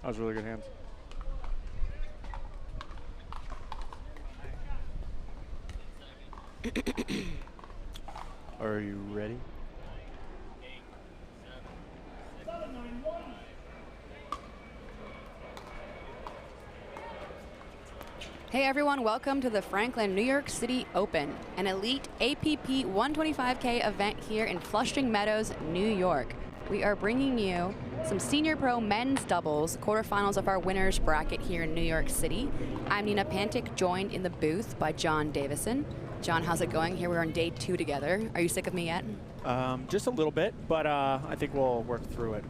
That was really good hands. Are you ready? Hey everyone, welcome to the Franklin New York City Open, an elite APP 125K event here in Flushing Meadows, New York. We are bringing you some Senior Pro men's doubles quarterfinals of our winners bracket here in New York City. I'm Nina Pantic, joined in the booth by John Davison. John, how's it going? Here we're on day 2 together. Are you sick of me yet? Just a little bit, but I think we'll work through it.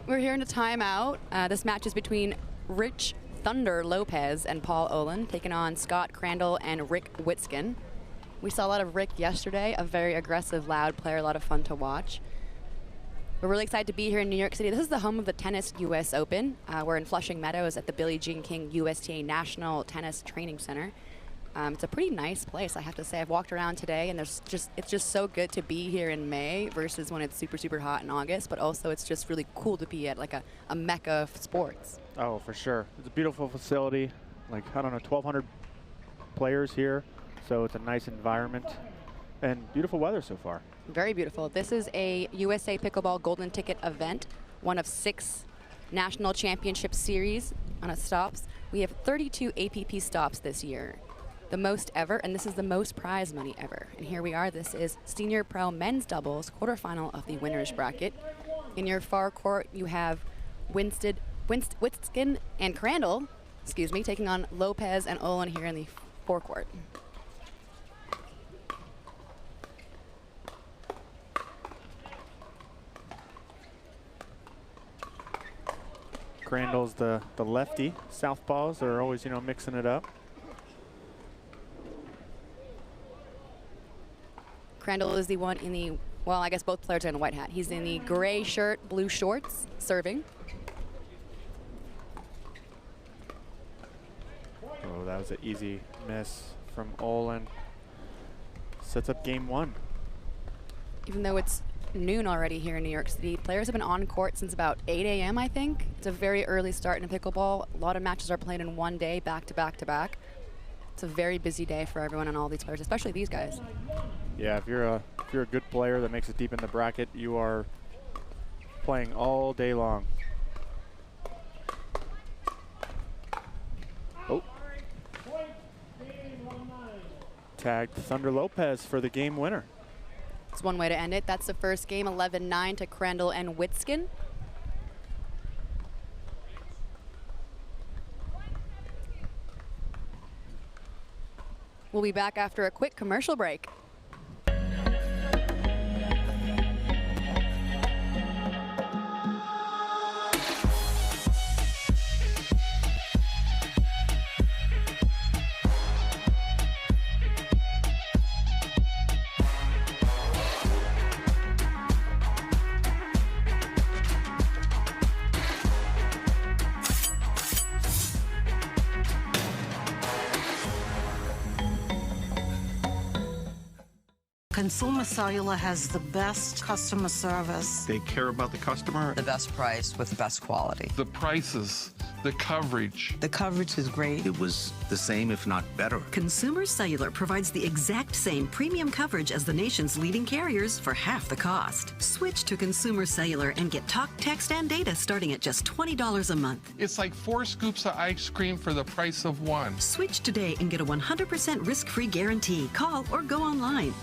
We're here in a timeout. This match is between Rich Thunder Lopez and Paul Olin, taking on Scott Crandall and Rick Witskin. We saw a lot of Rick yesterday, a very aggressive, loud player, a lot of fun to watch. We're really excited to be here in New York City. This is the home of the Tennis US Open. We're in Flushing Meadows at the Billie Jean King USTA National Tennis Training Center. It's a pretty nice place, I have to say. I've walked around today, and it's just so good to be here in May versus when it's super, super hot in August, but also it's just really cool to be at like a mecca of sports. Oh, for sure. It's a beautiful facility. Like, I don't know, 1,200 players here, so it's a nice environment and beautiful weather so far. Very beautiful. This is a USA Pickleball Golden Ticket event, one of 6 national championship series on its stops. We have 32 APP stops this year, the most ever, and this is the most prize money ever. And here we are. This is Senior Pro men's doubles quarterfinal of the winners bracket. In your far court, you have Witskin and Crandall, taking on Lopez and Olin here in the forecourt. Crandall's the lefty. Southpaws are always, you know, mixing it up. Crandall is the one in the, well, I guess both players are in a white hat. He's in the gray shirt, blue shorts, serving. Oh, that was an easy miss from Olin. Sets up game 1. Even though it's noon already here in New York City, players have been on court since about 8 a.m., I think. It's a very early start in pickleball. A lot of matches are played in one day, back to back to back. It's a very busy day for everyone and all these players, especially these guys. Yeah, if you're a good player that makes it deep in the bracket, you are playing all day long. Oh. Tagged Thunder Lopez for the game winner. It's one way to end it. That's the first game, 11-9 to Crandall and Witskin. We'll be back after a quick commercial break. Consumer Cellular has the best customer service. They care about the customer. The best price with the best quality. The prices, the coverage. The coverage is great. It was the same, if not better. Consumer Cellular provides the exact same premium coverage as the nation's leading carriers for half the cost. Switch to Consumer Cellular and get talk, text, and data starting at just $20 a month. It's like 4 scoops of ice cream for the price of 1. Switch today and get a 100% risk-free guarantee. Call or go online.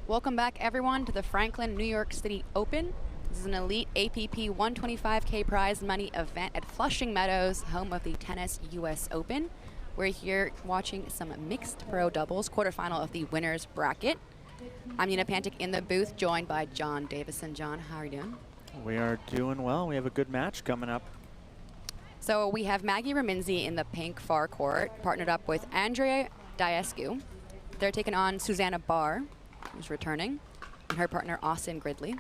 Welcome back, everyone, to the Franklin New York City Open. This is an elite APP 125K prize money event at Flushing Meadows, home of the Tennis US Open. We're here watching some mixed pro doubles, quarterfinal of the winner's bracket. I'm Nina Pantic in the booth, joined by John Davison. John, how are you doing? We are doing well. We have a good match coming up. So we have Maggie Raminzi in the pink far court, partnered up with Andrea Diescu. They're taking on Susanna Barr, who's returning, and her partner Austin Gridley.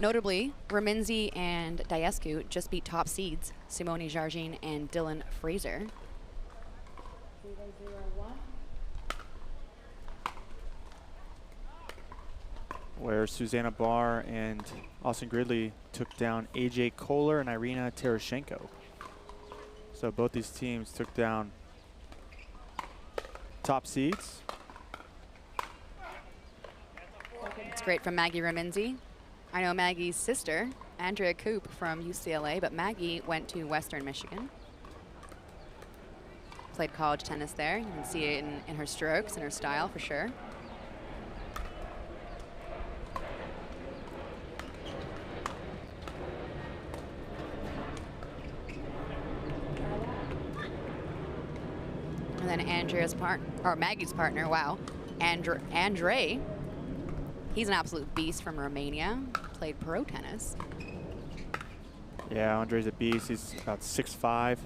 Notably, Raminzi and Diescu just beat top seeds Simone Jargin and Dylan Fraser. Where Susanna Barr and Austin Gridley took down AJ Kohler and Irina Terashenko. So both these teams took down top seeds. It's great from Maggie Raminzi. I know Maggie's sister, Andrea Koop from UCLA, but Maggie went to Western Michigan. Played college tennis there. You can see it in her strokes and her style for sure. And then Maggie's partner, wow, Andre. He's an absolute beast from Romania. Played pro tennis. Yeah, Andre's a beast. He's about 6'5".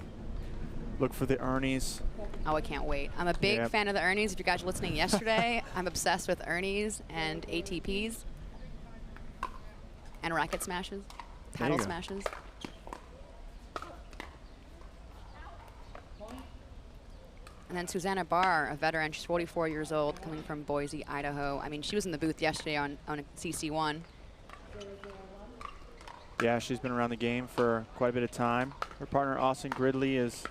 Look for the Ernies. Oh, I can't wait. I'm a big fan of the Ernies. If you guys were listening yesterday, I'm obsessed with Ernies and ATPs and racket smashes, paddle smashes. And then Susanna Barr, a veteran, she's 44 years old, coming from Boise, Idaho. I mean, she was in the booth yesterday on CC1. Yeah, she's been around the game for quite a bit of time. Her partner, Austin Gridley, has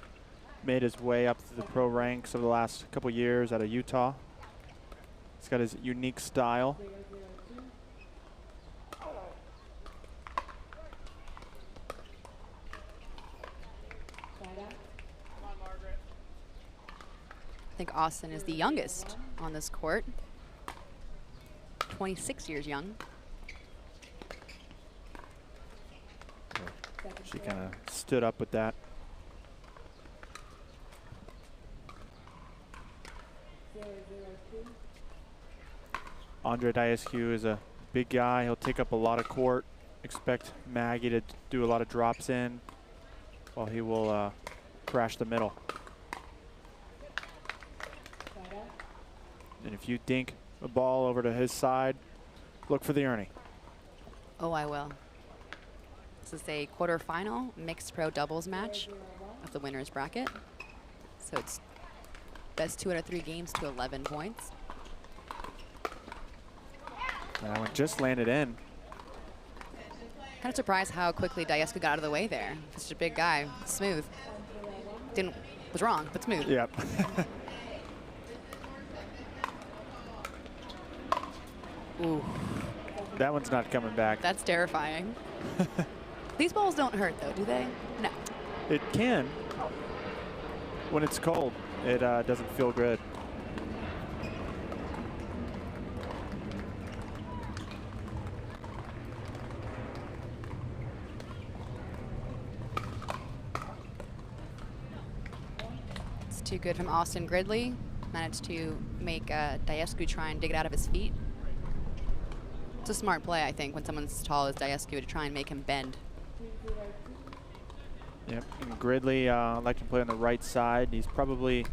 made his way up to the pro ranks over the last couple years out of Utah. He's got his unique style. I think Austin is the youngest on this court. 26 years young. She kind of stood up with that. Andre Diescu is a big guy. He'll take up a lot of court. Expect Maggie to do a lot of drops in while he will crash the middle. And if you dink a ball over to his side, look for the Ernie. Oh, I will. This is a quarterfinal mixed pro doubles match of the winner's bracket. So it's best 2 out of 3 games to 11 points. That one just landed in. Kind of surprised how quickly Diescu got out of the way there. Such a big guy, smooth. Was wrong, but smooth. Yep. Ooh. That one's not coming back. That's terrifying. These balls don't hurt, though, do they? No. It can. When it's cold, it doesn't feel good. It's too good from Austin Gridley. Managed to make Diescu try and dig it out of his feet. It's a smart play, I think, when someone's as tall as Diescu to try and make him bend. Yep, and Gridley like to play on the right side. He's probably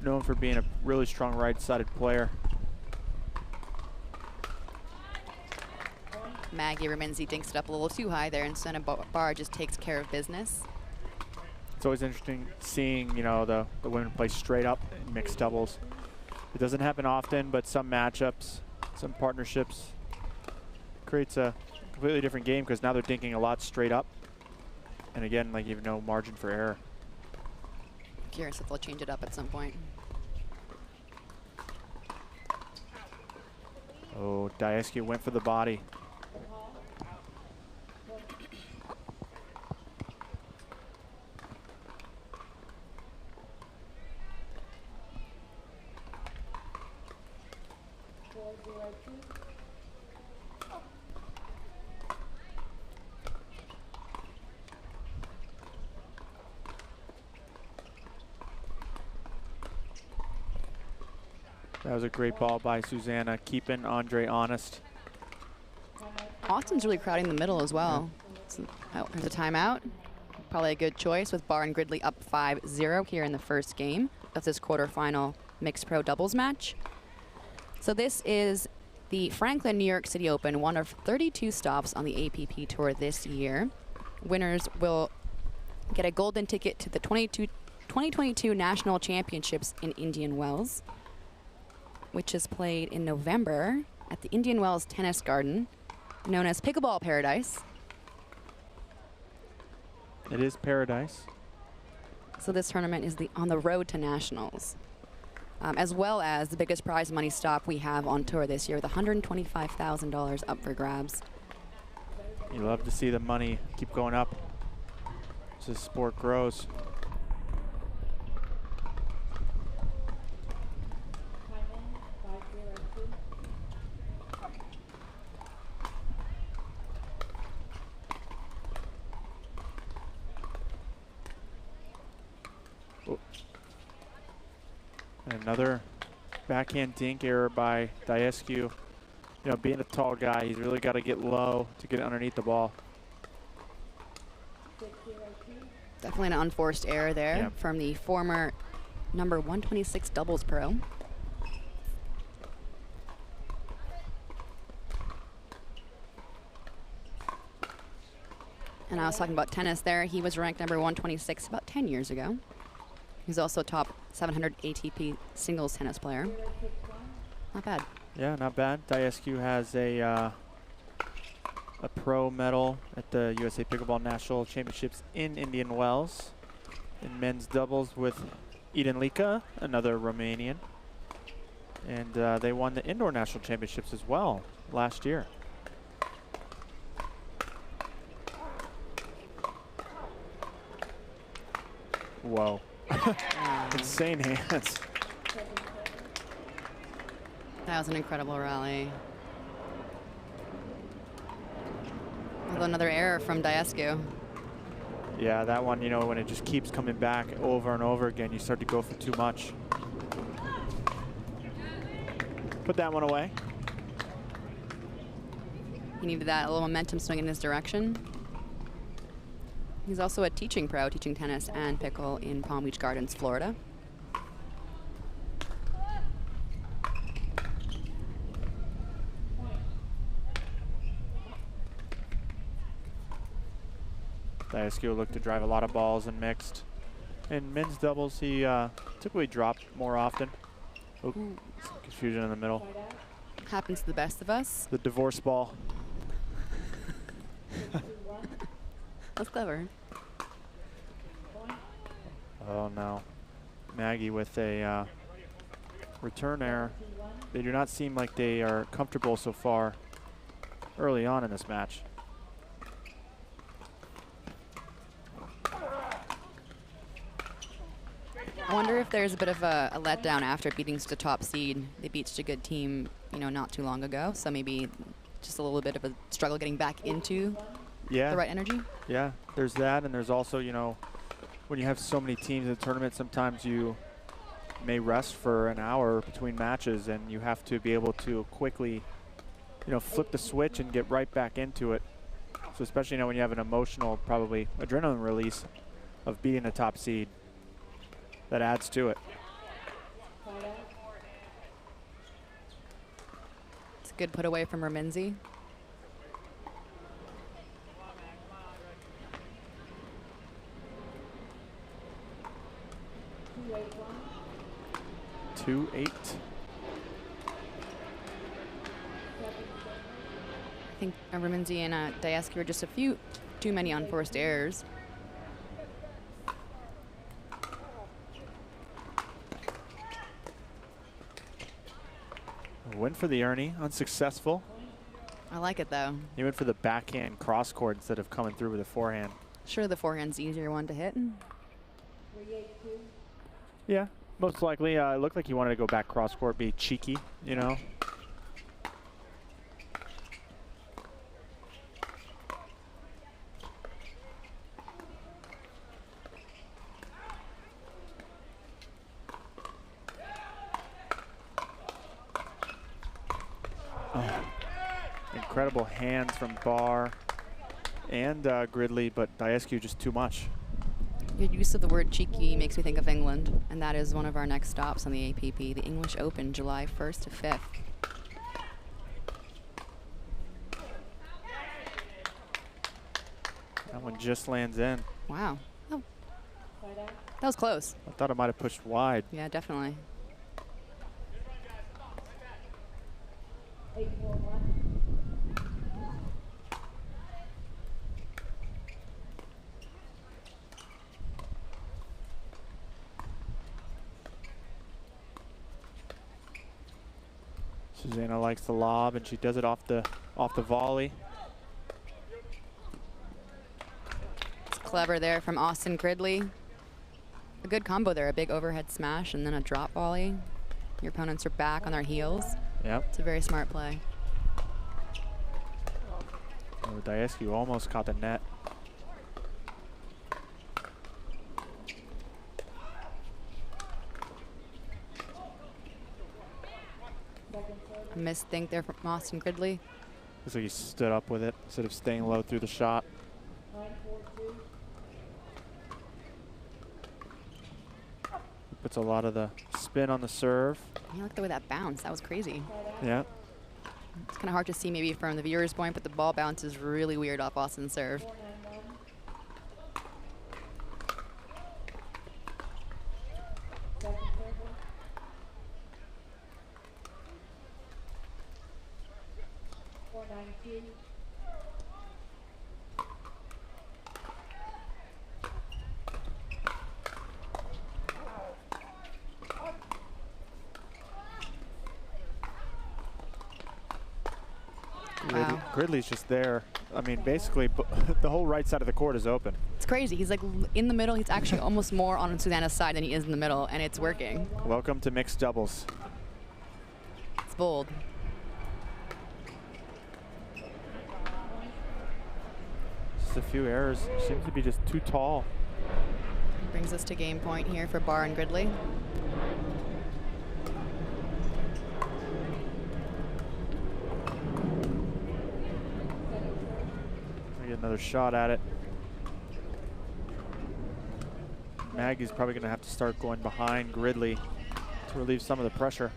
known for being a really strong right-sided player. Maggie Raminzi dinks it up a little too high there, and Susanna Barr just takes care of business. It's always interesting seeing, you know, the women play straight up in mixed doubles. It doesn't happen often, but some matchups, some partnerships creates a completely different game because now they're dinking a lot straight up. And again, like, even no margin for error. Curious if they'll change it up at some point. Oh, Diescu went for the body. That was a great ball by Susanna, keeping Andre honest. Austin's really crowding the middle as well. So, oh, there's a timeout. Probably a good choice with Barr and Gridley up 5-0 here in the first game of this quarterfinal mixed pro doubles match. So this is the Franklin New York City Open, one of 32 stops on the APP Tour this year. Winners will get a golden ticket to the 2022 National Championships in Indian Wells, which is played in November at the Indian Wells Tennis Garden, known as Pickleball Paradise. It is paradise. So this tournament is on the road to nationals, as well as the biggest prize money stop we have on tour this year, with $125,000 up for grabs. You love to see the money keep going up as the sport grows. And another backhand dink error by Diescu. You know, being a tall guy, he's really got to get low to get underneath the ball. Definitely an unforced error there from the former number 126 doubles pro. And I was talking about tennis there. He was ranked number 126 about 10 years ago. He's also a top 700 ATP singles tennis player. Not bad. Yeah, not bad. Diescu has a pro medal at the USA Pickleball National Championships in Indian Wells in men's doubles with Eden Lika, another Romanian. And they won the indoor national championships as well last year. Whoa. Insane hands. That was an incredible rally. Although another error from Diescu. Yeah, that one, you know, when it just keeps coming back over and over again, you start to go for too much. Put that one away. He needed that little momentum swing in his direction. He's also a teaching pro, teaching tennis and pickle in Palm Beach Gardens, Florida. Diescu looked to drive a lot of balls in mixed. In men's doubles, he typically dropped more often. Oh, some confusion in the middle. Happens to the best of us. The divorce ball. That's clever. Oh no. Maggie with a return error. They do not seem like they are comfortable so far early on in this match. I wonder if there's a bit of a letdown after beating such a top seed. They beat such a good team, you know, not too long ago. So maybe just a little bit of a struggle getting back into the right energy. Yeah, there's that, and there's also, you know, when you have so many teams in the tournament, sometimes you may rest for an hour between matches, and you have to be able to quickly, you know, flip the switch and get right back into it. So especially, you know, when you have an emotional, probably adrenaline release of beating a top seed, that adds to it. It's a good put away from Raminzi. Two, 8. I think Raminzi and Diescu were just a few too many unforced errors. Went for the Ernie, unsuccessful. I like it though. He went for the backhand cross court instead of coming through with a forehand. Sure, the forehand's the easier one to hit. Yeah, most likely. It looked like he wanted to go back cross court, be cheeky, you know. incredible hands from Barr and Gridley, but Diescu just too much. Your use of the word cheeky makes me think of England, and that is one of our next stops on the APP, the English Open, July 1st to 5th. That one just lands in. Wow. Oh. That was close. I thought it might have pushed wide. Yeah, definitely. Susanna likes the lob, and she does it off the volley. It's clever there from Austin Gridley. A good combo there, a big overhead smash and then a drop volley. Your opponents are back on their heels. Yep. It's a very smart play. Oh, Diescu almost caught the net. A missed think there from Austin Gridley. Looks like he stood up with it instead of staying low through the shot. Puts a lot of the spin on the serve. Yeah, look at the way that bounced. That was crazy. Yeah. It's kind of hard to see maybe from the viewer's point, but the ball bounces really weird off Austin's serve. Gridley's just there. I mean, basically, the whole right side of the court is open. It's crazy. He's like in the middle. He's actually almost more on Susanna's side than he is in the middle, and it's working. Welcome to mixed doubles. It's bold. Just a few errors. Seems to be just too tall. Brings us to game point here for Barr and Gridley. Get another shot at it. Maggie's probably going to have to start going behind Gridley to relieve some of the pressure.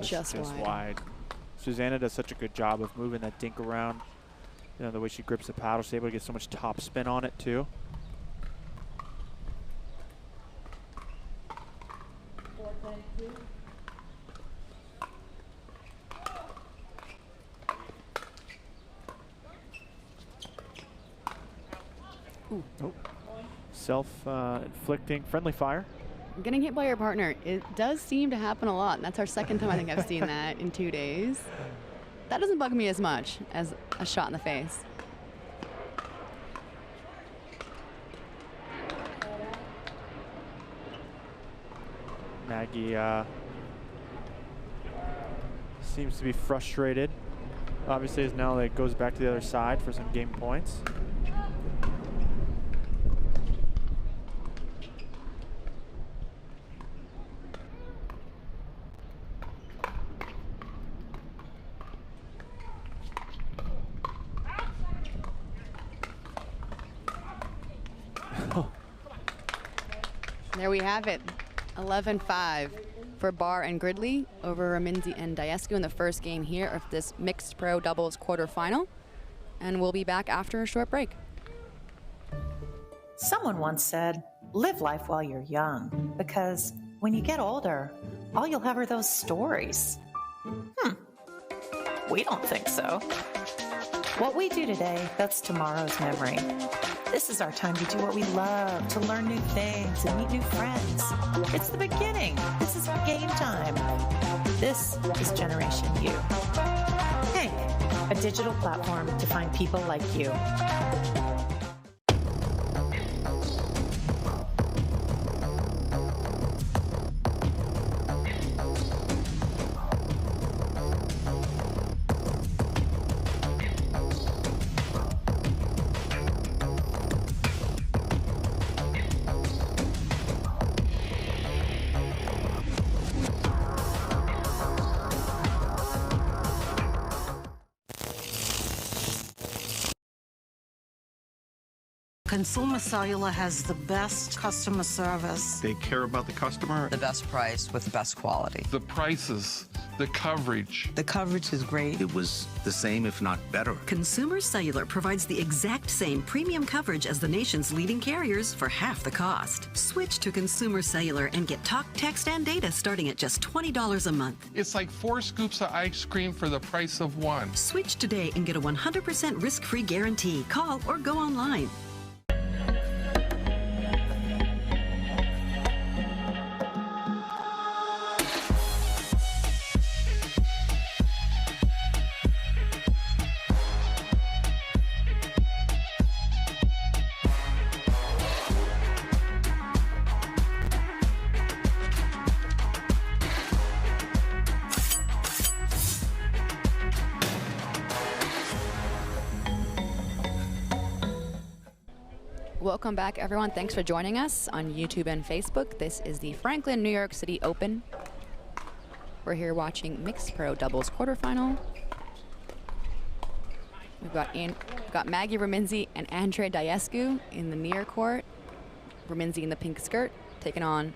Just wide. Susanna does such a good job of moving that dink around. You know, the way she grips the paddle, she's able to get so much top spin on it too. Ooh. Oh. Self-inflicting friendly fire. Getting hit by your partner, it does seem to happen a lot. And that's our second time I think I've seen that in 2 days. That doesn't bug me as much as a shot in the face. Maggie seems to be frustrated. Obviously, as now it goes back to the other side for some game points. There we have it, 11-5 for Barr and Gridley over Raminzi and Diescu in the first game here of this mixed pro doubles quarterfinal. And we'll be back after a short break. Someone once said, live life while you're young, because when you get older, all you'll have are those stories. We don't think so. What we do today, that's tomorrow's memory. This is our time to do what we love, to learn new things and meet new friends. It's the beginning. This is game time. This is Generation U. Hank, a digital platform to find people like you. Consumer Cellular has the best customer service. They care about the customer. The best price with the best quality. The prices, the coverage. The coverage is great. It was the same, if not better. Consumer Cellular provides the exact same premium coverage as the nation's leading carriers for half the cost. Switch to Consumer Cellular and get talk, text, and data starting at just $20 a month. It's like 4 scoops of ice cream for the price of 1. Switch today and get a 100% risk-free guarantee. Call or go online. Welcome back, everyone. Thanks for joining us on YouTube and Facebook. This is the Franklin, New York City Open. We're here watching mixed pro doubles quarterfinal. We've got Maggie Raminzi and Andre Diescu in the near court. Raminzi in the pink skirt, taking on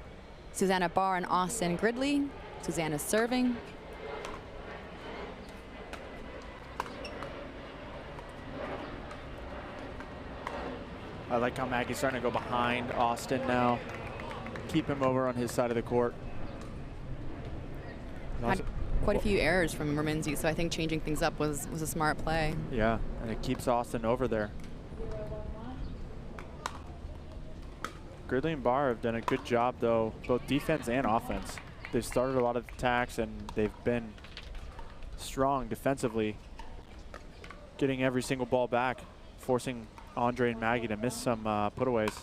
Susanna Barr and Austin Gridley. Susanna's serving. I like how Maggie's starting to go behind Austin now. Keep him over on his side of the court. Had quite a few errors from Raminzi, so I think changing things up was a smart play. Yeah, and it keeps Austin over there. Gridley and Barr have done a good job, though, both defense and offense. They've started a lot of attacks, and they've been strong defensively, getting every single ball back, forcing Andre and Maggie to miss some putaways.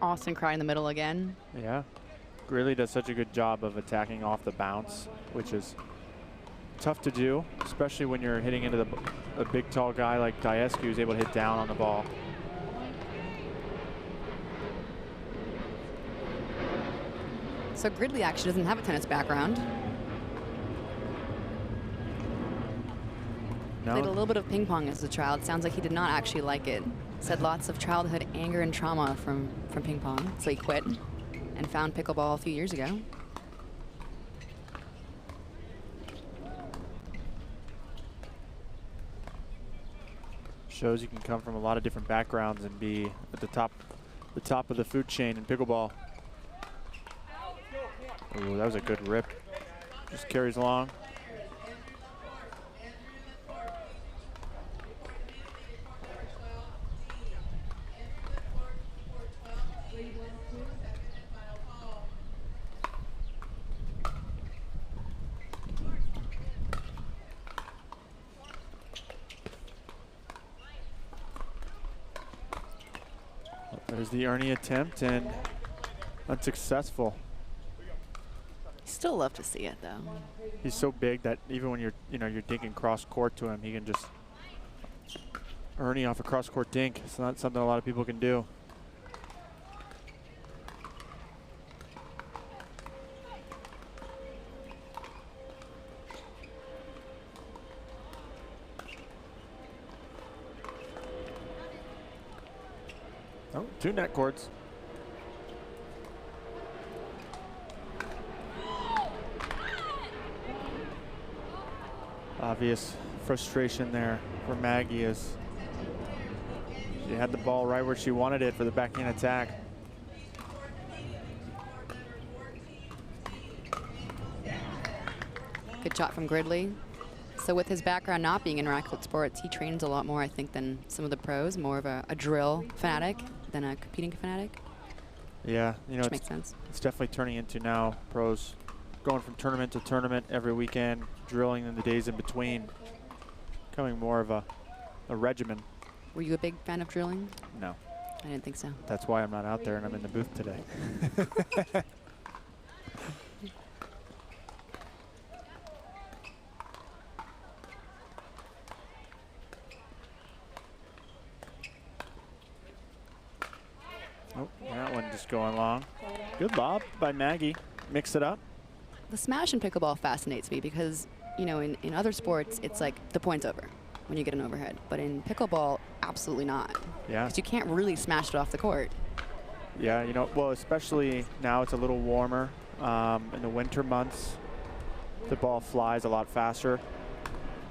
Austin crying in the middle again. Yeah. Really does such a good job of attacking off the bounce, which is tough to do, especially when you're hitting into a big, tall guy like Diescu, who's able to hit down on the ball. So Gridley actually doesn't have a tennis background. No. Played a little bit of ping pong as a child. Sounds like he did not actually like it. Said lots of childhood anger and trauma from ping pong, so he quit and found pickleball a few years ago. Shows you can come from a lot of different backgrounds and be at the top of the food chain in pickleball. Ooh, that was a good rip. Just carries along. There's the Ernie attempt and unsuccessful. Still love to see it though. He's so big that even when you're dinking cross court to him, he can just Ernie off a cross court dink. It's not something a lot of people can do. Oh, 2 net cords. Obvious frustration there for Maggie as she had the ball right where she wanted it for the backhand attack. Good shot from Gridley. So with his background not being in racquet sports, he trains a lot more, I think, than some of the pros. More of a drill fanatic than a competing fanatic. Yeah, which makes sense. It's definitely turning into now pros going from tournament to tournament every weekend, drilling in the days in between, becoming more of a regimen. Were you a big fan of drilling? No. I didn't think so. That's why I'm not out there and I'm in the booth today. Oh, that one just going long. Good lob by Maggie. Mix it up. The smash in pickleball fascinates me because, you know, in other sports, it's like the point's over when you get an overhead. But in pickleball, absolutely not. Yeah. Because you can't really smash it off the court. Yeah, you know, well, especially now it's a little warmer. In the winter months, the ball flies a lot faster.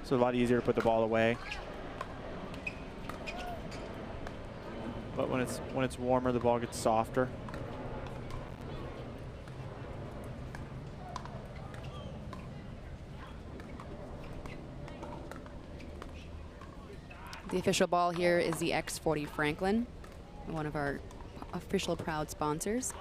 So a lot easier to put the ball away. But when it's warmer, the ball gets softer. The official ball here is the X40 Franklin, one of our official proud sponsors.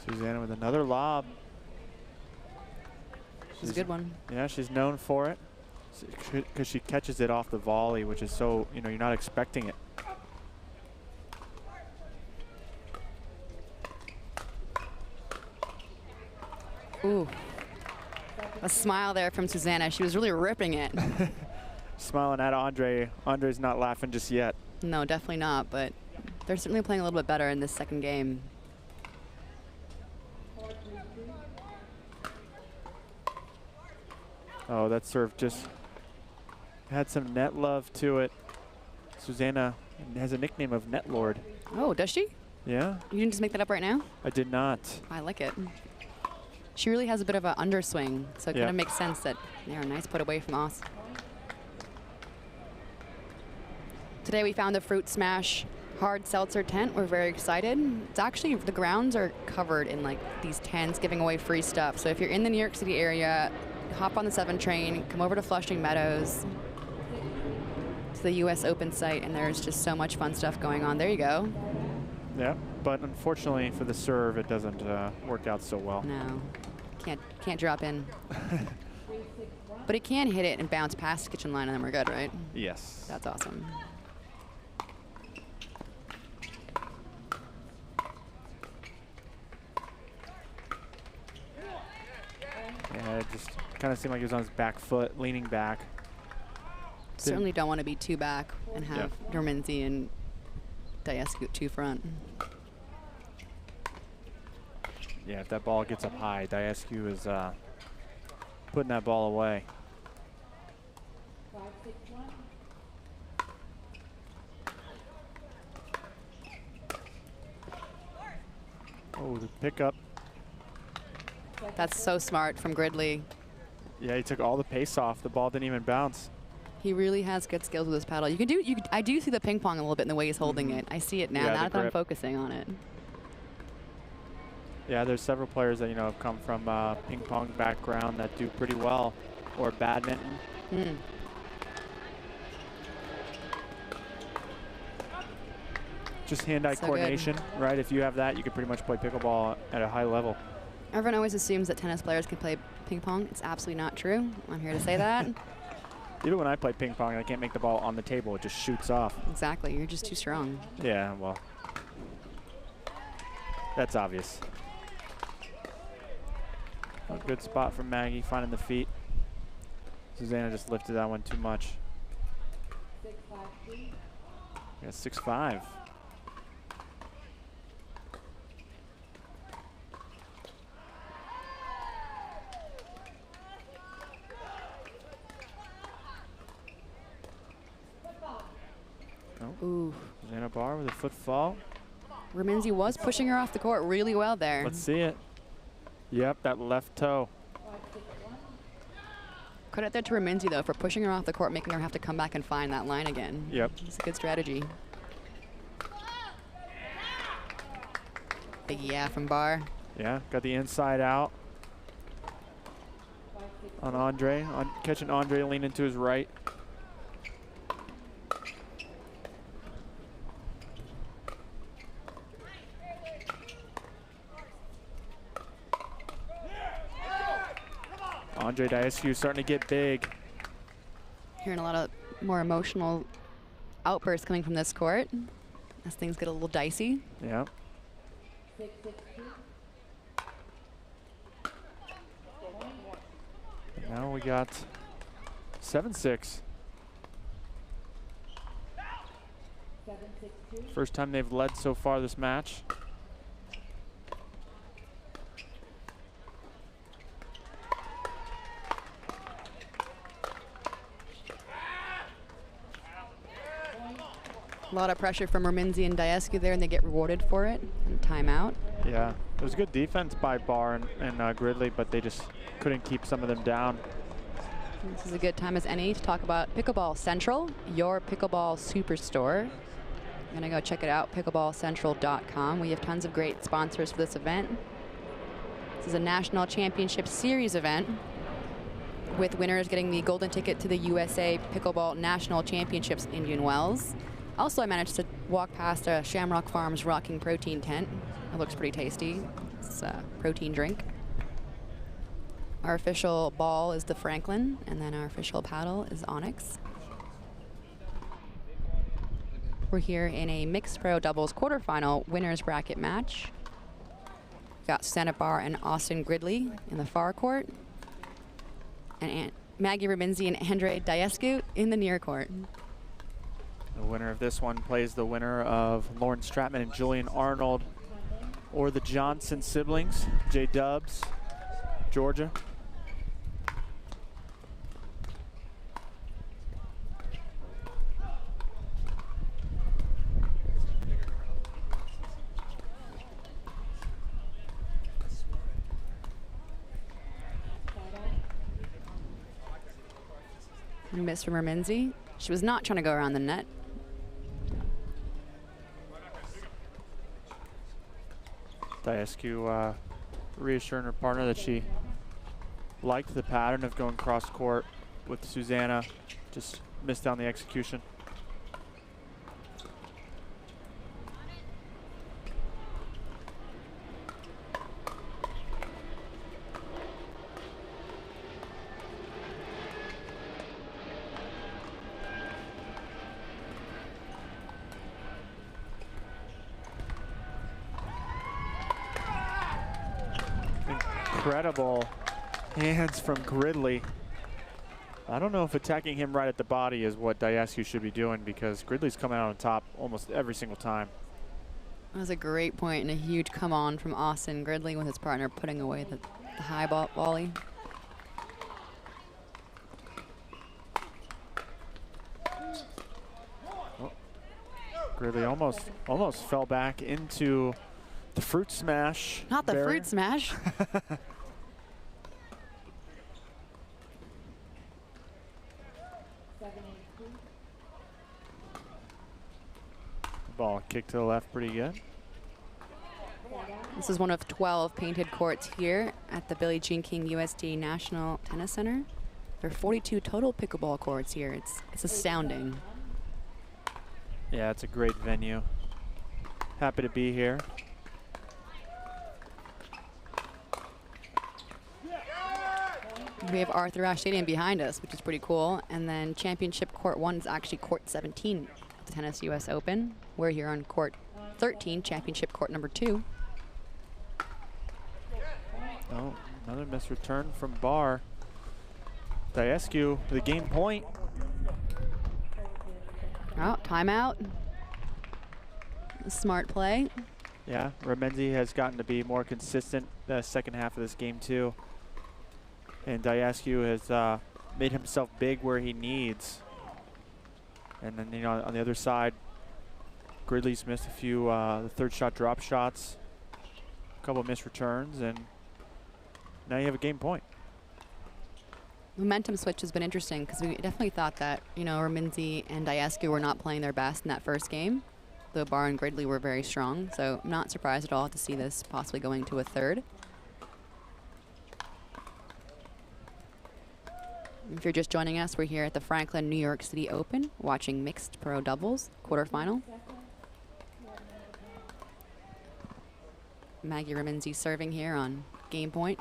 Susanna with another lob. She's a good one. Yeah, she's known for it because she catches it off the volley, which is so, you know, you're not expecting it. Ooh. A smile there from Susanna. She was really ripping it. Smiling at Andre. Andre's not laughing just yet. No, definitely not, but they're certainly playing a little bit better in this second game. Oh, that serve just had some net love to it. Susanna has a nickname of Net Lord. Oh, does she? Yeah. You didn't just make that up right now? I did not. I like it. She really has a bit of an underswing, so it kind of makes sense that, yeah, nice put away from us. Today we found the Fruit Smash hard seltzer tent. We're very excited. It's actually, the grounds are covered in like these tents giving away free stuff. So if you're in the New York City area, hop on the 7 train, come over to Flushing Meadows to the US Open site, and there's just so much fun stuff going on. There you go. Yeah, but unfortunately for the serve, it doesn't work out so well. No, can't drop in. But it can hit it and bounce past the kitchen line, and then we're good, right? Yes. That's awesome. Yeah, it just kind of seemed like he was on his back foot, leaning back. Certainly don't want to be 2 back and have Dorminzi and Diascu at 2 front. Yeah, if that ball gets up high, Diascu is putting that ball away. Oh, the pickup. That's so smart from Gridley. Yeah, he took all the pace off. The ball didn't even bounce. He really has good skills with his paddle. I do see the ping pong a little bit in the way he's holding it. I see it now, now that I'm focusing on it. Yeah, there's several players that, you know, have come from ping pong background that do pretty well, or badminton. Just hand-eye coordination, right? If you have that, you can pretty much play pickleball at a high level. Everyone always assumes that tennis players can play ping pong. It's absolutely not true. I'm here to say that. Even when I play ping pong, I can't make the ball on the table. It just shoots off. Exactly. You're just too strong. Yeah, well, that's obvious. A good spot from Maggie, finding the feet. Susanna just lifted that one too much. Yeah, 6-5. Ooh. Susanna Barr with a foot fall. Raminzi was pushing her off the court really well there. Let's see it. Yep, that left toe. Credit there to Raminzi, though, for pushing her off the court, making her have to come back and find that line again. Yep. It's a good strategy. Big yeah from Barr. Yeah, got the inside out on Andre. Catching Andre lean into his right. Andre Diascu starting to get big. Hearing a lot of more emotional outbursts coming from this court as things get a little dicey. Yeah. Now we got 7-6. First time they've led so far this match. A lot of pressure from Raminzi and Diescu there, and they get rewarded for it. And timeout. Yeah, it was good defense by Barr and Gridley, but they just couldn't keep some of them down. This is a good time as any to talk about Pickleball Central, your pickleball superstore. I'm gonna go check it out, pickleballcentral.com. We have tons of great sponsors for this event. This is a National Championship Series event with winners getting the golden ticket to the USA Pickleball National Championships in Indian Wells. Also, I managed to walk past a Shamrock Farms Rocking Protein tent. It looks pretty tasty. It's a protein drink. Our official ball is the Franklin, and then our official paddle is Onyx. We're here in a mixed pro doubles quarterfinal winners bracket match. Got Susanna Barr and Austin Gridley in the far court, and Maggie Raminzi and Andre Diescu in the near court. The winner of this one plays the winner of Lauren Stratman and Julian Arnold, or the Johnson siblings, J-Dubs, Georgia. Miss from Raminzi. She was not trying to go around the net. Diescu reassuring her partner that she liked the pattern of going cross court with Susanna, just missed on the execution. Incredible hands from Gridley. I don't know if attacking him right at the body is what Diescu should be doing, because Gridley's coming out on top almost every single time. That was a great point and a huge come on from Austin Gridley with his partner putting away the high volley. Oh. Gridley almost fell back into the fruit smash. Not the barrier. fruit smash. Ball kicked to the left pretty good. This is one of 12 painted courts here at the Billie Jean King USTA National Tennis Center. There are 42 total pickleball courts here. It's astounding. Yeah, it's a great venue. Happy to be here. We have Arthur Ashe Stadium behind us, which is pretty cool. And then Championship Court 1 is actually Court 17 of the Tennis US Open. We're here on Court 13, Championship Court number 2. Oh, another missed return from Barr. Diescu, the game point. Oh, timeout. Smart play. Yeah, Raminzi has gotten to be more consistent the second half of this game too. And Diescu has made himself big where he needs. And then, you know, on the other side, Gridley's missed a few the third shot drop shots, a couple of missed returns, and now you have a game point. Momentum switch has been interesting because we definitely thought that, you know, Raminzi and Diescu were not playing their best in that first game, though Barr and Gridley were very strong. So I'm not surprised at all to see this possibly going to a third. If you're just joining us, we're here at the Franklin New York City Open watching mixed pro doubles quarterfinal. Maggie Raminzi serving here on game point.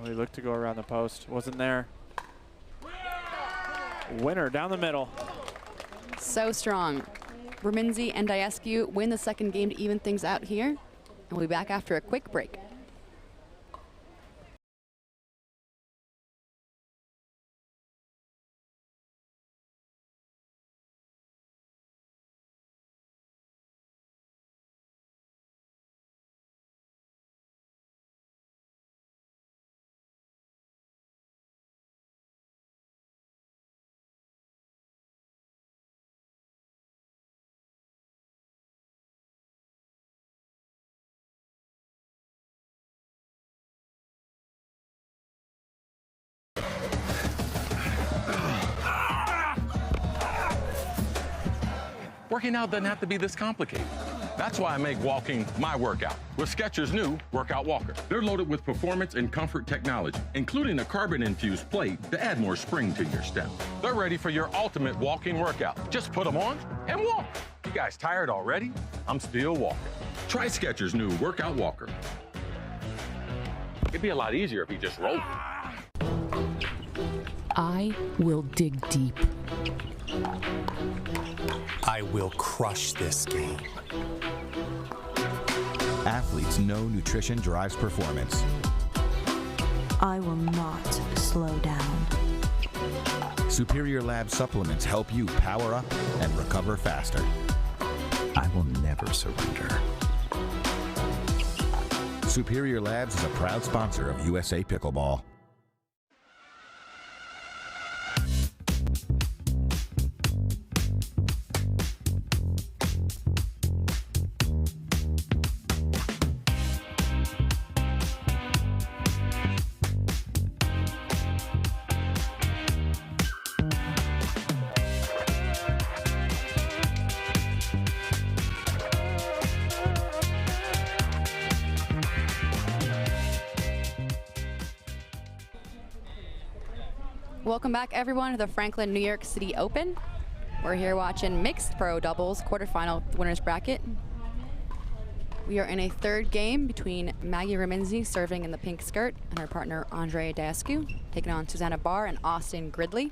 He looked to go around the post. Wasn't there. Winner down the middle. So strong. Rominzi and Diescu win the second game to even things out here. And we'll be back after a quick break. Working out doesn't have to be this complicated. That's why I make walking my workout with Skechers' new Workout Walker. They're loaded with performance and comfort technology, including a carbon-infused plate to add more spring to your step. They're ready for your ultimate walking workout. Just put them on and walk. You guys tired already? I'm still walking. Try Skechers' new Workout Walker. It'd be a lot easier if he just rolled. I will dig deep. I will crush this game. Athletes know nutrition drives performance. I will not slow down. Superior Lab supplements help you power up and recover faster. I will never surrender. Superior Labs is a proud sponsor of USA Pickleball. Welcome back, everyone, to the Franklin New York City Open. We're here watching mixed pro doubles quarterfinal winners bracket. We are in a third game between Maggie Rominzi, serving in the pink skirt, and her partner Andrea Diescu, taking on Susanna Barr and Austin Gridley.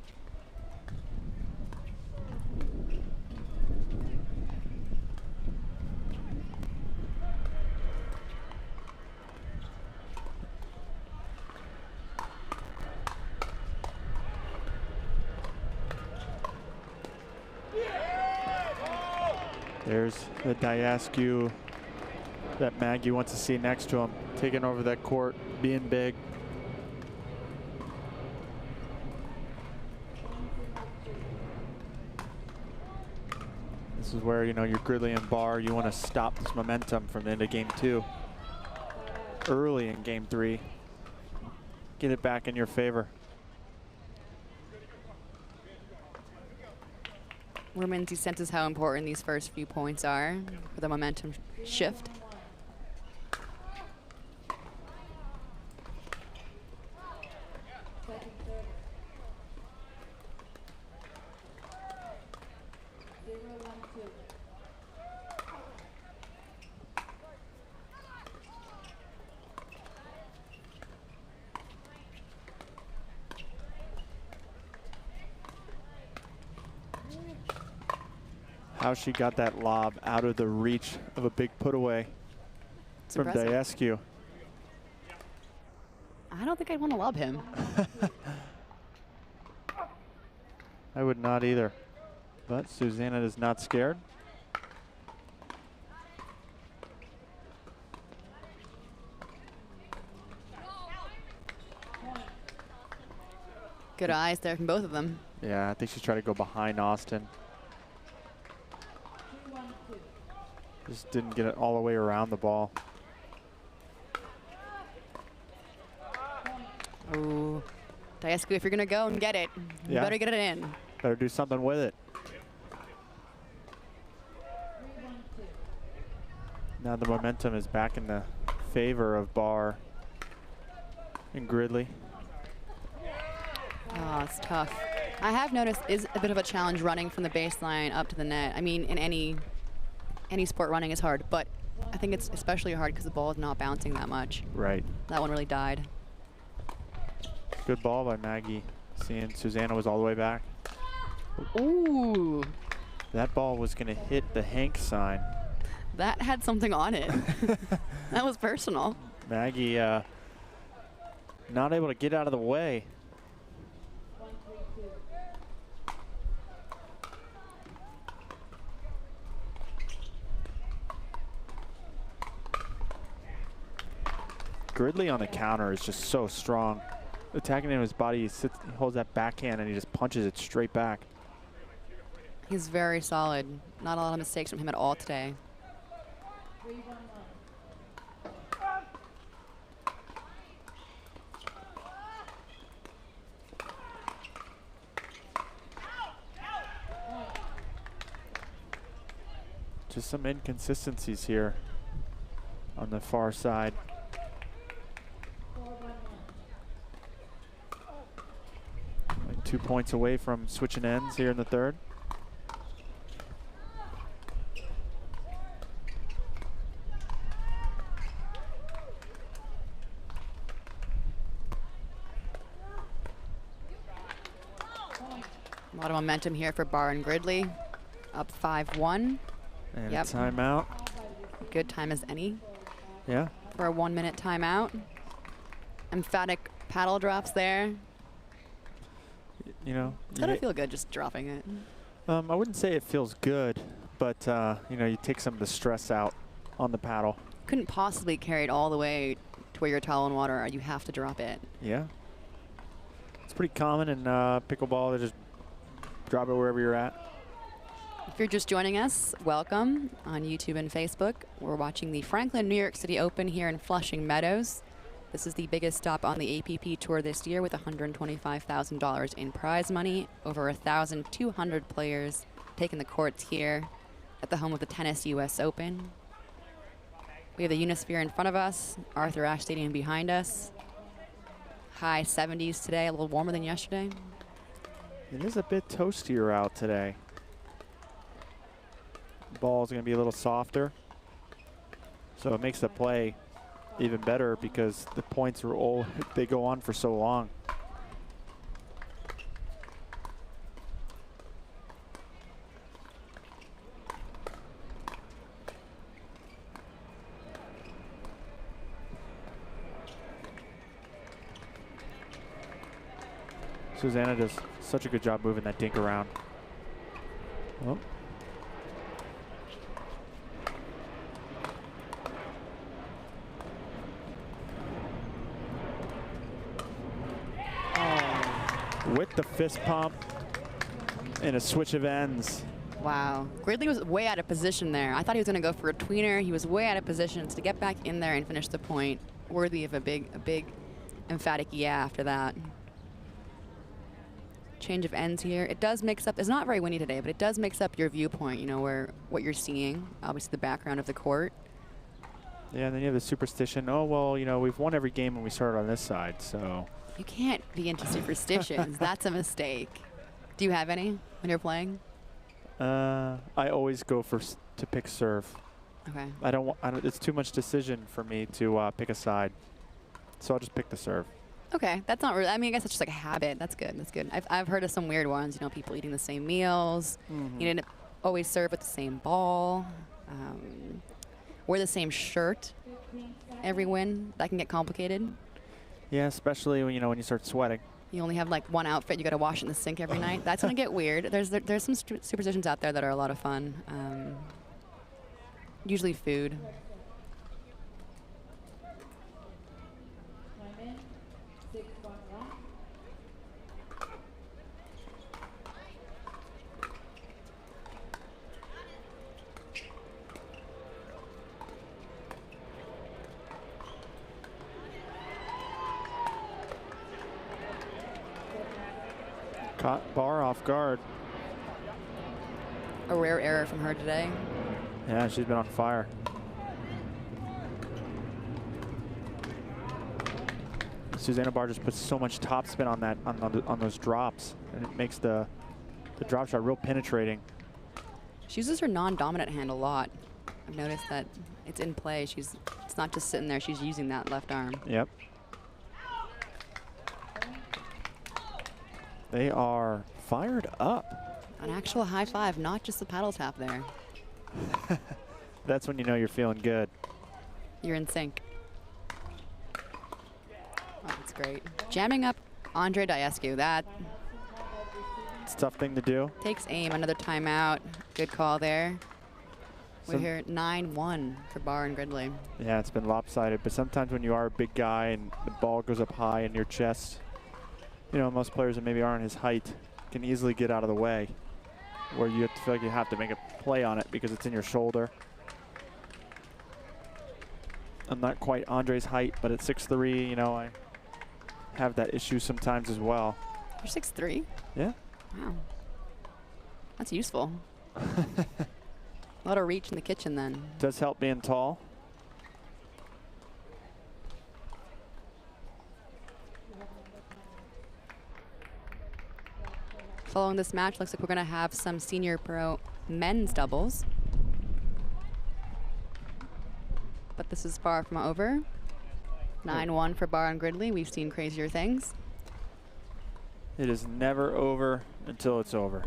There's the Diescu that Maggie wants to see next to him, taking over that court, being big. This is where, you know, your Gridley and Barr, you want to stop this momentum from the end of game 2. Early in game 3. Get it back in your favor. Rominzi senses how important these first few points are for the momentum shift. How she got that lob out of the reach of a big put away from Diescu. I don't think I'd want to lob him. I would not either. But Susanna is not scared. Good eyes there from both of them. Yeah, I think she's trying to go behind Austin. Just didn't get it all the way around the ball. Ooh. Diescu, if you're going to go and get it, you better get it in. Better do something with it. Now the momentum is back in the favor of Barr and Gridley. Oh, it's tough. I have noticed is a bit of a challenge running from the baseline up to the net. I mean, in any sport, running is hard, but I think it's especially hard because the ball is not bouncing that much. Right. That one really died. Good ball by Maggie. Seeing Susanna was all the way back. Ooh. That ball was going to hit the Hank sign. That had something on it. That was personal. Maggie not able to get out of the way. Gridley on the counter is just so strong. Attacking him with his body, he holds that backhand and he just punches it straight back. He's very solid. Not a lot of mistakes from him at all today. Just some inconsistencies here on the far side. Like 2 points away from switching ends here in the third. A lot of momentum here for Barr and Gridley. Up 5-1. And a timeout. Good time as any. Yeah. For a 1 minute timeout. Emphatic paddle drops there. You know. How do I feel good just dropping it? I wouldn't say it feels good, but you know, you take some of the stress out on the paddle. Couldn't possibly carry it all the way to where you're towel in water, or you have to drop it. Yeah. It's pretty common in pickleball to just drop it wherever you're at. If you're just joining us, welcome on YouTube and Facebook. We're watching the Franklin New York City Open here in Flushing Meadows. This is the biggest stop on the APP Tour this year with $125,000 in prize money. Over 1,200 players taking the courts here at the home of the Tennis US Open. We have the Unisphere in front of us, Arthur Ashe Stadium behind us. High 70s today, a little warmer than yesterday. It is a bit toastier out today. Ball's going to be a little softer, so it makes the play even better because the points are all, they go on for so long. Susanna does such a good job moving that dink around. Oh. With the fist pump and a switch of ends. Wow. Gridley was way out of position there. I thought he was going to go for a tweener. He was way out of position. So to get back in there and finish the point, worthy of a big emphatic yeah after that. Change of ends here. It does mix up. It's not very windy today, but it does mix up your viewpoint, you know, where what you're seeing. Obviously the background of the court. Yeah, and then you have the superstition. Oh, well, you know, we've won every game when we started on this side, so. You can't be into superstitions. That's a mistake. Do you have any when you're playing? I always go to pick serve. Okay. I don't. It's too much decision for me to pick a side, so I'll just pick the serve. Okay, that's not really. I mean, I guess it's just like a habit. That's good. That's good. I've heard of some weird ones. You know, people eating the same meals. Mm-hmm. You didn't always serve with the same ball. Wear the same shirt every win. That can get complicated. Yeah, especially when when you start sweating. You only have like one outfit. You got to wash it in the sink every night. That's gonna get weird. There's some superstitions out there that are a lot of fun. Usually food. Caught Barr off guard. A rare error from her today. Yeah, she's been on fire. Susanna Barr just puts so much topspin on that on those drops, and it makes the drop shot real penetrating. She uses her non-dominant hand a lot. I've noticed that it's in play. It's not just sitting there. She's using that left arm. Yep. They are fired up. An actual high five, not just a paddle tap there. That's when you know you're feeling good. You're in sync. Oh, that's great. Jamming up Andre Diescu. That It's a tough thing to do. takes aim. Another timeout. Good call there. We're here 9-1 for Barr and Gridley. Yeah, it's been lopsided, but sometimes when you are a big guy and the ball goes up high in your chest, you know, most players that maybe aren't his height can easily get out of the way, where you have to feel like you have to make a play on it because it's in your shoulder. I'm not quite Andre's height, but at 6'3", you know, I have that issue sometimes as well. You're 6'3"? Yeah. Wow. That's useful. A lot of reach in the kitchen then. Does help being tall. Following this match, looks like we're going to have some senior pro men's doubles. But this is far from over. 9-1 for Barr and Gridley. We've seen crazier things. It is never over until it's over.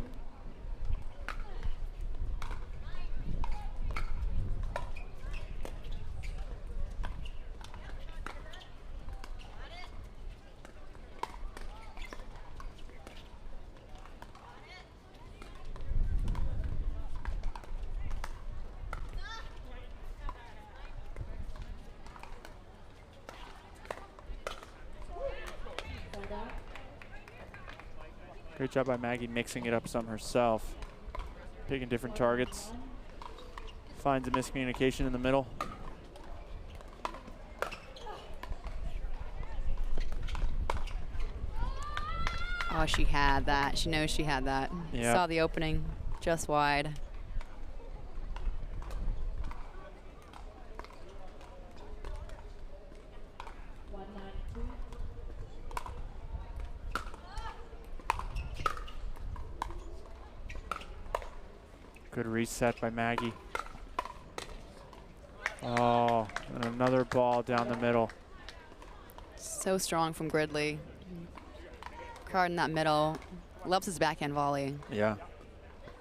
Great job by Maggie mixing it up some herself. Picking different targets. Finds a miscommunication in the middle. Oh, she had that. She knows she had that. Yep. Saw the opening just wide. Good reset by Maggie. Oh, and another ball down the middle. So strong from Gridley. Card in that middle. Loves his backhand volley. Yeah.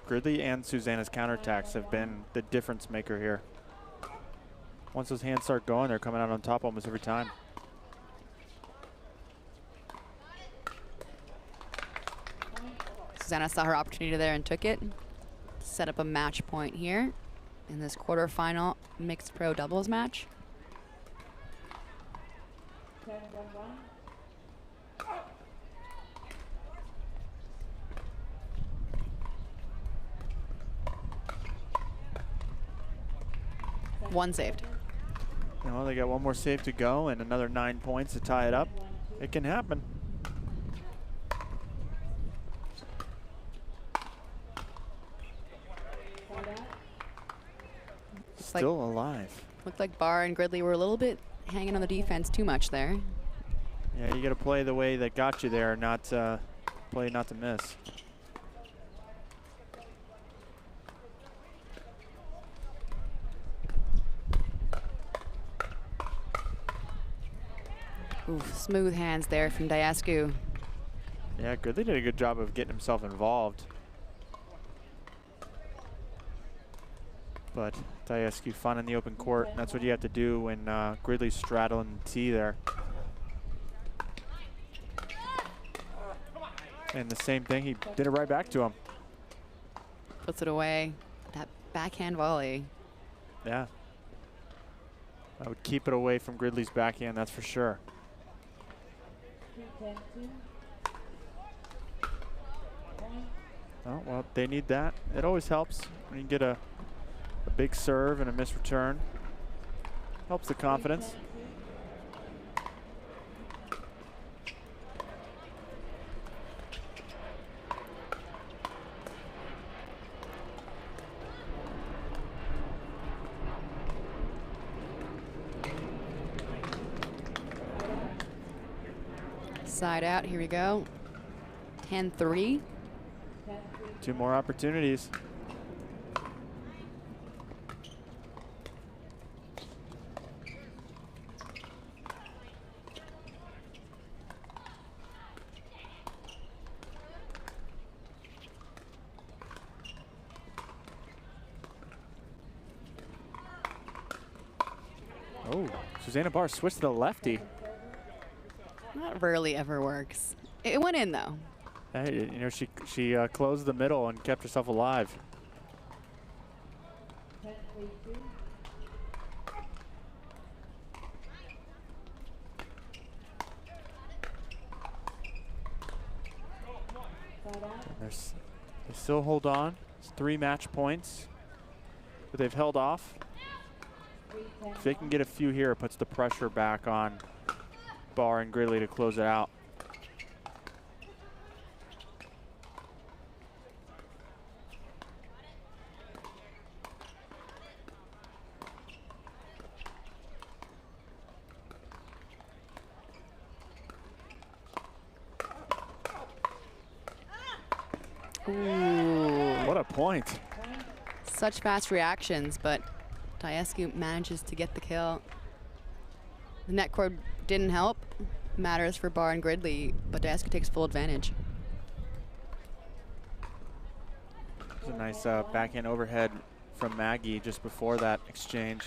Gridley and Susanna's counterattacks have been the difference maker here. Once those hands start going, they're coming out on top almost every time. Susanna saw her opportunity there and took it. Set up a match point here in this quarterfinal mixed pro doubles match. One saved. Well, they got one more save to go and another 9 points to tie it up. It can happen. Still alive. Looked like Barr and Gridley were a little bit hanging on the defense too much there. Yeah, you got to play the way that got you there, not play not to miss. Oof, smooth hands there from Diescu. Yeah, Gridley did a good job of getting himself involved. But Diescu fun in the open court. And that's what you have to do when Gridley's straddling the tee there. And the same thing, he did it right back to him. Puts it away. That backhand volley. Yeah. I would keep it away from Gridley's backhand, that's for sure. Oh, well, they need that. It always helps when you get a big serve and a missed return. Helps the confidence. Side out, here we go. 10-3. 2 more opportunities. Susanna Barr switched to the lefty. That rarely ever works. It went in though. Hey, you know, she closed the middle and kept herself alive. They still hold on. It's 3 match points, but they've held off. If they can get a few here, it puts the pressure back on Barr and Gridley to close it out. Ooh. What a point. Such fast reactions, but Diescu manages to get the kill. The net cord didn't help. Matters for Barr and Gridley, but Diescu takes full advantage. There's a nice backhand overhead from Maggie just before that exchange.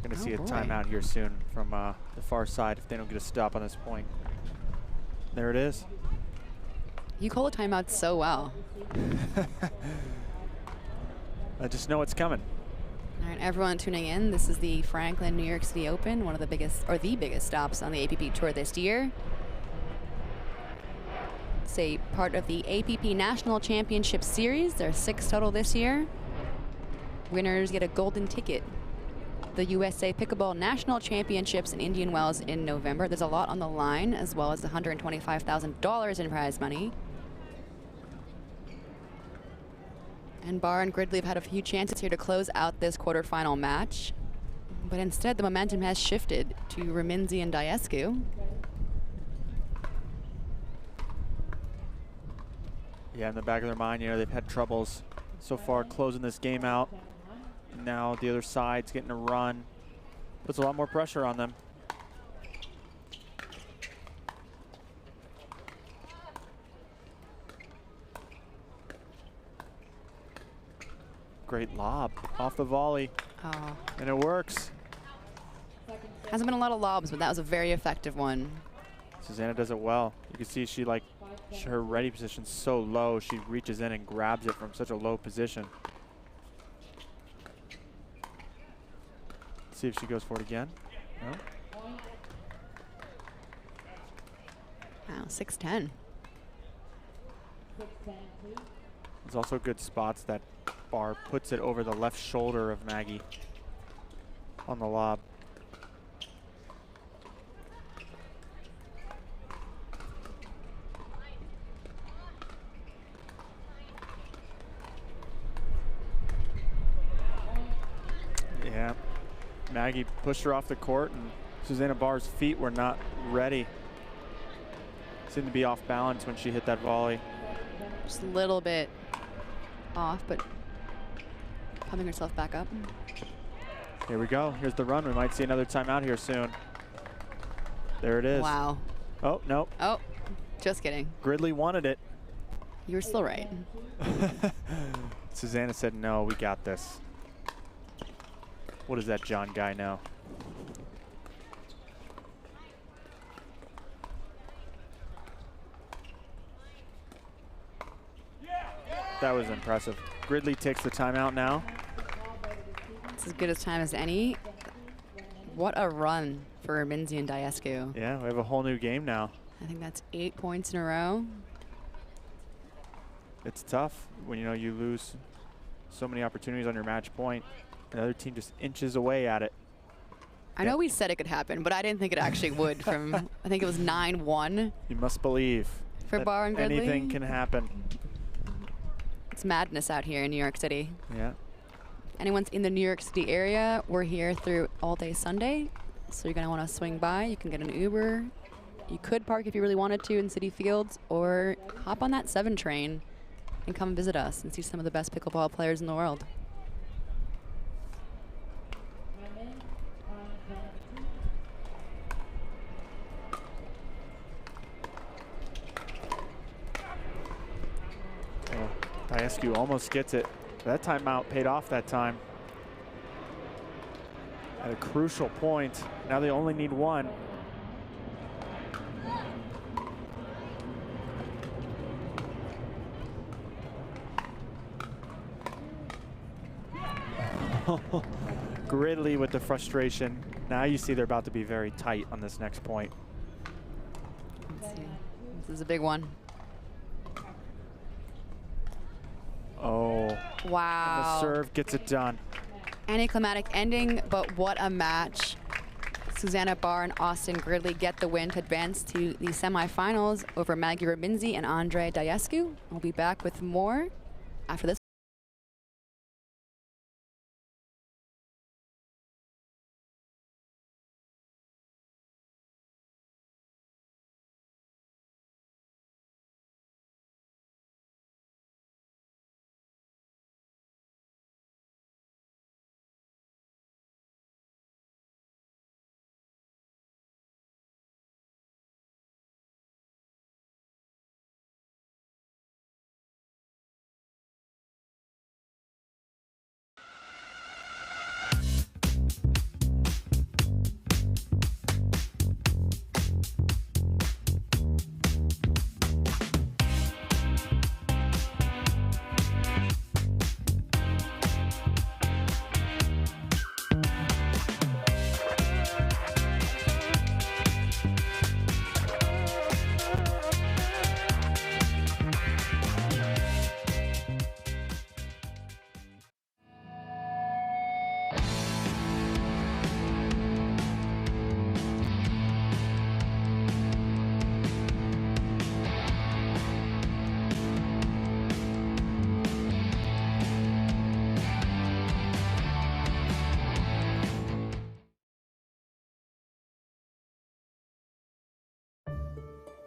Going to see a timeout here soon from the far side if they don't get a stop on this point. There it is. You call the timeout so well. I just know it's coming. All right, everyone tuning in. This is the Franklin New York City Open, one of the biggest, or the biggest stops on the APP Tour this year. It's a part of the APP National Championship Series. There are 6 total this year. Winners get a golden ticket. The USA Pickleball National Championships in Indian Wells in November. There's a lot on the line, as well as $125,000 in prize money. And Barr and Gridley have had a few chances here to close out this quarterfinal match, but instead the momentum has shifted to Raminzi and Diescu. Yeah, in the back of their mind, you know, they've had troubles so far closing this game out. Now the other side's getting a run. Puts a lot more pressure on them. Great lob off the volley. Oh. And it works. Hasn't been a lot of lobs, but that was a very effective one. Susanna does it well. You can see she her ready position's so low, she reaches in and grabs it from such a low position. See if she goes for it again. No. Wow, 6-10. There's also good spots that Barr puts it over the left shoulder of Maggie on the lob. Yeah, Maggie pushed her off the court and Susanna Barr's feet were not ready. Seemed to be off balance when she hit that volley. Just a little bit off, but pumping herself back up. Here we go. Here's the run. We might see another timeout here soon. There it is. Wow. Oh, no. Oh, just kidding. Gridley wanted it. You were still right. Susanna said, no, we got this. What does that John guy know? That was impressive. Gridley takes the timeout now. It's as good a time as any. What a run for Minzy and Diescu. Yeah, we have a whole new game now. I think that's 8 points in a row. It's tough when you lose so many opportunities on your match point. Another team just inches away at it. I know we said it could happen, but I didn't think it actually would. From I think it was 9-1. You must believe for Barr and Gridley. Anything can happen. It's madness out here in New York City. Yeah. Anyone's in the New York City area, we're here through all day Sunday. So you're gonna wanna swing by. You can get an Uber. You could park if you really wanted to in City Fields, or hop on that 7 train and come visit us and see some of the best pickleball players in the world. Diescu almost gets it. That timeout paid off that time. At a crucial point. Now they only need one. Gridley with the frustration. Now you see they're about to be very tight on this next point. Let's see. This is a big one. Oh. Wow. And the serve gets it done. Anticlimactic ending, but what a match. Susanna Barr and Austin Gridley get the win to advance to the semifinals over Maggie Rabinzi and Andre Diescu. We'll be back with more after this.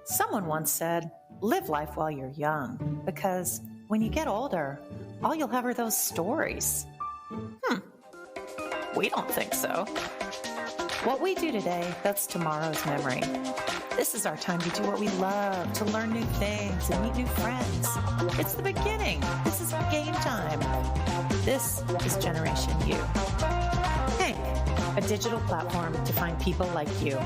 Someone once said, live life while you're young, because when you get older, all you'll have are those stories. We don't think so. What we do today, that's tomorrow's memory. This is our time to do what we love, to learn new things and meet new friends. It's the beginning. This is game time. This is Generation U. Hank, a digital platform to find people like you.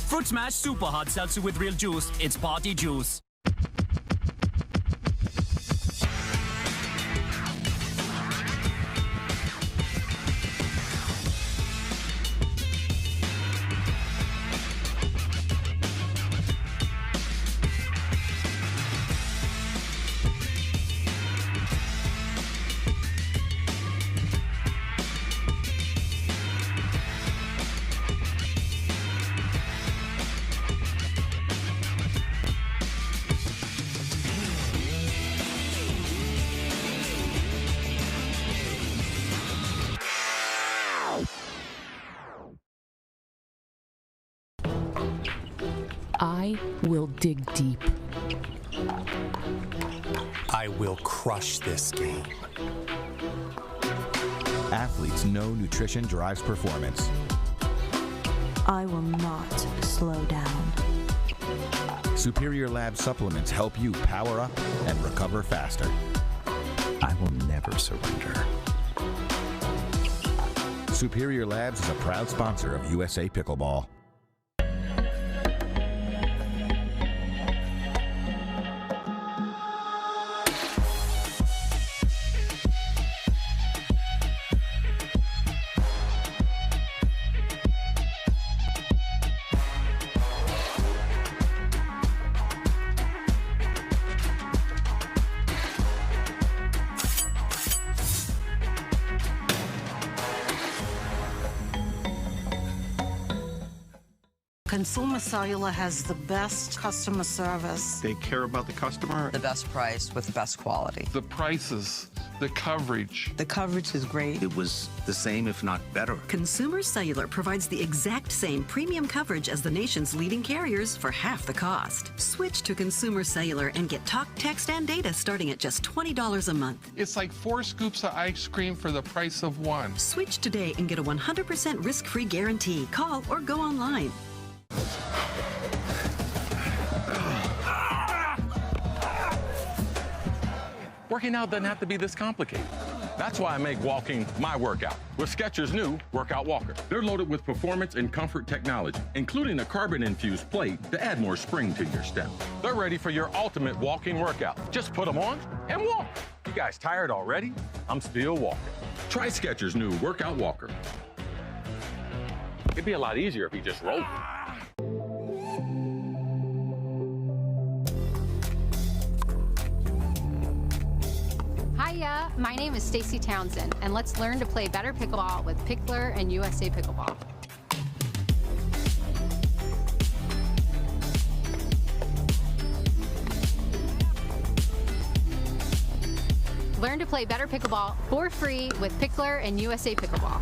Fruit Smash Super Hot Seltzer with real juice. It's party juice. I will dig deep. I will crush this game. Athletes know nutrition drives performance. I will not slow down. Superior Lab supplements help you power up and recover faster. I will never surrender. Superior Labs is a proud sponsor of USA Pickleball. Consumer Cellular has the best customer service. They care about the customer. The best price with the best quality. The prices, the coverage. The coverage is great. It was the same, if not better. Consumer Cellular provides the exact same premium coverage as the nation's leading carriers for half the cost. Switch to Consumer Cellular and get talk, text, and data starting at just $20 a month. It's like 4 scoops of ice cream for the price of 1. Switch today and get a 100% risk-free guarantee. Call or go online. Working out doesn't have to be this complicated. That's why I make walking my workout with Skechers' new Workout Walker. They're loaded with performance and comfort technology, including a carbon-infused plate to add more spring to your step. They're ready for your ultimate walking workout. Just put them on and walk. You guys tired already? I'm still walking. Try Skechers' new Workout Walker. It'd be a lot easier if he just rolled. Hiya, my name is Stacy Townsend, and let's learn to play better pickleball with Pickler and USA Pickleball. Learn to play better pickleball for free with Pickler and USA Pickleball.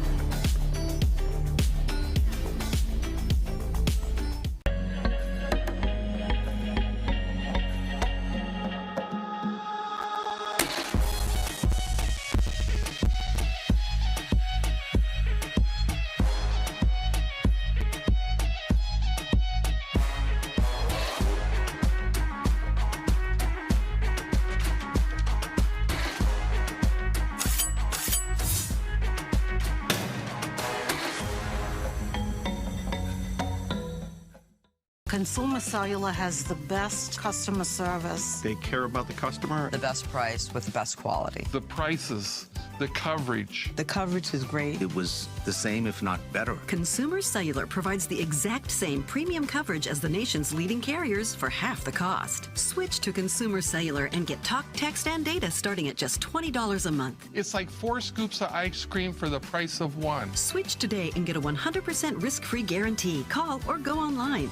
Consumer Cellular has the best customer service. They care about the customer. The best price with the best quality. The prices, the coverage. The coverage is great. It was the same, if not better. Consumer Cellular provides the exact same premium coverage as the nation's leading carriers for half the cost. Switch to Consumer Cellular and get talk, text, and data starting at just $20 a month. It's like 4 scoops of ice cream for the price of 1. Switch today and get a 100% risk-free guarantee. Call or go online.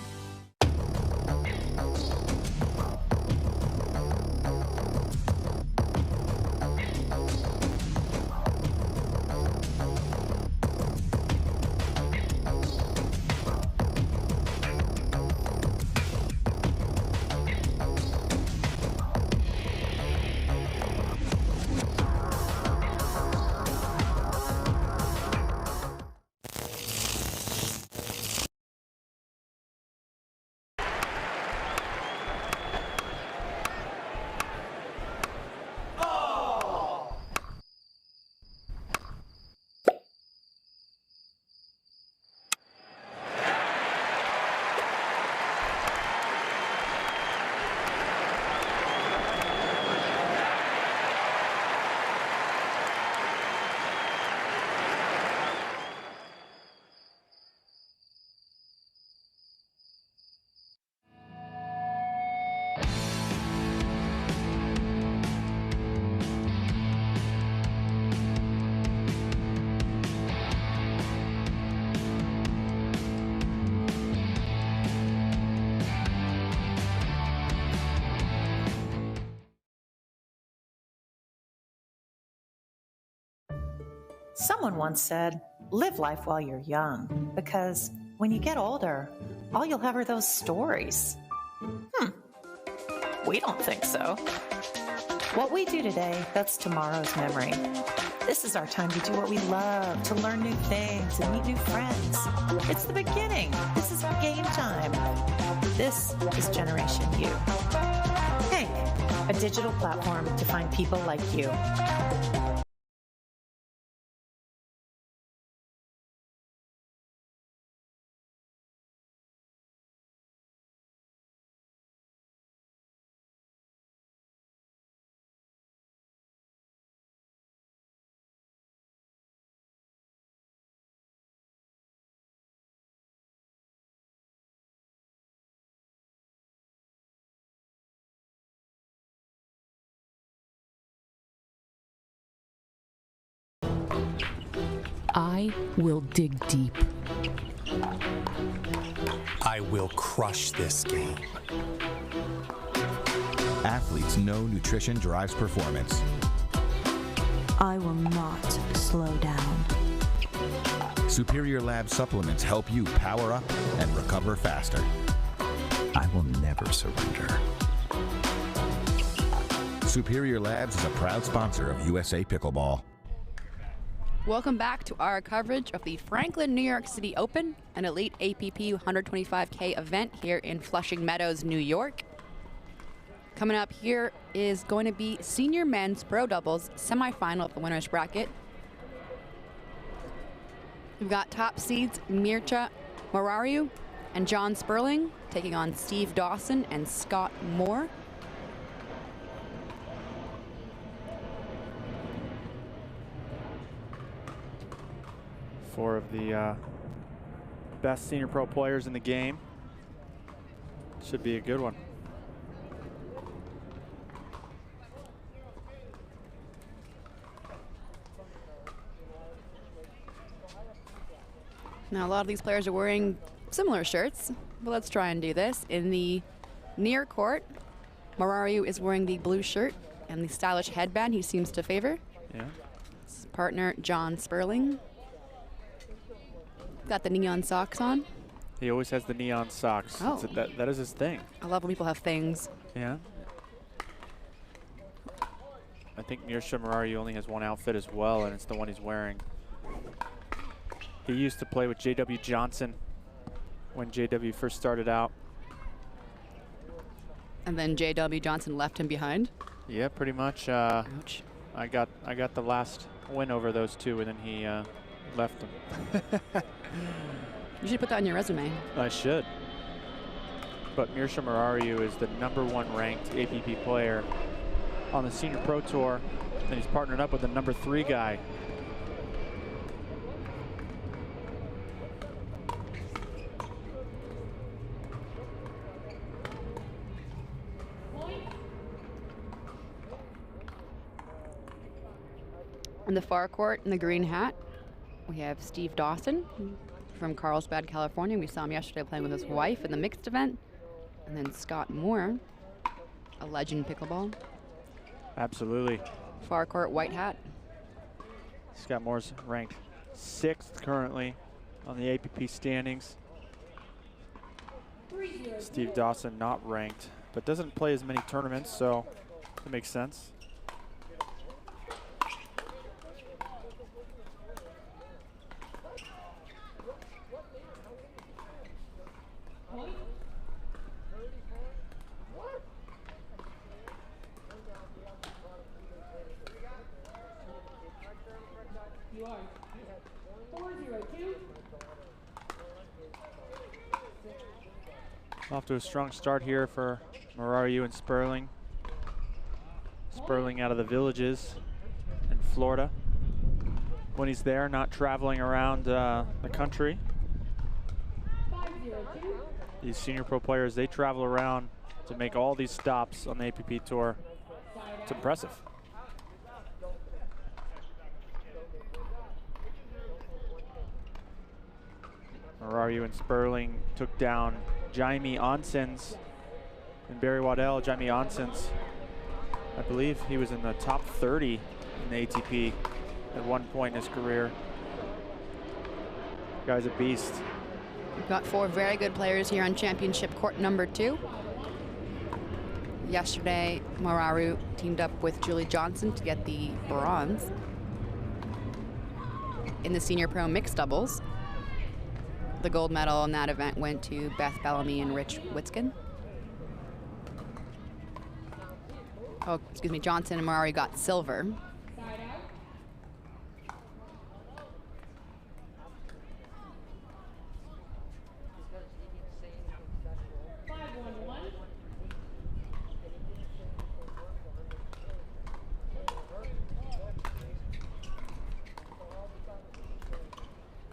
Someone once said, live life while you're young, because when you get older, all you'll have are those stories. We don't think so. What we do today, that's tomorrow's memory. This is our time to do what we love, to learn new things and meet new friends. It's the beginning. This is game time. This is Generation U. Hank, a digital platform to find people like you. I will dig deep. I will crush this game. Athletes know nutrition drives performance. I will not slow down. Superior Lab supplements help you power up and recover faster. I will never surrender. Superior Labs is a proud sponsor of USA Pickleball. Welcome back to our coverage of the Franklin New York City Open, an elite APP 125K event here in Flushing Meadows, New York. Coming up here is going to be senior men's pro doubles semifinal of the winner's bracket. We've got top seeds Mircea Morariu and John Sperling taking on Steve Dawson and Scott Moore. Four of the best senior pro players in the game. Should be a good one. Now, a lot of these players are wearing similar shirts, but let's try and do this. In the near court, Morariu is wearing the blue shirt and the stylish headband he seems to favor. Yeah. His partner, John Sperling. Got the neon socks on. He always has the neon socks. Oh. That is his thing. I love when people have things. Yeah. I think Mircea Morariu only has one outfit as well, and it's the one he's wearing. He used to play with J.W. Johnson when J.W. first started out. And then J.W. Johnson left him behind? Yeah, pretty much. Ouch. I got the last win over those two, and then he left them. You should put that on your resume. I should. But Mircea Morariu is the #1 ranked APP player on the Senior Pro Tour, and he's partnered up with the #3 guy. In the far court, in the green hat, we have Steve Dawson from Carlsbad, California. We saw him yesterday playing with his wife in the mixed event. And then Scott Moore, a legend pickleball. Absolutely. Far court, white hat. Scott Moore's ranked 6th currently on the APP standings. Steve Dawson not ranked, but doesn't play as many tournaments, so that makes sense. Off to a strong start here for Morariu and Sperling. Sperling out of the Villages in Florida. When he's there, not traveling around the country. These senior pro players, they travel around to make all these stops on the APP Tour. It's impressive. Morariu and Sperling took down Jaime Onsens and Barry Waddell. Jaime Onsens, I believe he was in the top 30 in the ATP at one point in his career. Guy's a beast. We've got 4 very good players here on championship court #2. Yesterday, Morariu teamed up with Julie Johnson to get the bronze in the senior pro mixed doubles. The gold medal in that event went to Beth Bellamy and Rich Witskin. Oh, excuse me, Johnson and Morariu got silver.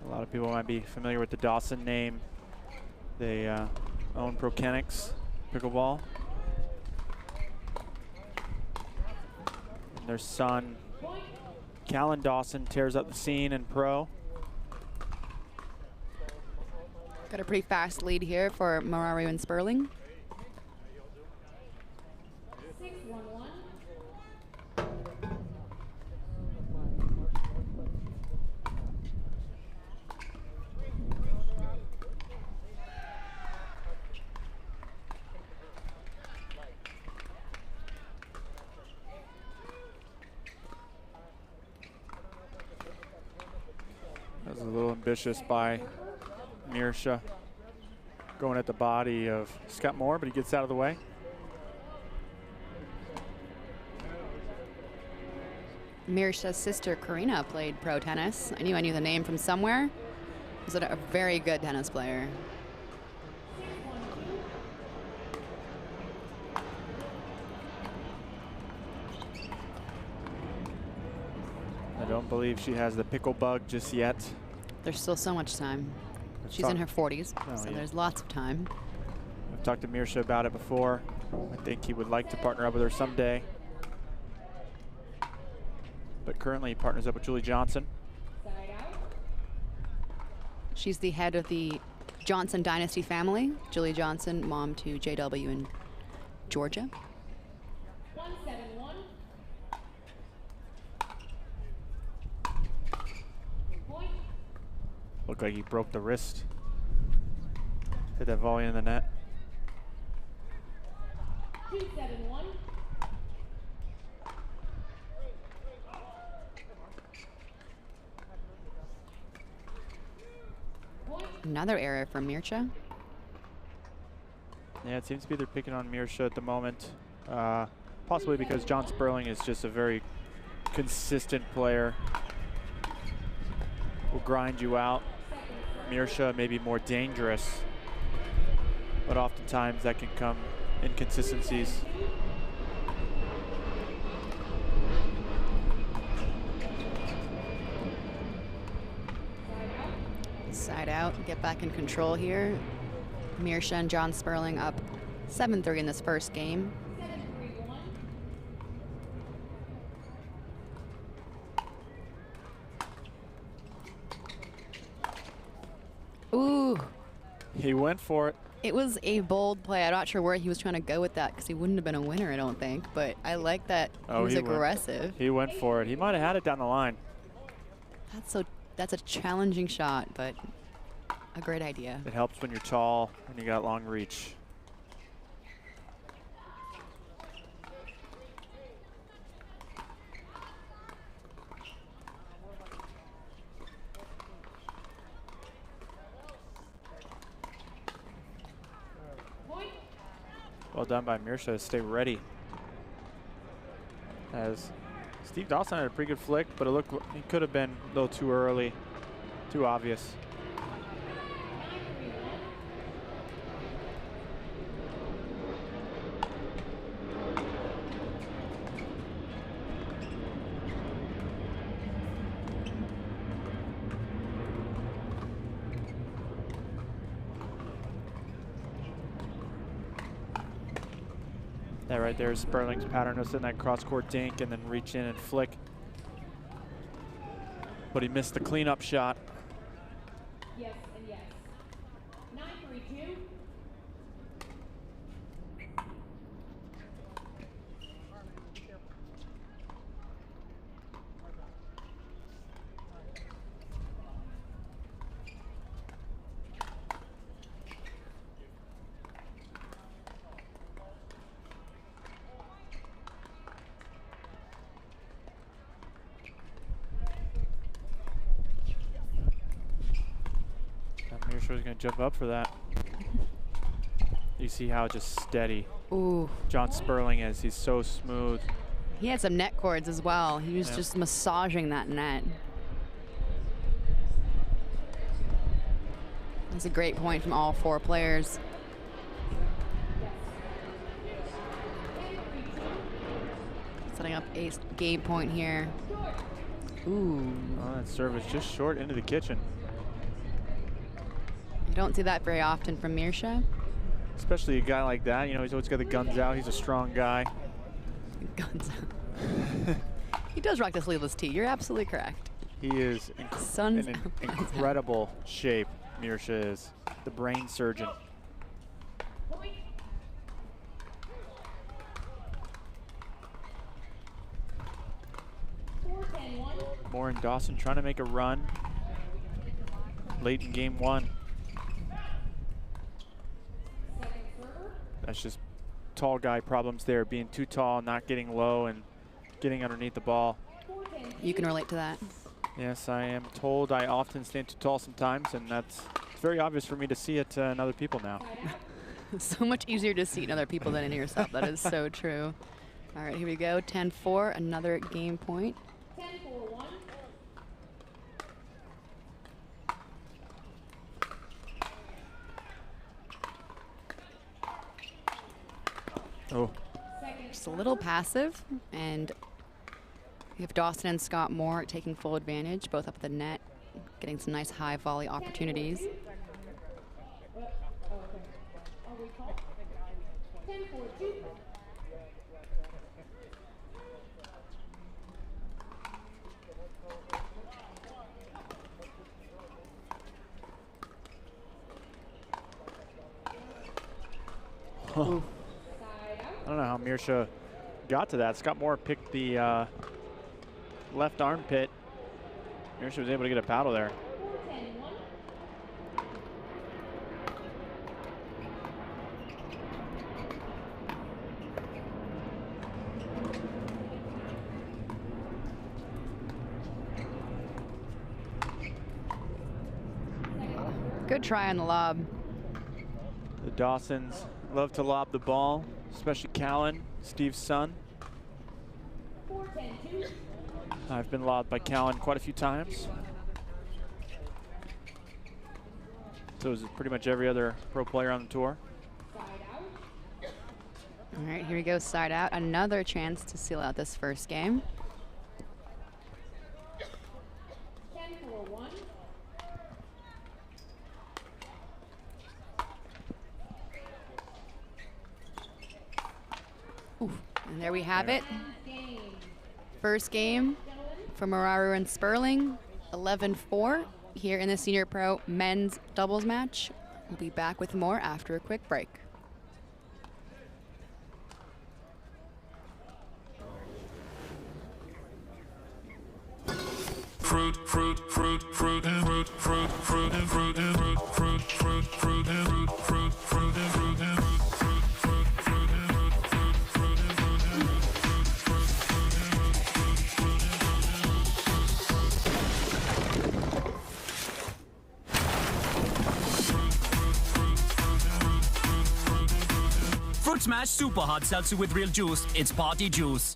A lot of people might be familiar with the Dawson name. They own Prokenix Pickleball. And their son, Callan Dawson, tears up the scene in pro. Got a pretty fast lead here for Mararu and Sperling. That was a little ambitious by Mirsha, going at the body of Scott Moore, but he gets out of the way. Mirsha's sister Karina played pro tennis. I knew the name from somewhere. Was a very good tennis player. I don't believe she has the pickle bug just yet. There's still so much time. She's in her 40s, so there's lots of time. I've talked to Mirsha about it before. I think he would like to partner up with her someday. But currently he partners up with Julie Johnson. She's the head of the Johnson dynasty family. Julie Johnson, mom to JW in Georgia. Looked like he broke the wrist. Hit that volley in the net. 2-7-1. Another error from Mirsha. Yeah, it seems to be they're picking on Mirsha at the moment. Possibly because John Sperling is just a very consistent player. Will grind you out. Mirsha may be more dangerous, but oftentimes that can come inconsistencies. Side out, get back in control here. Mirsha and John Sperling up 7-3 in this first game. Ooh. He went for it. It was a bold play. I'm not sure where he was trying to go with that because he wouldn't have been a winner, I don't think. But I like that he was aggressive. He went for it. He might have had it down the line. That's a challenging shot, but a great idea. It helps when you're tall and you got long reach. Well done by Mirsha to stay ready. As Steve Dawson had a pretty good flick, but it looked he could have been a little too early, too obvious. That right there is Sperling's pattern of setting that cross-court dink and then reach in and flick. But he missed the cleanup shot. Yes and yes. 9-3-2. Mirsha's going to jump up for that. You see how just steady John Sperling is. He's so smooth. He had some net cords as well. He was just massaging that net. That's a great point from all four players. Setting up a game point here. Ooh. Oh, that serve is just short into the kitchen. You don't see that very often from Mirsha. Especially a guy like that. You know, he's always got the guns out. He's a strong guy. Guns out. He does rock the sleeveless tee. You're absolutely correct. He is in incredible shape. Mirsha is the brain surgeon. Moore and Dawson trying to make a run late in game one. That's just tall guy problems there, being too tall, not getting low, and getting underneath the ball. You can relate to that. Yes, I am told I often stand too tall sometimes, and it's very obvious for me to see it in other people now. So much easier to see in other people than in yourself. That is so true. All right, here we go. 10-4, another game point. 10-4-1. Oh. Just a little passive, and we have Dawson and Scott Moore taking full advantage, both up at the net, getting some nice high volley opportunities. 10-4-2. Huh. I don't know how Mirsha got to that. Scott Moore picked the left armpit. Mirsha was able to get a paddle there. 10-1. Good try on the lob. The Dawsons love to lob the ball, especially Callan, Steve's son. 4-10-2. I've been lobbed by Callan quite a few times. So is pretty much every other pro player on the tour. All right, here we go, side out. Another chance to seal out this first game. 10-4-1. And there we have it. First game for Mararu and Sperling, 11-4 here in the Senior Pro men's doubles match. We'll be back with more after a quick break. Fruit, fruit, fruit, fruit, and fruit, fruit, fruit, and fruit, and fruit, fruit, fruit, fruit, and fruit, fruit, fruit, and fruit, and fruit. Fruit Smash Super Hard Seltzer with real juice. It's party juice.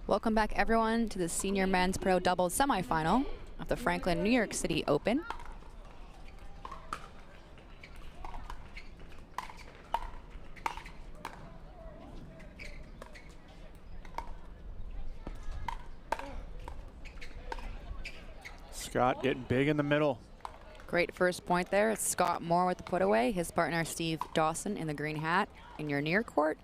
Welcome back, everyone, to the Senior Men's Pro Doubles semifinal of the Franklin, New York City Open. Scott getting big in the middle. Great first point there. It's Scott Moore with the put away. His partner, Steve Dawson, in the green hat. In your near court,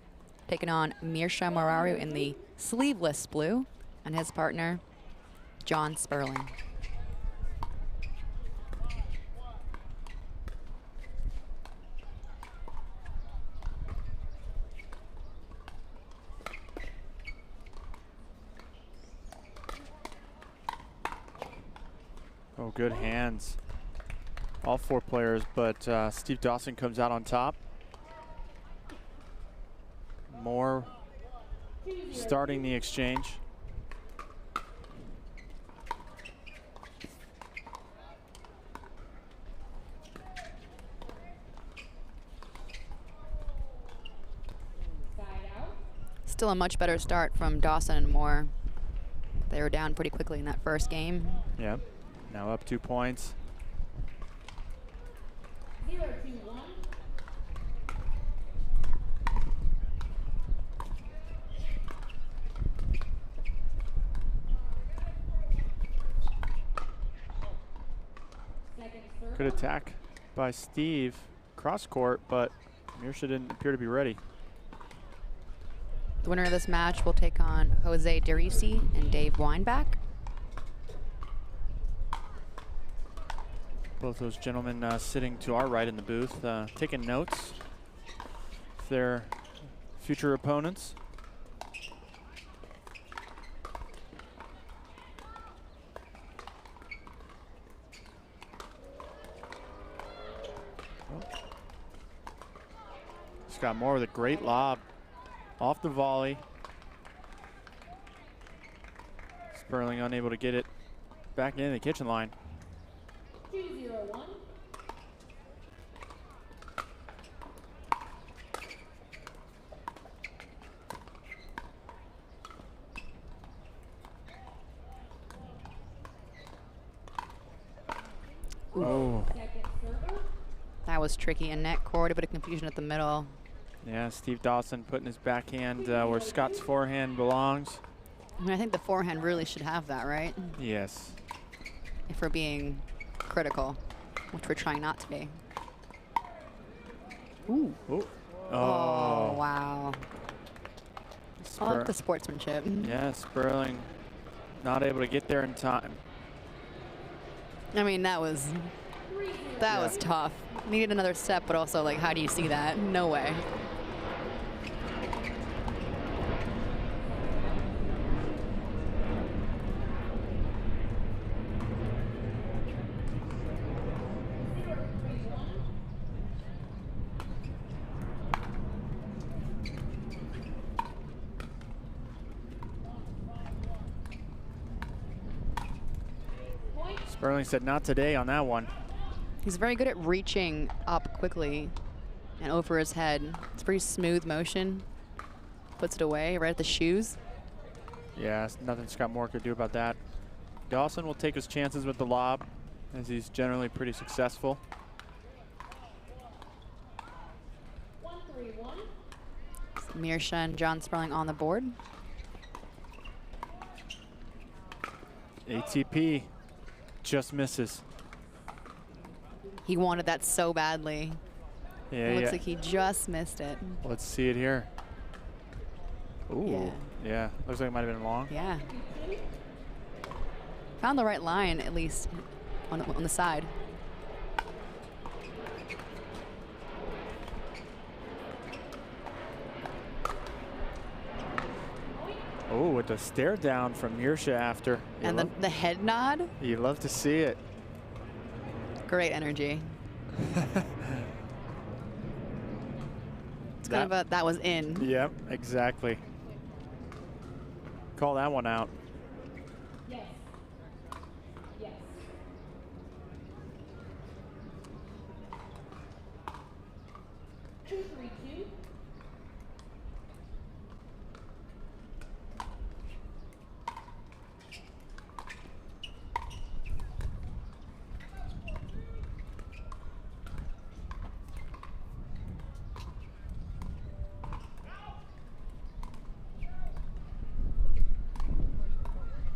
taking on Mirsha Moraru in the sleeveless blue, and his partner, John Sperling. Oh, good hands. All 4 players, but Steve Dawson comes out on top. Moore starting the exchange. Still a much better start from Dawson and Moore. They were down pretty quickly in that first game. Yep. Now up 2 points. 0-2-1. Good attack by Steve cross court, but Mirsha didn't appear to be ready. The winner of this match will take on Jose Derisi and Dave Weinbach. Both those gentlemen sitting to our right in the booth, taking notes of their future opponents. Scott Moore with a great lob off the volley. Sperling unable to get it back into the kitchen line. 2-0-1. Oh. That was tricky, and net court, a bit of confusion at the middle. Yeah, Steve Dawson putting his backhand where Scott's forehand belongs. I mean, I think the forehand really should have that, right? Yes. If we're being critical, which we're trying not to be. Ooh. Ooh. Oh, wow. I like the sportsmanship. Yeah, Sperling not able to get there in time. I mean, that was tough. Needed another step, but also, like, how do you see that? No way. Sperling said not today on that one. He's very good at reaching up quickly and over his head. It's a pretty smooth motion. Puts it away right at the shoes. Yeah, nothing Scott Moore could do about that. Dawson will take his chances with the lob, as he's generally pretty successful. 1-3-1. Mirsha and John Sperling on the board. ATP just misses. He wanted that so badly. Yeah, It looks like he just missed it. Let's see it here. Ooh, yeah. Looks like it might have been long. Yeah. Found the right line, at least, on the side. Oh, with the stare down from Mirsha after. And the head nod. You love to see it. Great energy. It's kind of a, that was in. Yep, exactly. Call that one out. Yes. Yes. Two, 3-2.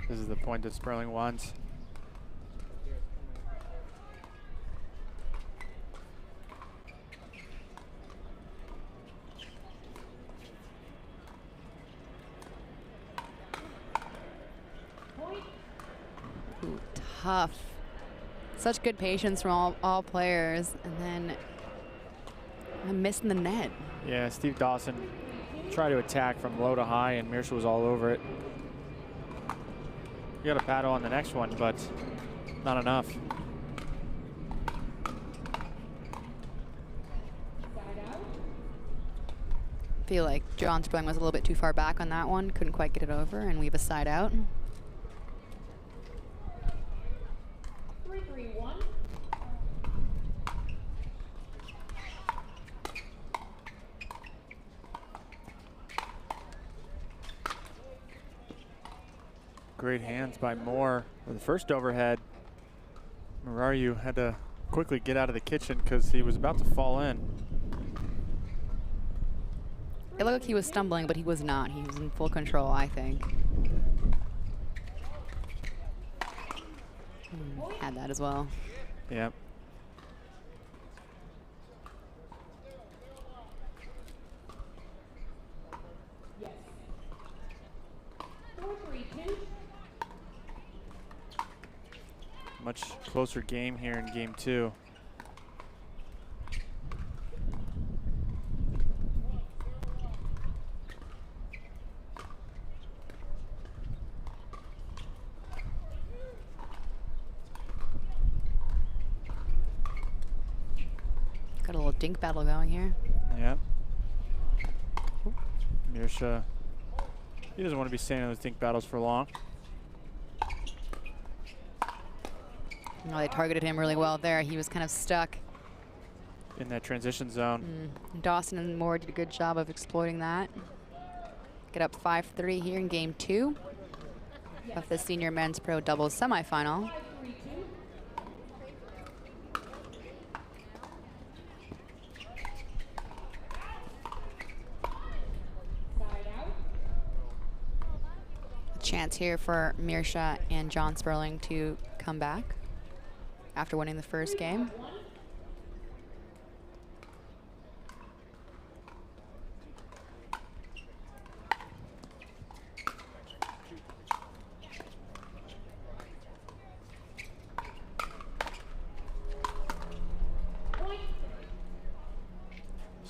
This is the point that Sperling wants. tough. Such good patience from all players, and then I'm missing the net. Yeah, Steve Dawson tried to attack from low to high, and Mirsha was all over it. You got a paddle on the next one, but not enough. Feel like John Sperling was a little bit too far back on that one. Couldn't quite get it over, and we have a side out. 3-3-1. Great hands by Moore for the first overhead. Marayu had to quickly get out of the kitchen because he was about to fall in. It looked like he was stumbling, but he was not. He was in full control, I think. Had that as well. Yep. Yes. 4-3-2. Much closer game here in game 2. Got a little dink battle going here. Yep. Mirsha, he doesn't want to be staying in those dink battles for long. Oh, they targeted him really well there. He was kind of stuck in that transition zone. Dawson and Moore did a good job of exploiting that. Get up 5-3 here in game 2 of the senior men's pro doubles semifinal. A chance here for Mirsha and John Sperling to come back after winning the first game.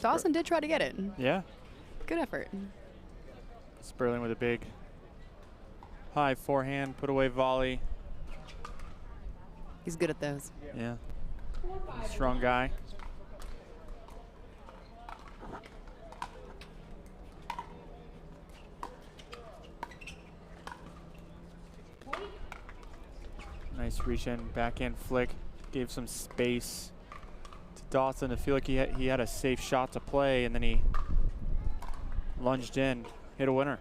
Dawson did try to get it. Yeah. Good effort. Sperling with a big high forehand, put away volley. He's good at those. Yeah. Strong guy. Nice reach in, backhand flick. Gave some space to Dawson to feel like he had a safe shot to play, and then he lunged in, hit a winner.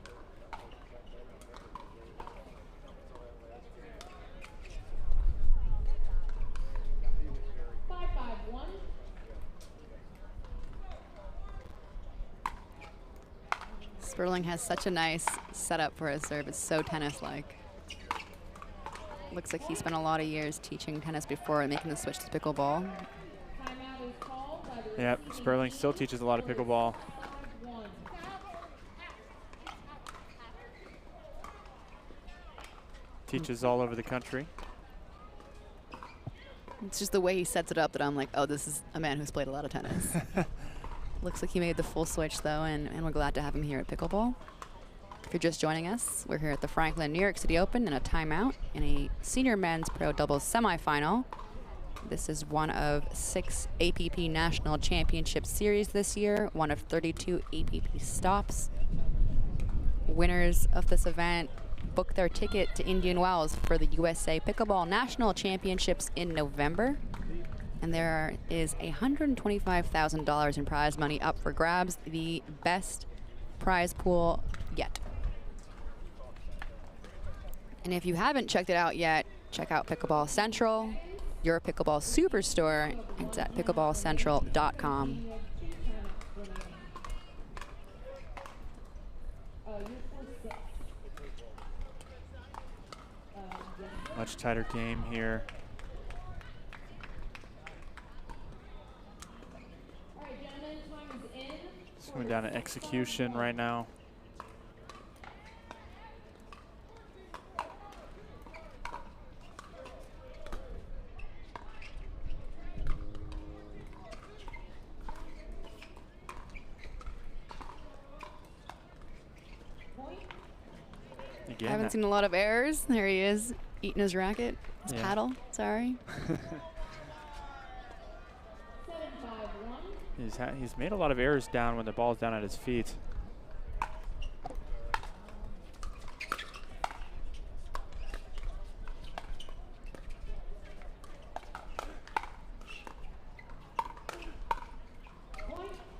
Sperling has such a nice setup for his serve. It's so tennis-like. Looks like he spent a lot of years teaching tennis before making the switch to pickleball. Yep, Sperling still teaches a lot of pickleball. Teaches all over the country. It's just the way he sets it up that I'm like, oh, this is a man who's played a lot of tennis. Looks like he made the full switch, though, and we're glad to have him here at Pickleball. If you're just joining us, we're here at the Franklin New York City Open in a timeout in a senior men's pro doubles semifinal. This is one of 6 APP National Championship Series this year, one of 32 APP stops. Winners of this event book their ticket to Indian Wells for the USA Pickleball National Championships in November. And there is $125,000 in prize money up for grabs, the best prize pool yet. And if you haven't checked it out yet, check out Pickleball Central, your pickleball superstore. It's at pickleballcentral.com. Much tighter game here. It's going down to execution right now. Again, I haven't seen a lot of errors. There he is, eating his racket, his paddle, sorry. He's made a lot of errors down when the ball's down at his feet.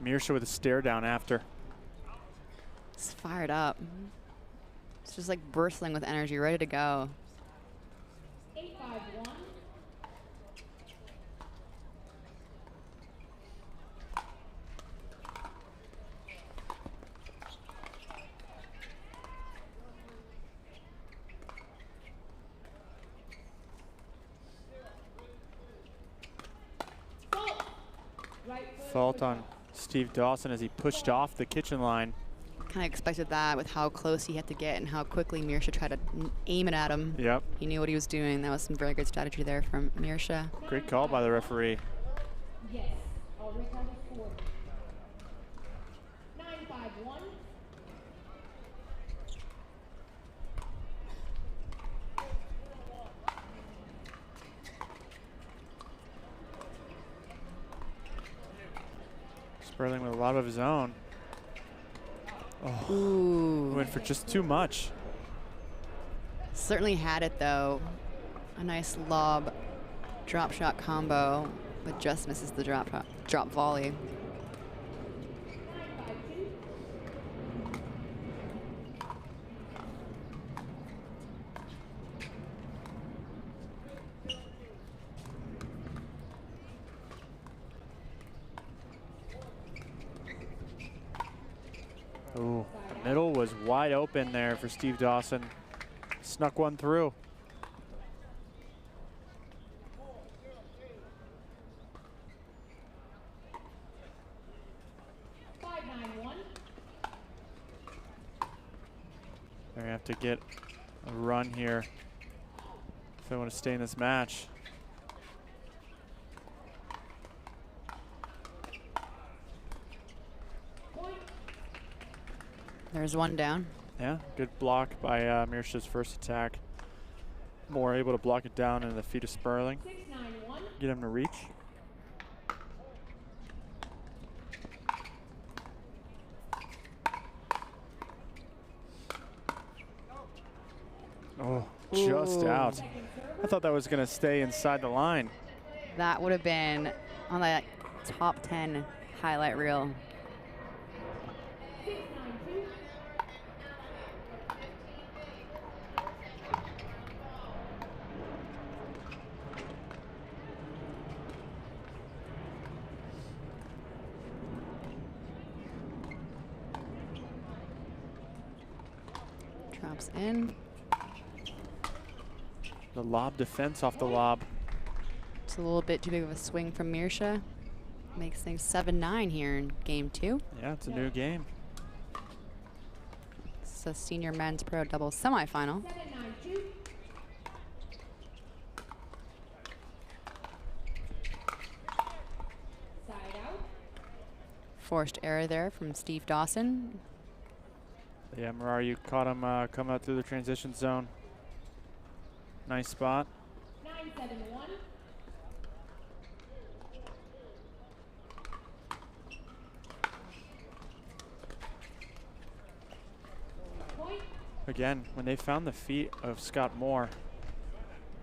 Mirsha with a stare down after. It's fired up. It's just like bristling with energy, ready to go. 8-5-1. Fault on Steve Dawson as he pushed off the kitchen line. Kind of expected that with how close he had to get and how quickly Mirsha tried to aim it at him. Yep. He knew what he was doing. That was some very good strategy there from Mirsha. Great call by the referee. Yes. I'll recover 4. 9-5-1. Sperling with a lot of his own. Oh, ooh. Went for just too much. Certainly had it though. A nice lob drop shot combo, but just misses the drop volley. Ooh, the middle was wide open there for Steve Dawson. Snuck one through. They're gonna have to get a run here if they want to stay in this match. There's one down. Yeah, good block by Mirsha's first attack. Moore able to block it down into the feet of Sperling. 6-9-1. Get him to reach. Oh, just ooh. out. I thought that was going to stay inside the line. That would have been on that top 10 highlight reel. Drops in. The lob defense off the lob. It's a little bit too big of a swing from Mirsha. Makes things 7-9 here in game 2. Yeah, it's a new game. It's a senior men's pro doubles semifinal. 7-9-2. Side out. Forced error there from Steve Dawson. Yeah, Marar, you caught him coming out through the transition zone. Nice spot. 9-7-1. Point. Again, when they found the feet of Scott Moore,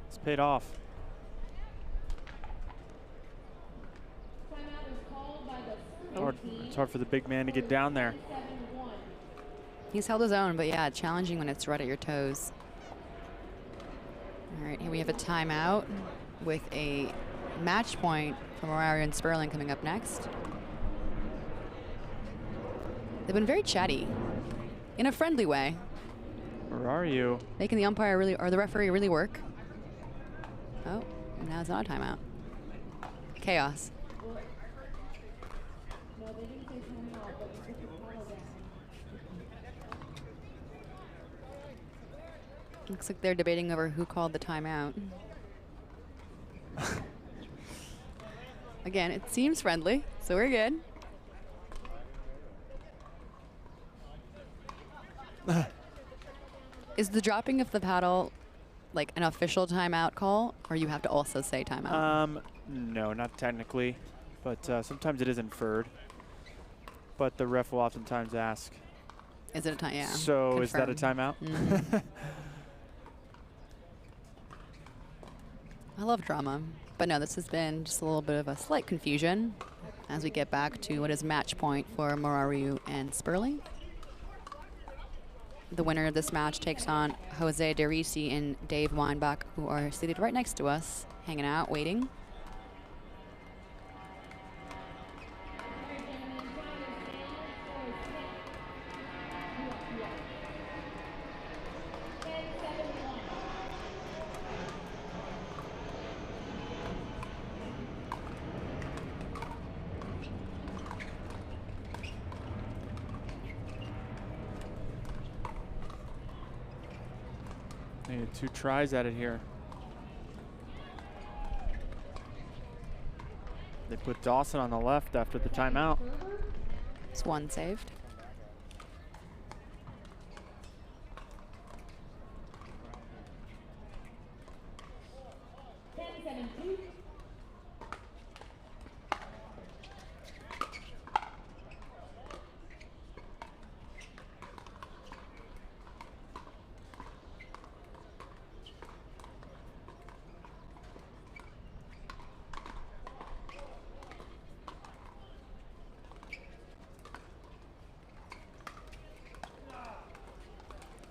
it's paid off. Timeout is called by the It's hard for the big man to get down there. 7-1. He's held his own, but yeah, challenging when it's right at your toes. All right, here we have a timeout with a match point from Mariah and Sperling coming up next. They've been very chatty, in a friendly way. Where are you? Making the umpire really, or the referee really work. Oh, now it's not a timeout. Chaos. No, they didn't say timeout, but you took the paddle down. Looks like they're debating over who called the timeout. Again, it seems friendly, so we're good. Is the dropping of the paddle like an official timeout call, or you have to also say timeout? No, not technically, but sometimes it is inferred. But the ref will oftentimes ask. Is it a time? Yeah. So confirm. is that a timeout? I love drama, but no, this has been just a little bit of a slight confusion as we get back to what is match point for Morariu and Sperling. The winner of this match takes on Jose Derisi and Dave Weinbach, who are seated right next to us, hanging out, waiting. They had 2 tries at it here. They put Dawson on the left after the timeout. It's 1 saved.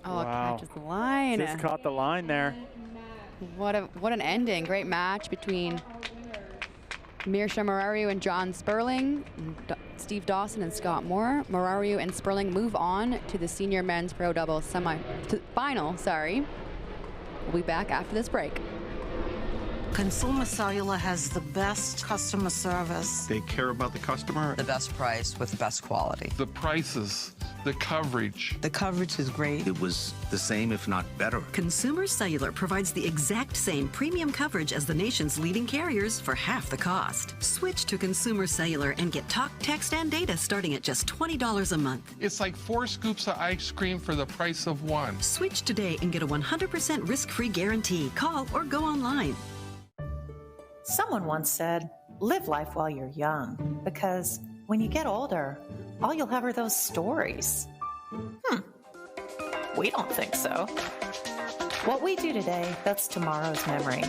Oh, Wow. catches the line. Just caught the line there. What an ending. Great match between Mirsha Morariu and John Sperling, Steve Dawson and Scott Moore. Morariu and Sperling move on to the senior men's pro doubles final. We'll be back after this break. Consumer Cellular has the best customer service. They care about the customer. The best price with the best quality. The prices, the coverage. The coverage is great. It was the same, if not better. Consumer Cellular provides the exact same premium coverage as the nation's leading carriers for half the cost. Switch to Consumer Cellular and get talk, text, and data starting at just $20 a month. It's like 4 scoops of ice cream for the price of 1. Switch today and get a 100% risk-free guarantee. Call or go online. Someone once said, live life while you're young, because when you get older, all you'll have are those stories. We don't think so. What we do today, that's tomorrow's memory.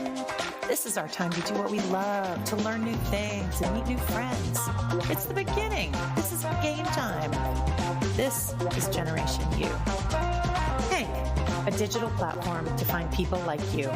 This is our time to do what we love, to learn new things and meet new friends. It's the beginning. This is game time. This is Generation U. Hank, a digital platform to find people like you.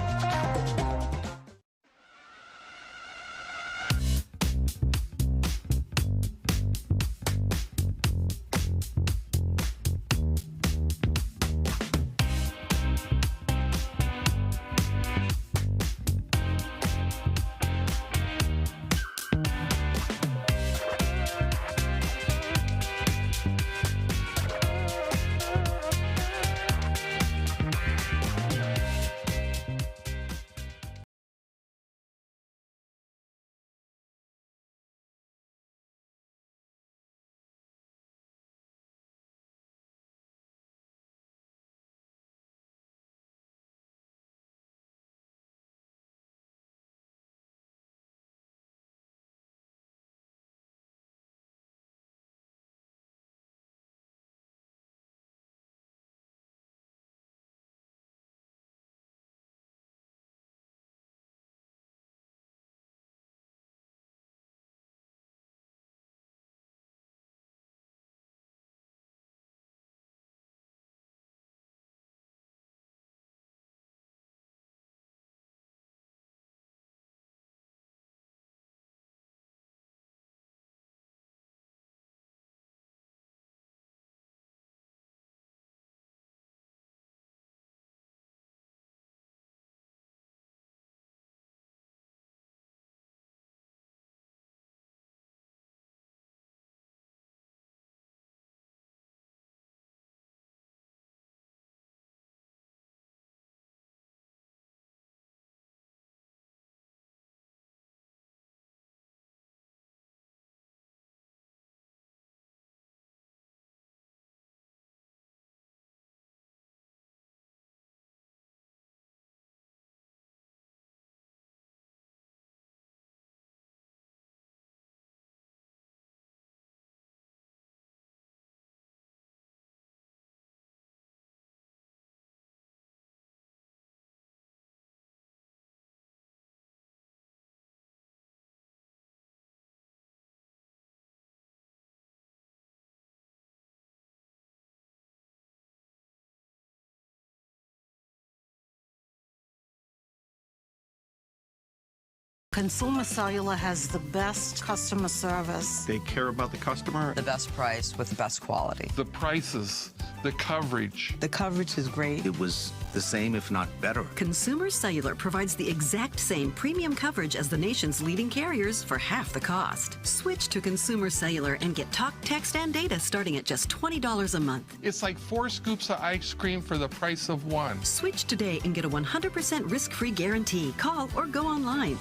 Consumer Cellular has the best customer service. They care about the customer. The best price with the best quality. The prices, the coverage. The coverage is great. It was the same, if not better. Consumer Cellular provides the exact same premium coverage as the nation's leading carriers for half the cost. Switch to Consumer Cellular and get talk, text, and data starting at just $20 a month. It's like 4 scoops of ice cream for the price of 1. Switch today and get a 100% risk-free guarantee. Call or go online.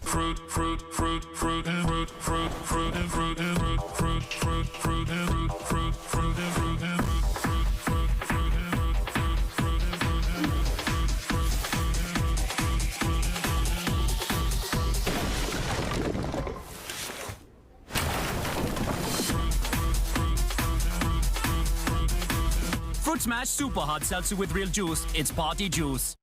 Fruit, fruit, fruit, fruit, and fruit, fruit, fruit, and fruit, and fruit, fruit, fruit, fruit, and fruit, fruit, fruit, and fruit, and fruit, fruit, fruit, fruit, and fruit, fruit, fruit, and fruit, and Fruit Smash Super Hard Seltzer with real juice. It's party juice.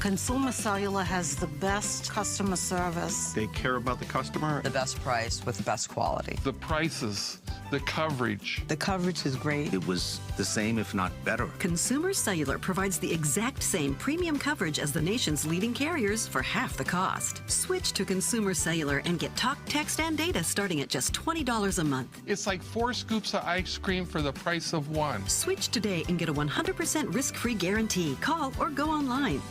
Consumer Cellular has the best customer service. They care about the customer. The best price with the best quality. The prices, the coverage. The coverage is great. It was the same, if not better. Consumer Cellular provides the exact same premium coverage as the nation's leading carriers for half the cost. Switch to Consumer Cellular and get talk, text, and data starting at just $20 a month. It's like 4 scoops of ice cream for the price of 1. Switch today and get a 100% risk-free guarantee. Call or go online.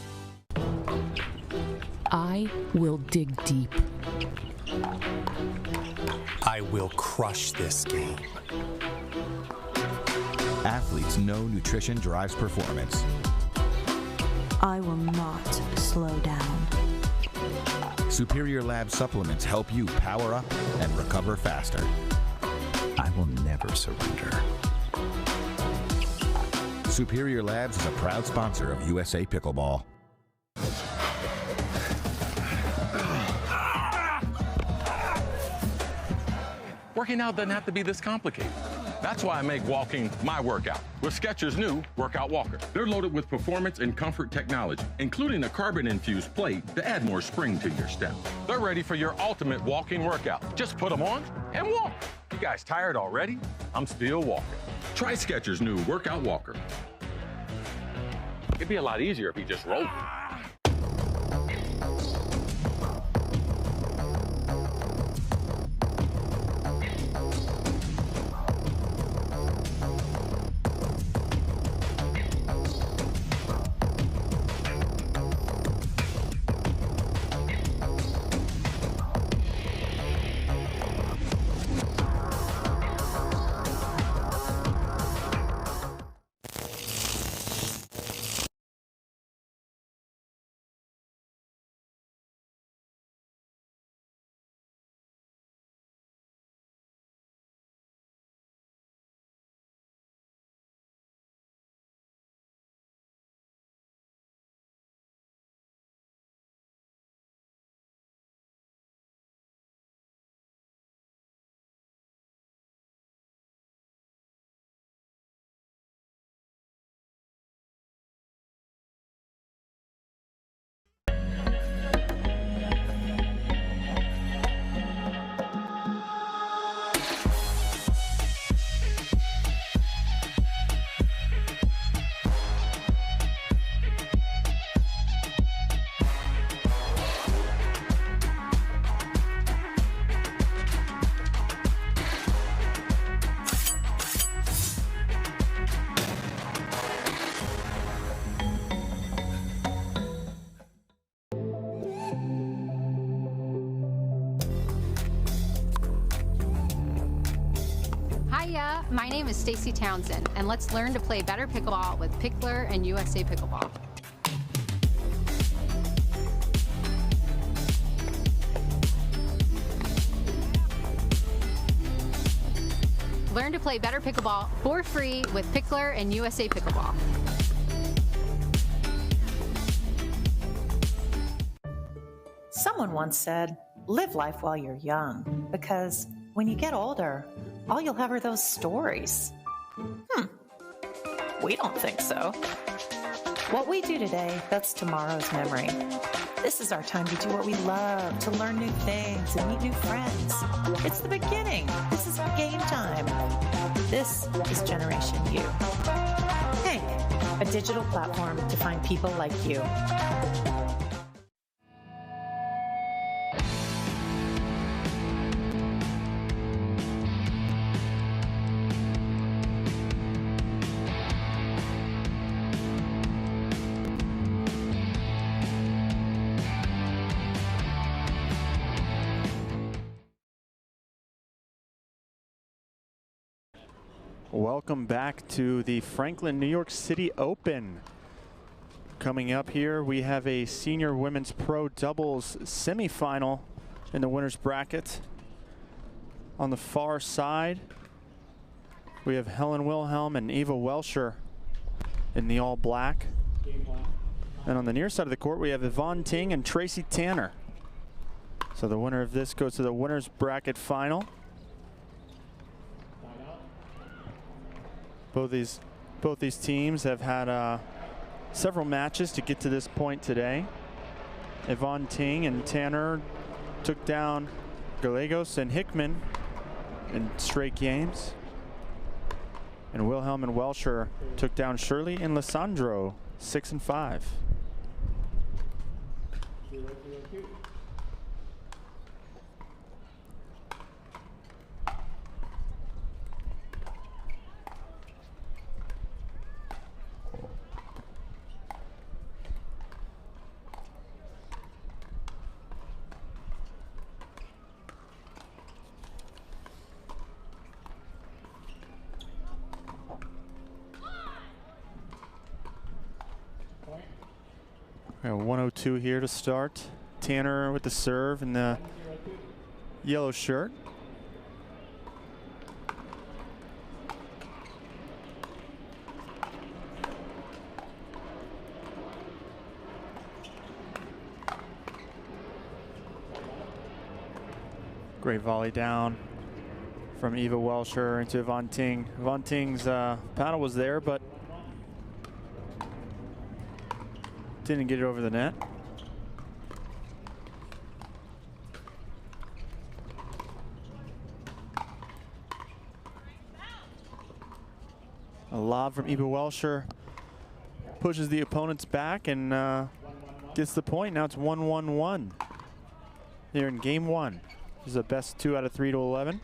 I will dig deep. I will crush this game. Athletes know nutrition drives performance. I will not slow down. Superior Lab supplements help you power up and recover faster. I will never surrender. Superior Labs is a proud sponsor of USA Pickleball. Working out doesn't have to be this complicated. That's why I make walking my workout with Skechers' new Workout Walker. They're loaded with performance and comfort technology, including a carbon-infused plate to add more spring to your step. They're ready for your ultimate walking workout. Just put them on and walk. You guys tired already? I'm still walking. Try Skechers' new Workout Walker. It'd be a lot easier if you just rolled. My name is Stacy Townsend, and let's learn to play better pickleball with Pickler and USA Pickleball. Learn to play better pickleball for free with Pickler and USA Pickleball. Someone once said, live life while you're young, because when you get older, all you'll have are those stories. We don't think so. What we do today, that's tomorrow's memory. This is our time to do what we love, to learn new things and meet new friends. It's the beginning. This is game time. This is Generation U. Hank, a digital platform to find people like you. Welcome back to the Franklin, New York City Open. Coming up here, we have a senior women's pro doubles semifinal in the winner's bracket. On the far side, we have Helen Wilhelm and Eva Welscher in the all black. And on the near side of the court, we have Yvonne Ting and Tracy Tanner. So the winner of this goes to the winner's bracket final. Both these teams have had several matches to get to this point today. Yvonne Ting and Tanner took down Gallegos and Hickman in straight games. And Wilhelm and Welscher took down Shirley and Lissandro, 6-5. We have 102 here to start. Tanner with the serve in the yellow shirt. Great volley down from Eva Welscher into Yvonne Ting. Yvonne Ting's paddle was there, but didn't get it over the net. A lob from Eva Welscher pushes the opponents back and gets the point. Now it's 1-1-1 here in game one. This is a best 2 out of 3 to 11.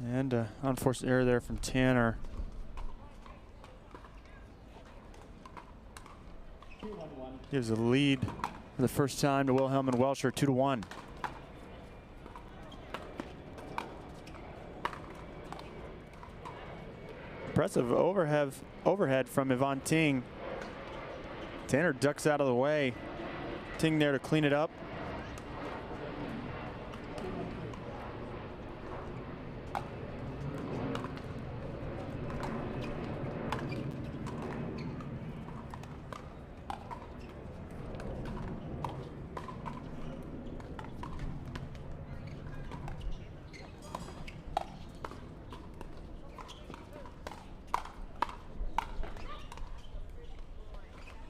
And unforced error there from Tanner. Gives a lead for the first time to Wilhelm and Welscher, 2-1. Impressive overhead from Yvonne Ting. Tanner ducks out of the way. Ting there to clean it up.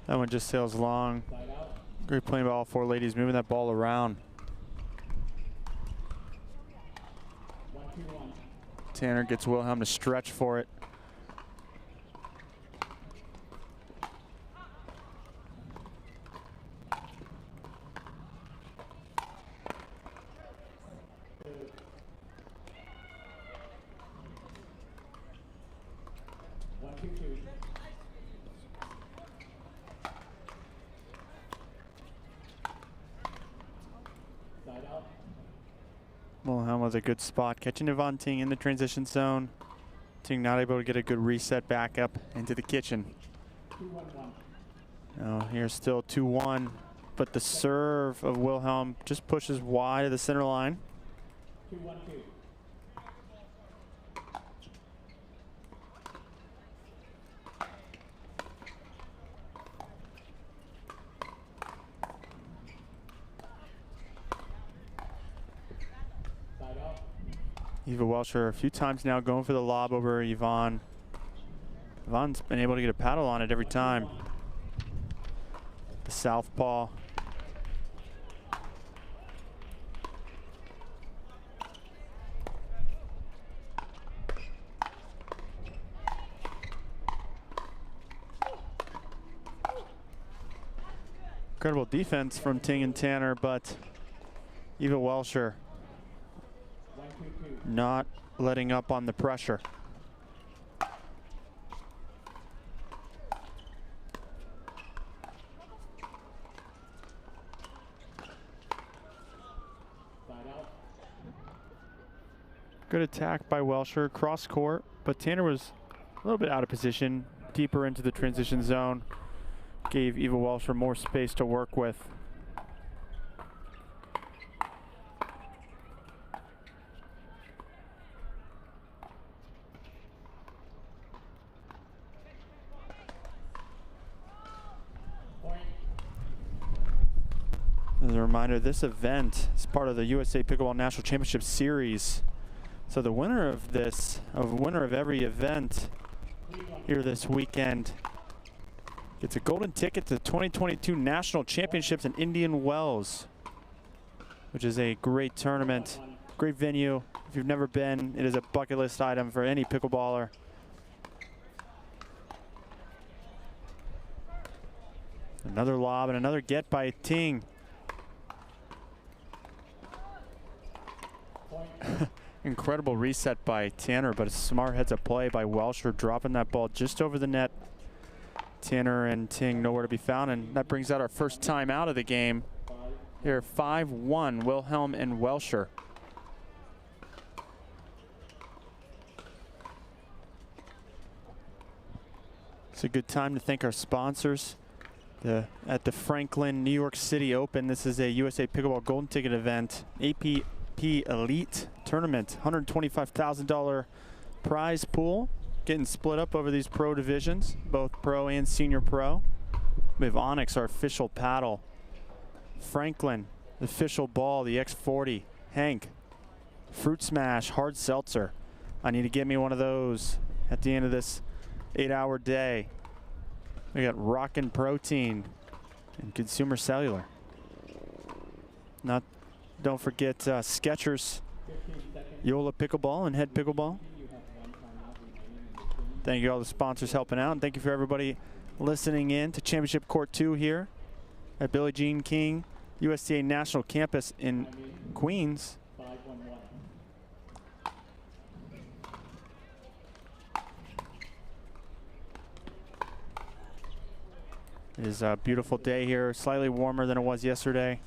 That one just sails long. Great playing by all four ladies, moving that ball around. Tanner gets Wilhelm to stretch for it. with a good spot, catching Yvonne Ting in the transition zone. Ting not able to get a good reset back up into the kitchen. Now here's still 2-1, but the serve of Wilhelm just pushes wide of the center line. 2-1-2. Eva Welcher a few times now going for the lob over Yvonne. Yvonne's been able to get a paddle on it every time. The southpaw. Incredible defense from Ting and Tanner, but Eva Welcher not letting up on the pressure. Good attack by Welcher, cross court, but Tanner was a little bit out of position, deeper into the transition zone. Gave Eva Welcher more space to work with. As a reminder, this event is part of the USA Pickleball National Championship Series. So the winner of this, winner of every event here this weekend, gets a golden ticket to the 2022 National Championships in Indian Wells, which is a great tournament, great venue. If you've never been, it is a bucket list item for any pickleballer. Another lob and another get by Ting. Incredible reset by Tanner, but a smart heads up play by Welcher, dropping that ball just over the net. Tanner and Ting nowhere to be found, and that brings out our first time out of the game. Here, 5-1, Wilhelm and Welcher. It's a good time to thank our sponsors. At the Franklin, New York City Open, this is a USA Pickleball Golden Ticket event. APP Elite Tournament, $125,000 prize pool, getting split up over these pro divisions, both pro and senior pro. We have Onyx, our official paddle. Franklin, the official ball, the X40. Hank, Fruit Smash, hard seltzer. I need to get me one of those at the end of this 8-hour day. We got Rockin' Protein and Consumer Cellular. Don't forget Skechers, Yola Pickleball, and Head Pickleball. Thank you all the sponsors helping out, and thank you for everybody listening in to Championship Court 2 here at Billie Jean King USTA National Campus in Queens. It is a beautiful day here, slightly warmer than it was yesterday.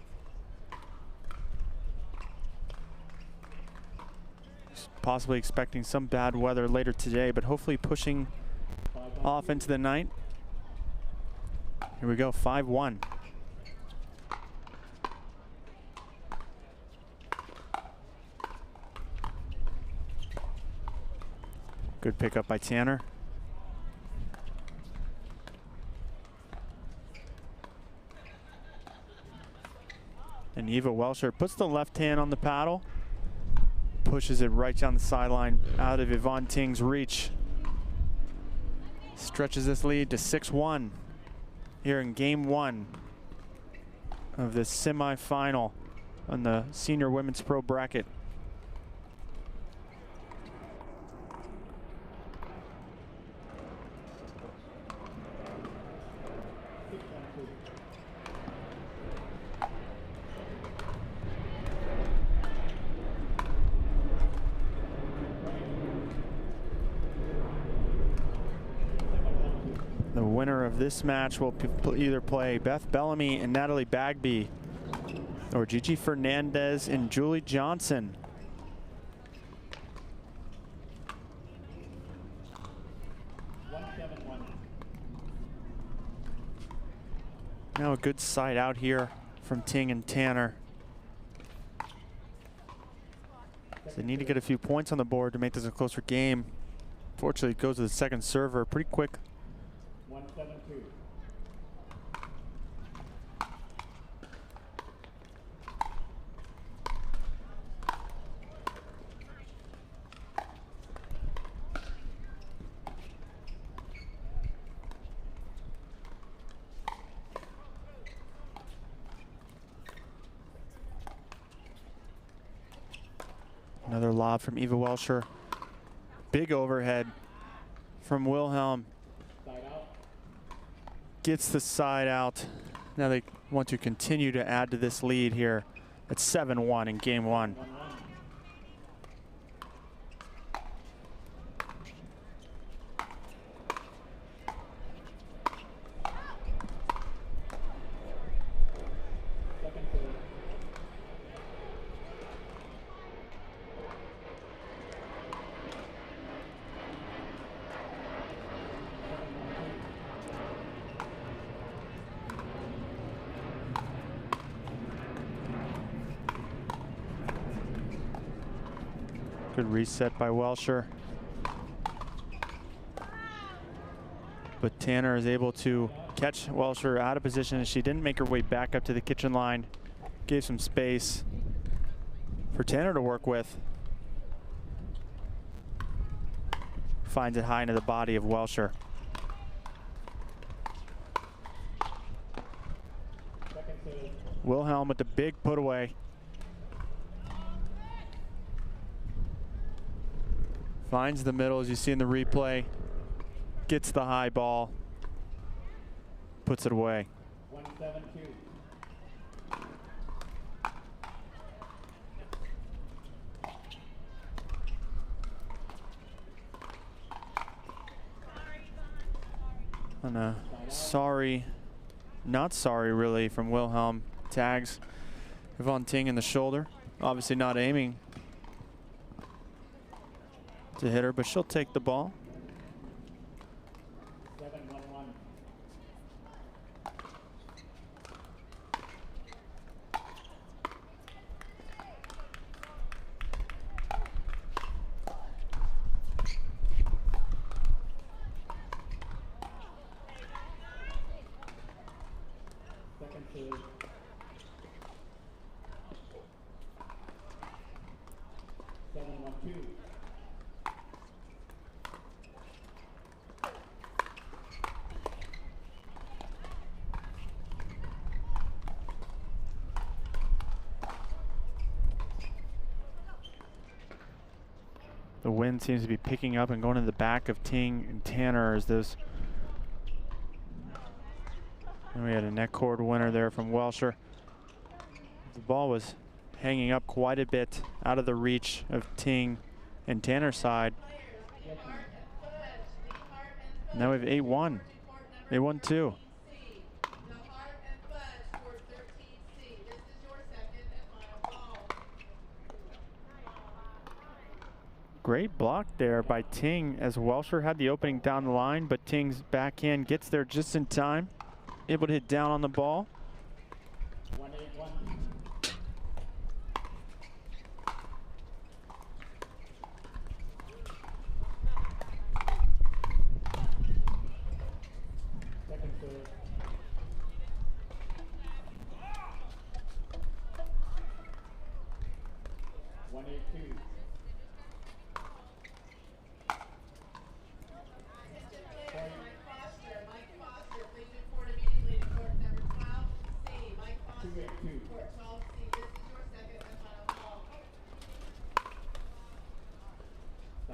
Possibly expecting some bad weather later today, but hopefully pushing off into the night. Here we go, 5-1. Good pickup by Tanner. And Eva Welcher puts the left hand on the paddle, pushes it right down the sideline out of Yvonne Ting's reach. Stretches this lead to 6-1 here in game 1 of this semifinal on the senior women's pro bracket. The winner of this match will either play Beth Bellamy and Natalie Bagby, or Gigi Fernandez and Julie Johnson. Now a good side out here from Ting and Tanner. So they need to get a few points on the board to make this a closer game. Fortunately, it goes to the second server pretty quick. 1-7-2. Another lob from Eva Welcher. Big overhead from Wilhelm. Gets the side out. Now they want to continue to add to this lead here at 7-1 in game one. Good reset by Welcher. But Tanner is able to catch Welcher out of position. She didn't make her way back up to the kitchen line. Gave some space for Tanner to work with. Finds it high into the body of Welcher. Wilhelm with the big put away. Finds the middle, as you see in the replay. Gets the high ball. Puts it away. 1-7-2. And a sorry, not sorry really from Wilhelm. Tags Yvonne Ting in the shoulder. Obviously not aiming to hit her, but she'll take the ball. 7-1-1. Second serve. 7-1-2. The wind seems to be picking up and going to the back of Ting and Tanner as those. And we had a net cord winner there from Welcher. The ball was hanging up quite a bit out of the reach of Ting and Tanner's side. Now we have 8-1. 8-1-2. Great block there by Ting as Welcher had the opening down the line, but Ting's backhand gets there just in time. Able to hit down on the ball. 1-8-1. Second serve. 1-8-2.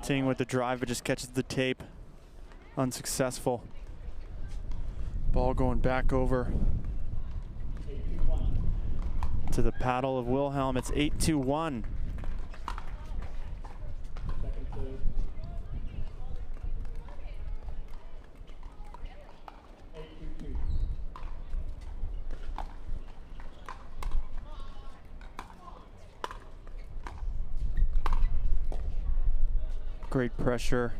Ting with the drive, but just catches the tape. Unsuccessful. Ball going back over to the paddle of Wilhelm. It's 8-1. Second serve. 8-2-2. Great pressure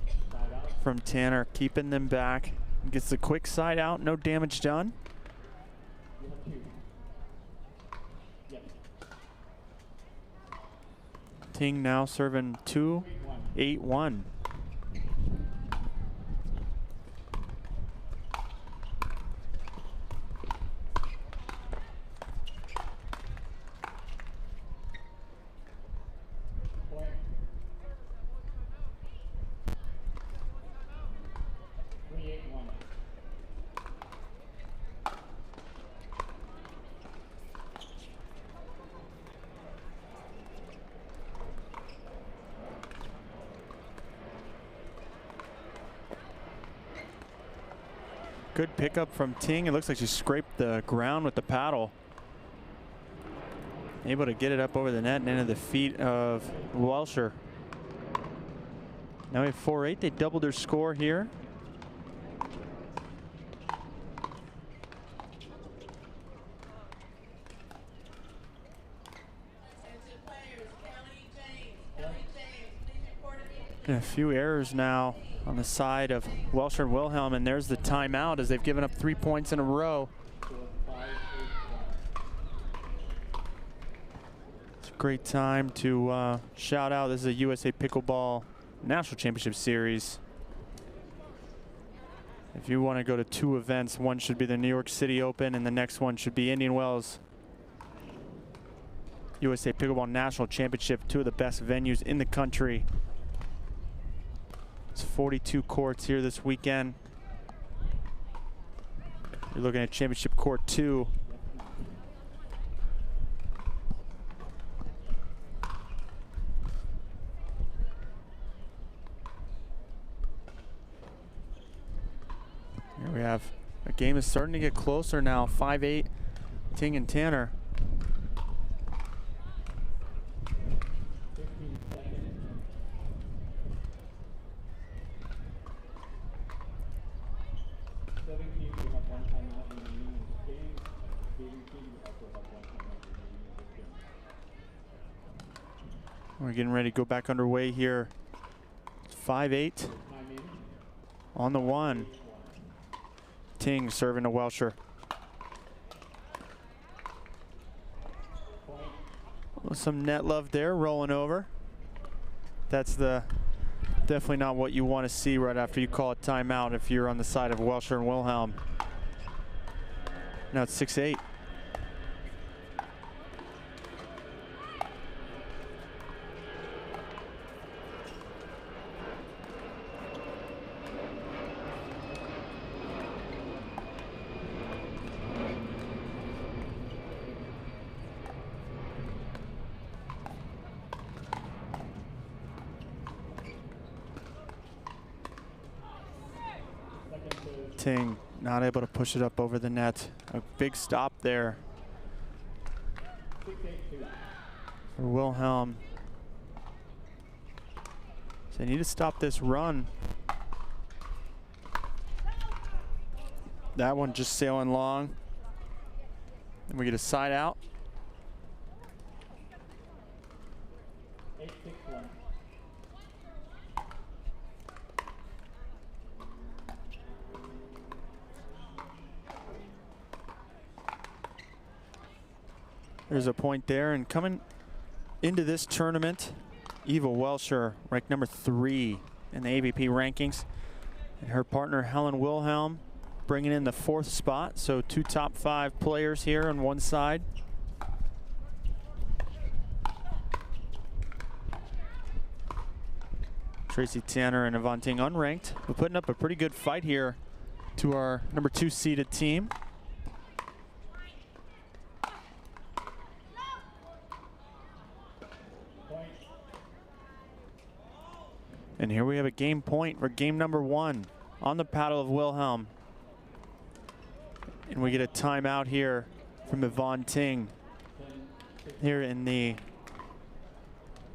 from Tanner, keeping them back. Gets the quick side out, no damage done. Ting now serving 2-8-1. Good pickup from Ting. It looks like she scraped the ground with the paddle. Able to get it up over the net and into the feet of Welsher. Now we have 4-8. They doubled their score here. And a few errors now on the side of Welsher and Wilhelm, and there's the timeout as they've given up 3 points in a row. It's a great time to shout out. This is a USA Pickleball National Championship Series. If you want to go to 2 events, one should be the New York City Open and the next one should be Indian Wells USA Pickleball National Championship, 2 of the best venues in the country. It's 42 courts here this weekend. You're looking at Championship Court 2. Here we have a game is starting to get closer now. 5-8, Ting and Tanner. We're getting ready to go back underway here. 5-8 on the 1. Ting serving to Welsher. Some net love there, rolling over. That's definitely not what you want to see right after you call a timeout if you're on the side of Welsher and Wilhelm. Now it's 6-8. Ting not able to push it up over the net. A big stop there for Wilhelm. So they need to stop this run. That one just sailing long. And we get a side out. There's a point there, and coming into this tournament, Eva Welsher, ranked number 3 in the AVP rankings, and her partner Helen Wilhelm bringing in the 4th spot. So 2 top 5 players here on one side. Tracy Tanner and Yvonne Ting unranked. We're putting up a pretty good fight here to our number 2 seeded team. And here we have a game point for game number 1 on the paddle of Wilhelm. And we get a timeout here from Yvonne Ting here in the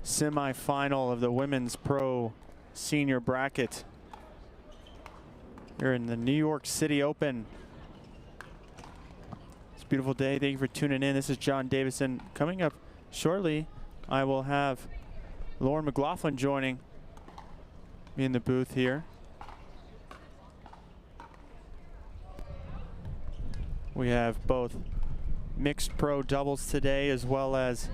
semifinal of the Women's Pro Senior Bracket here in the New York City Open. It's a beautiful day. Thank you for tuning in. This is John Davison. Coming up shortly, I will have Lauren McLaughlin joining me in the booth here. We have both mixed pro doubles today, as well as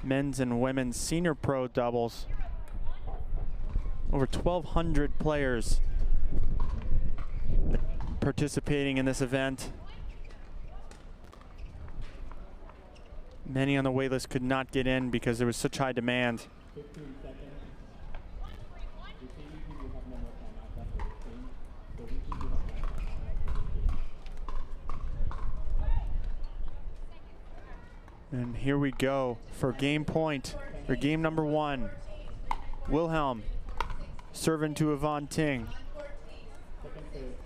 men's and women's senior pro doubles. Over 1,200 players participating in this event. Many on the wait list could not get in because there was such high demand. 15 seconds. You see, you have no more timeouts after this game. So we do have no timeouts after this game. And here we go for game point, or game number 1. Wilhelm serving to Yvonne Ting.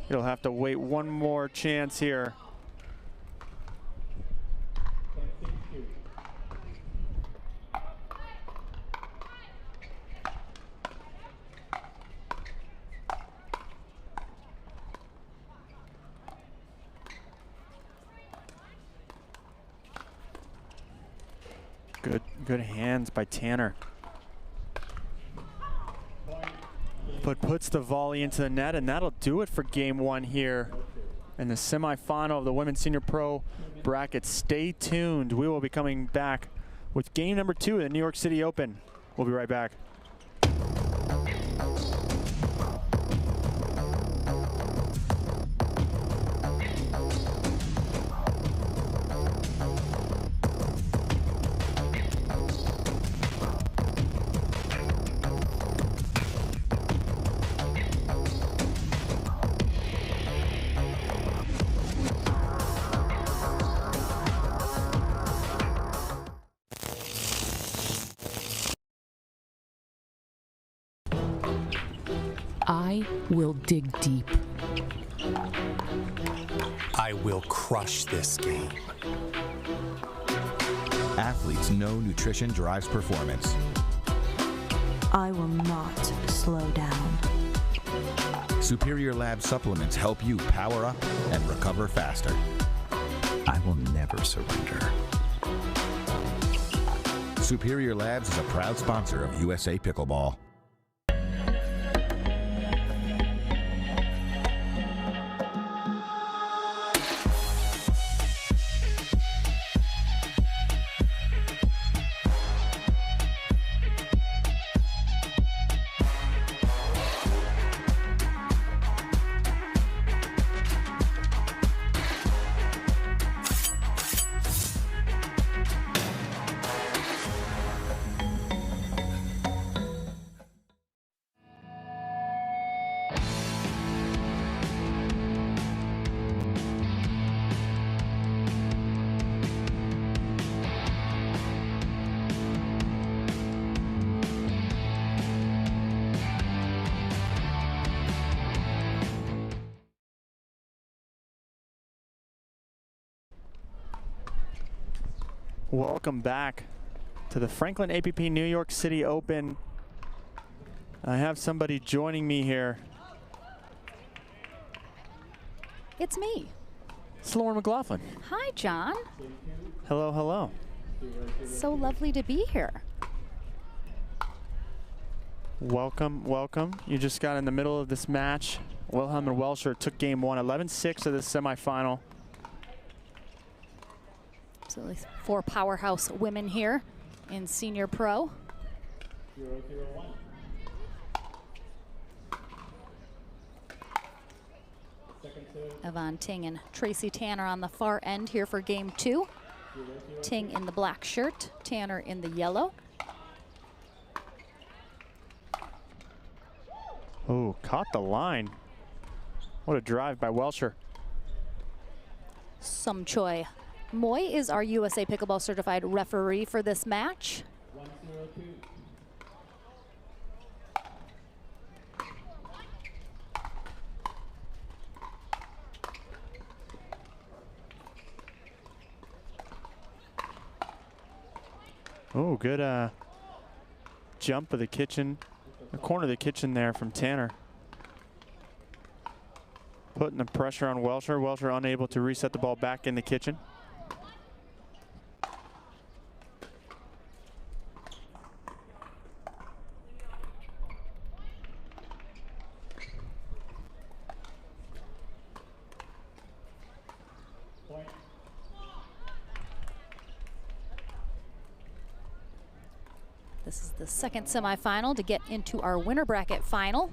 He'll have to wait one more chance here. Good hands by Tanner. But puts the volley into the net, and that'll do it for game 1 here in the semifinal of the Women's Senior Pro bracket. Stay tuned. We will be coming back with game number 2 in the New York City Open. We'll be right back. I will dig deep. I will crush this game. Athletes know nutrition drives performance. I will not slow down. Superior Lab supplements help you power up and recover faster. I will never surrender. Superior Labs is a proud sponsor of USA Pickleball. Welcome back to the Franklin APP New York City Open. I have somebody joining me here. It's me. It's Lauren McLaughlin. Hi, John. Hello, hello. So lovely to be here. Welcome, welcome. You just got in the middle of this match. Wilhelm and Welsher took game 1, 11-6 of this semifinal. Absolutely. 4 powerhouse women here in Senior Pro. 0-0-1. Yvonne Ting and Tracy Tanner on the far end here for game 2. Ting in the black shirt, Tanner in the yellow. Oh, caught the line. What a drive by Welsher. Sum Choi Moy is our USA Pickleball certified referee for this match. 1-0-2. Oh, good jump of the kitchen, the corner of the kitchen there from Tanner. Putting the pressure on Welsher. Welsher unable to reset the ball back in the kitchen. This is the second semifinal to get into our winner bracket final.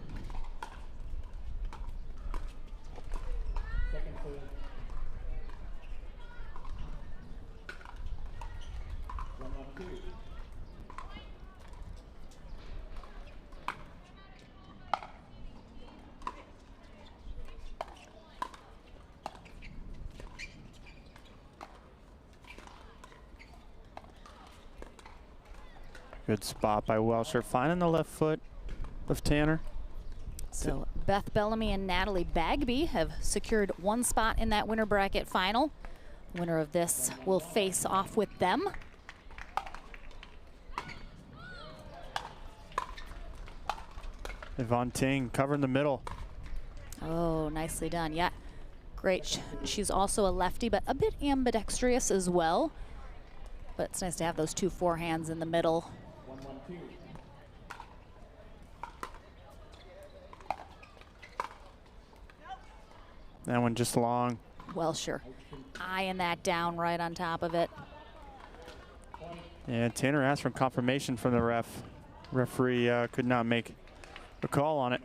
Good spot by Welsher, finding the left foot of Tanner. So Beth Bellamy and Natalie Bagby have secured one spot in that winner bracket final. Winner of this will face off with them. Yvonne Ting covering the middle. Oh, nicely done. Yeah, great. She's also a lefty, but a bit ambidextrous as well. But it's nice to have those two forehands in the middle. That one just long. Welsher eyeing that down right on top of it. Yeah, Tanner asked for confirmation from the ref. Referee could not make a call on it.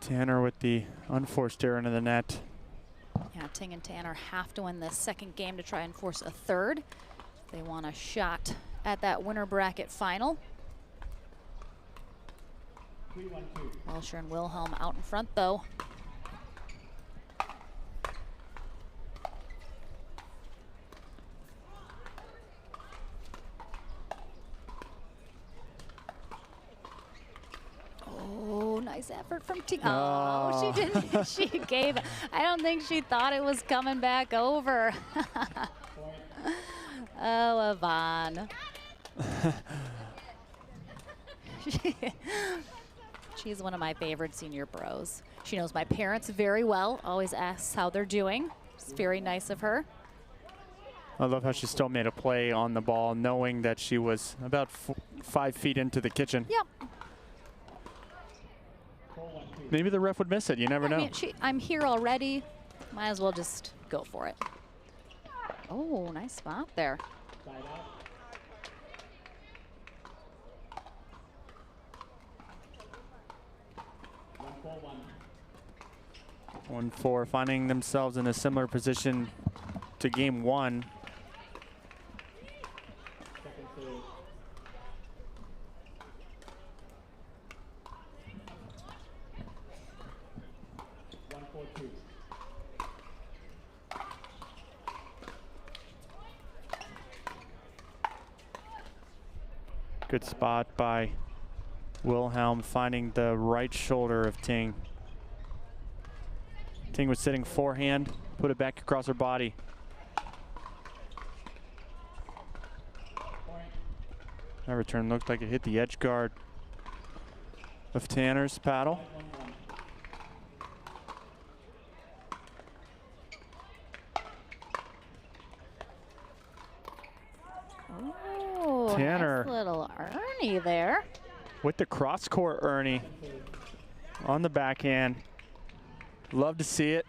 Tanner with the unforced error into the net. Yeah, Ting and Tanner have to win this second game to try and force a third. They want a shot at that winner bracket final. Welsher and Wilhelm out in front though. Oh, nice effort from Ting. Oh, she didn't. She gave. I don't think she thought it was coming back over. Oh, Yvonne. She's one of my favorite senior pros. She knows my parents very well, always asks how they're doing. It's very nice of her. I love how she still made a play on the ball, knowing that she was about 5 feet into the kitchen. Yep. Maybe the ref would miss it. You never know. I mean, I'm here already. Might as well just go for it. Oh, nice spot there. 1-4, finding themselves in a similar position to game one. Good spot by Wilhelm, finding the right shoulder of Ting. Ting was sitting forehand, put it back across her body. That return looked like it hit the edge guard of Tanner's paddle. Oh, Tanner. nice little Ernie there. With the cross-court Ernie on the backhand. Love to see it.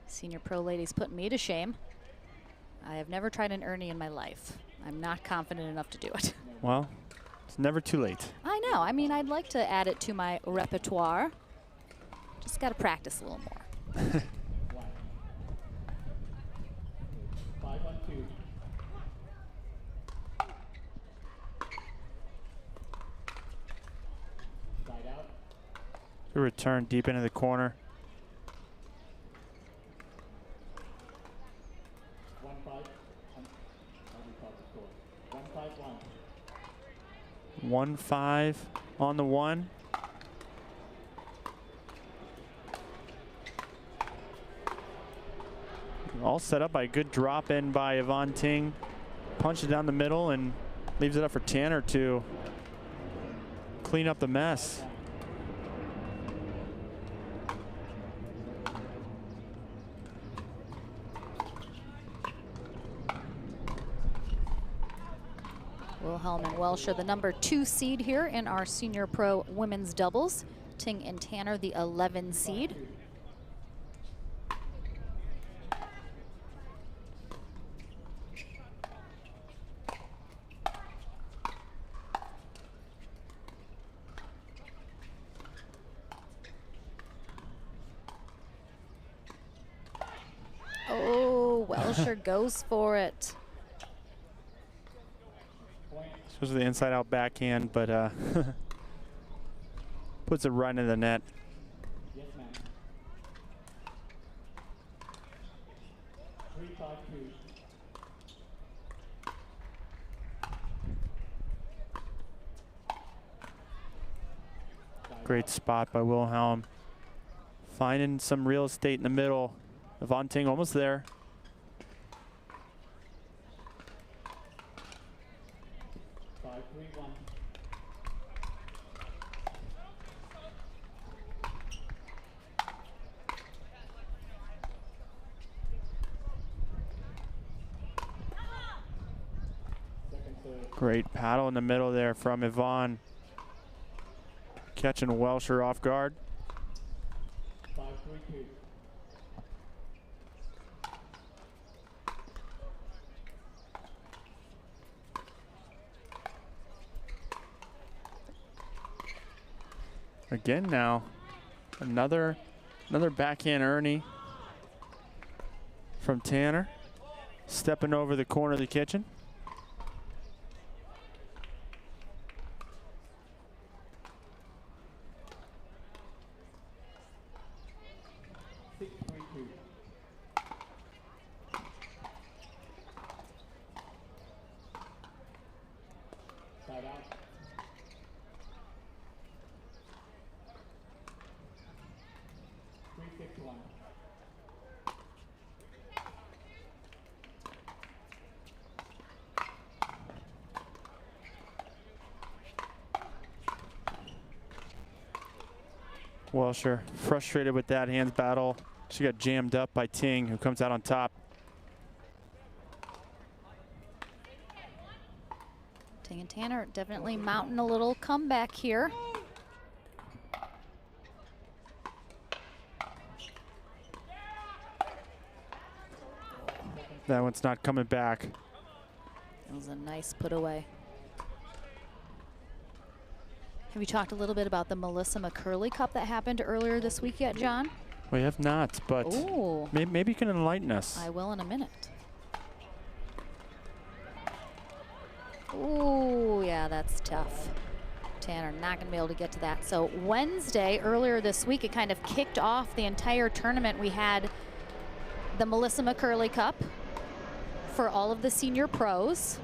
Senior pro ladies put me to shame. I have never tried an Ernie in my life. I'm not confident enough to do it. Well, it's never too late. I know. I mean, I'd like to add it to my repertoire. Just got to practice a little more. 5-1-2. Side out. Good return deep into the corner. 1-5 on the one. All set up by a good drop in by Yvonne Ting. Punches down the middle and leaves it up for Tanner to clean up the mess. Wilhelm and Welscher, the #2 seed here in our senior pro women's doubles. Ting and Tanner, the 11 seed. Oh, Welscher goes for it. This was the inside-out backhand, but puts it right into the net. Yes, ma'am. 3-5-2. Great spot by Wilhelm. Finding some real estate in the middle. Yvonne Ting almost there. Great paddle in the middle there from Yvonne. Catching Welscher off guard. 5-3-2. Again now, another backhand Ernie from Tanner. Stepping over the corner of the kitchen. Side out. Welscher frustrated with that hands battle. She got jammed up by Ting, who comes out on top. Ting and Tanner definitely mounting a little comeback here. That one's not coming back. That was a nice put away. Have you talked a little bit about the Melissa McCurley Cup that happened earlier this week yet, John? We have not, but maybe you can enlighten us. I will in a minute. Oh, yeah, that's tough. Tanner not going to be able to get to that. So Wednesday, earlier this week, it kind of kicked off the entire tournament. We had the Melissa McCurley Cup for all of the senior pros.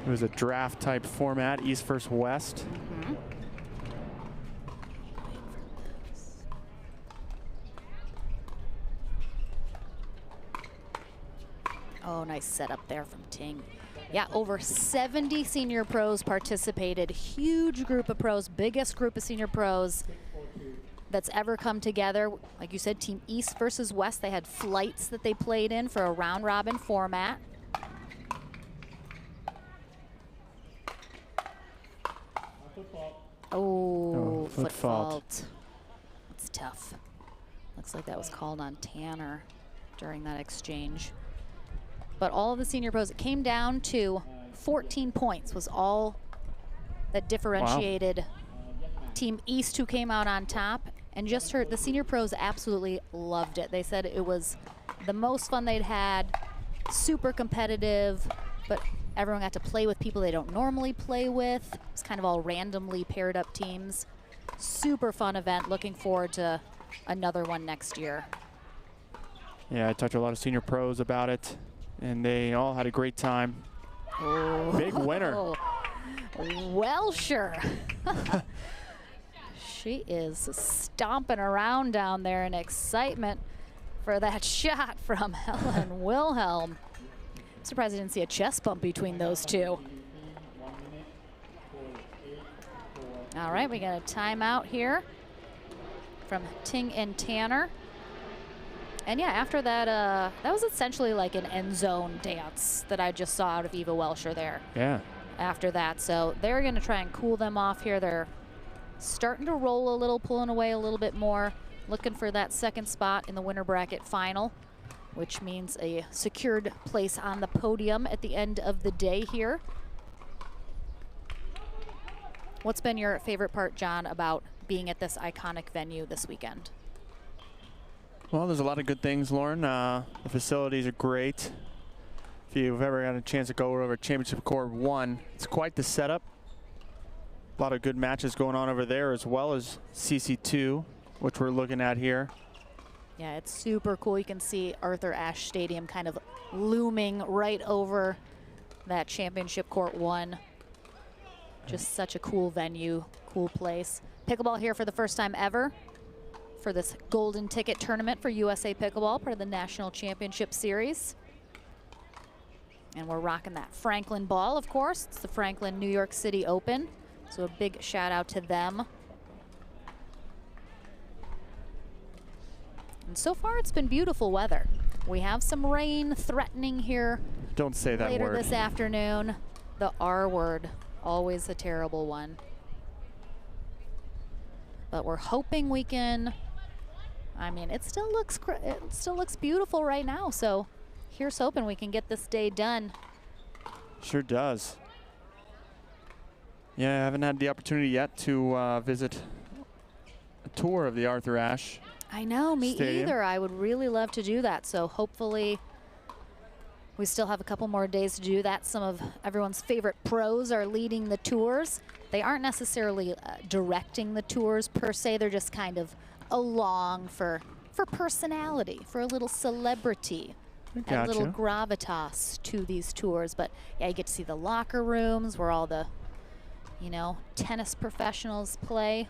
It was a draft type format, East versus West. Oh, nice setup there from Ting. Yeah, over 70 senior pros participated. Huge group of pros, biggest group of senior pros that's ever come together. Like you said, Team East versus West. They had flights that they played in for a round robin format. Oh, foot fault. That's tough. Looks like that was called on Tanner during that exchange. But all of the senior pros, it came down to 14 points was all that differentiated Team East, who came out on top. And just heard the senior pros absolutely loved it. They said it was the most fun they'd had, super competitive, but everyone got to play with people they don't normally play with. It's kind of all randomly paired up teams. Super fun event. Looking forward to another one next year. Yeah, I talked to a lot of senior pros about it, and they all had a great time. Oh. Big winner. Welscher. She is stomping around down there in excitement for that shot from Helen Wilhelm. Surprised I didn't see a chest bump between those two. All right, we got a timeout here from Ting and Tanner. And yeah, after that, that was essentially like an end zone dance that I just saw out of Eva Welscher there. Yeah. After that, so they're going to try and cool them off here. They're starting to roll a little, pulling away a little bit more, looking for that second spot in the winner bracket final, which means a secured place on the podium at the end of the day here. What's been your favorite part, John, about being at this iconic venue this weekend? Well, there's a lot of good things, Lauren. The facilities are great. If you've ever had a chance to go over Championship Court 1, it's quite the setup. A lot of good matches going on over there, as well as CC2, which we're looking at here. Yeah, it's super cool. You can see Arthur Ashe Stadium kind of looming right over that Championship Court 1. Just such a cool venue, cool place. Pickleball here for the first time ever for this golden ticket tournament for USA Pickleball, part of the National Championship Series. And we're rocking that Franklin ball, of course. It's the Franklin New York City Open. So a big shout out to them. And so far it's been beautiful weather. We have some rain threatening here. Don't say that later word. This afternoon. The R word, always a terrible one. But we're hoping we can, I mean, it still looks beautiful right now. So here's hoping we can get this day done. Sure does. Yeah, I haven't had the opportunity yet to visit a tour of the Arthur Ashe. I know, me Stadium. either. I would really love to do that. So hopefully we still have a couple more days to do that. Some of everyone's favorite pros are leading the tours. They aren't necessarily directing the tours per se. They're just kind of along for personality, for a little celebrity, a little gravitas to these tours. But yeah, you get to see the locker rooms where all the, you know, tennis professionals play.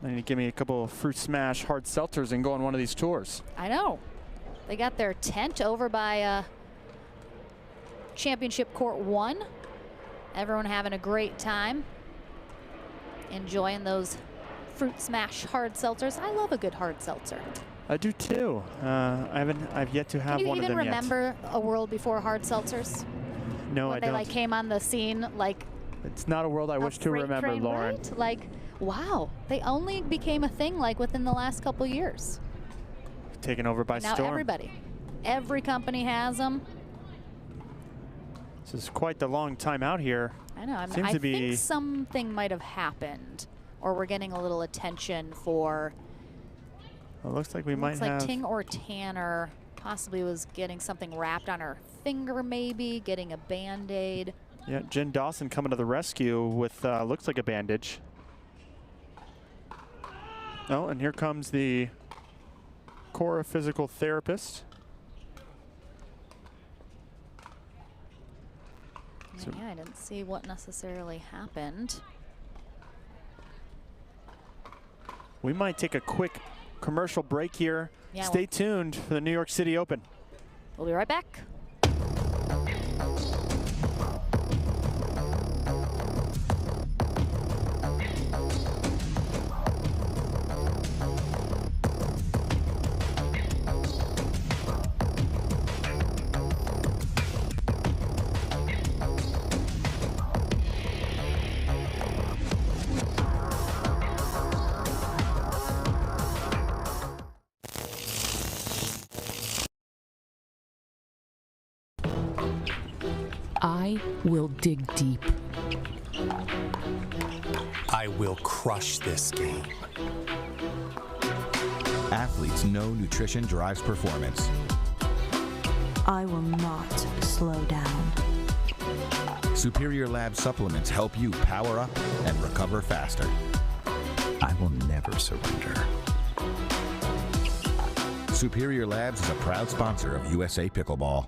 I need to give me a couple of Fruit Smash hard seltzers and go on one of these tours. I know. They got their tent over by Championship Court 1. Everyone having a great time, enjoying those Fruit Smash hard seltzers. I love a good hard seltzer. I do too. I've yet to have one of them yet. Can you even remember a world before hard seltzers? No, when I they don't. like came on the scene like. It's not a world I wish to remember, train, Lauren. Right? Like, wow, they only became a thing like within the last couple years. Taken over by now storm. Everybody, every company has them. This is quite the long time out here. I know. I think something might have happened, or we're getting a little attention for. It looks like we might have. Looks like Ting or Tanner possibly was getting something wrapped on her finger, maybe getting a Band-Aid. Yeah, Jen Dawson coming to the rescue with looks like a bandage. Oh, and here comes the Cora physical therapist. So yeah, I didn't see what necessarily happened. We might take a quick commercial break here. Yeah, Stay tuned for the New York City Open. We'll be right back. I will dig deep. I will crush this game. Athletes know nutrition drives performance. I will not slow down. Superior Lab supplements help you power up and recover faster. I will never surrender. Superior Labs is a proud sponsor of USA Pickleball.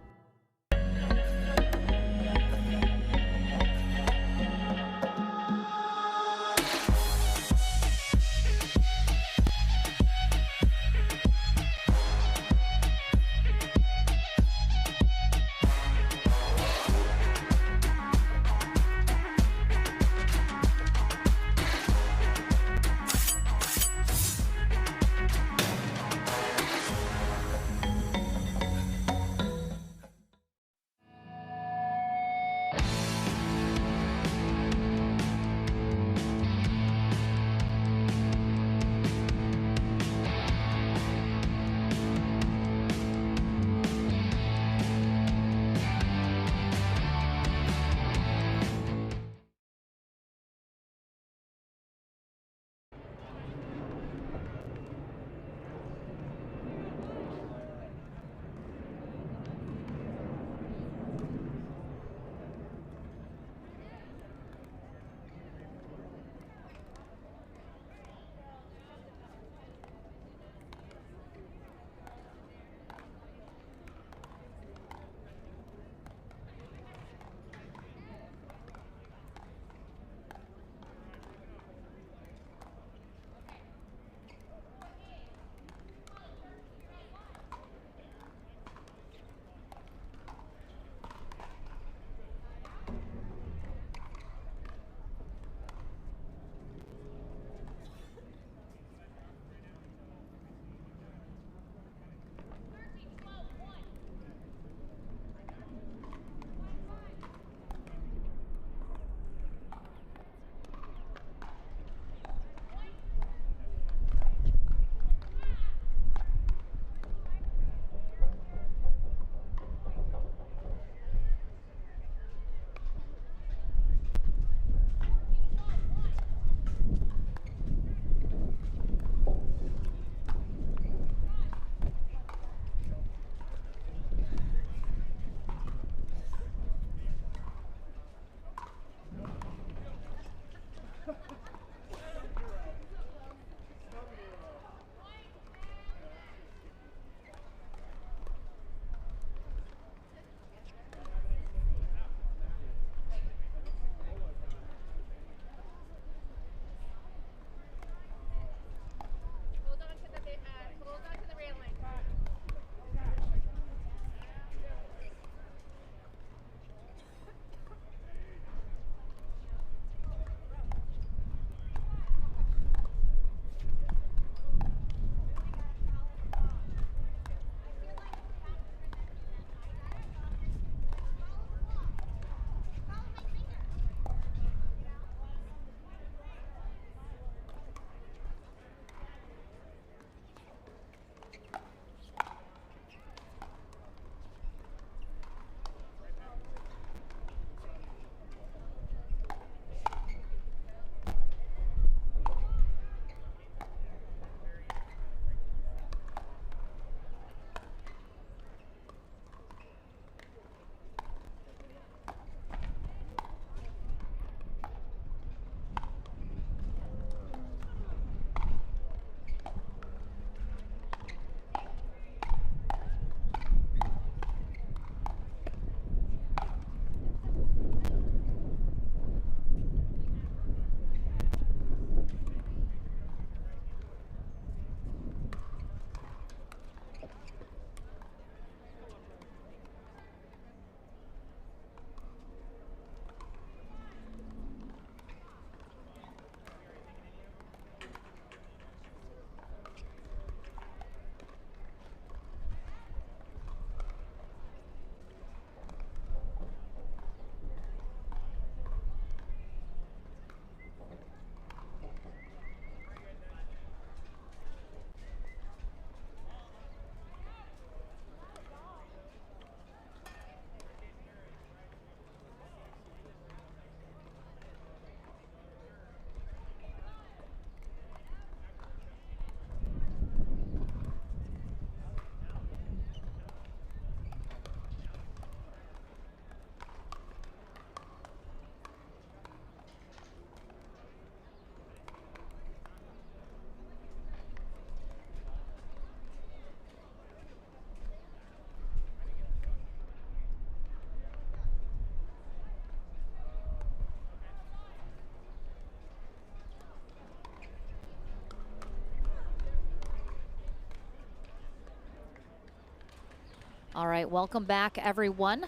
All right, welcome back, everyone,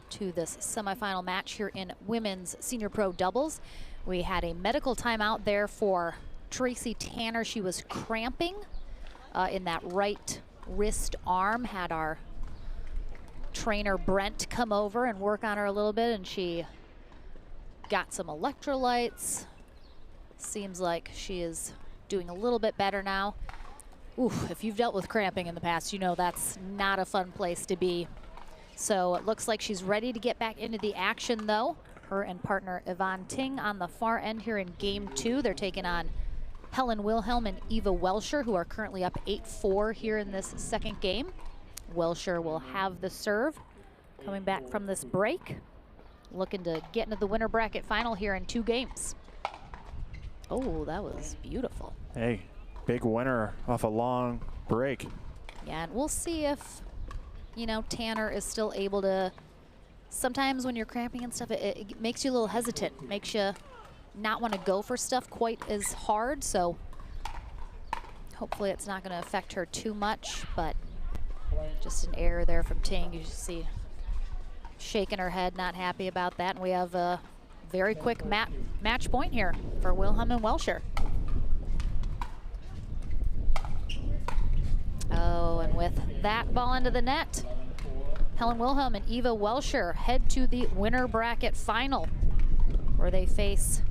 to this semifinal match here in women's senior pro doubles. We had a medical timeout there for Tracy Tanner. She was cramping in that right wrist arm. Had our trainer Brent come over and work on her a little bit, and she got some electrolytes. Seems like she is doing a little bit better now. Oof, if you've dealt with cramping in the past, you know that's not a fun place to be. So it looks like she's ready to get back into the action, though. Her and partner Yvonne Ting on the far end here in game 2. They're taking on Helen Wilhelm and Eva Welscher, who are currently up 8-4 here in this second game. Welscher will have the serve coming back from this break, looking to get into the winner bracket final here in 2 games. Oh, that was beautiful. Hey, big winner off a long break. Yeah, and we'll see if, you know, Tanner is still able to. Sometimes when you're cramping and stuff, it makes you a little hesitant, makes you not want to go for stuff quite as hard. So hopefully it's not going to affect her too much, but just an error there from Ting. You see shaking her head, not happy about that. And we have a very quick match point here for Wilhelm and Welscher. Oh, and with that ball into the net, Helen Wilhelm and Eva Welscher head to the winner bracket final, where they face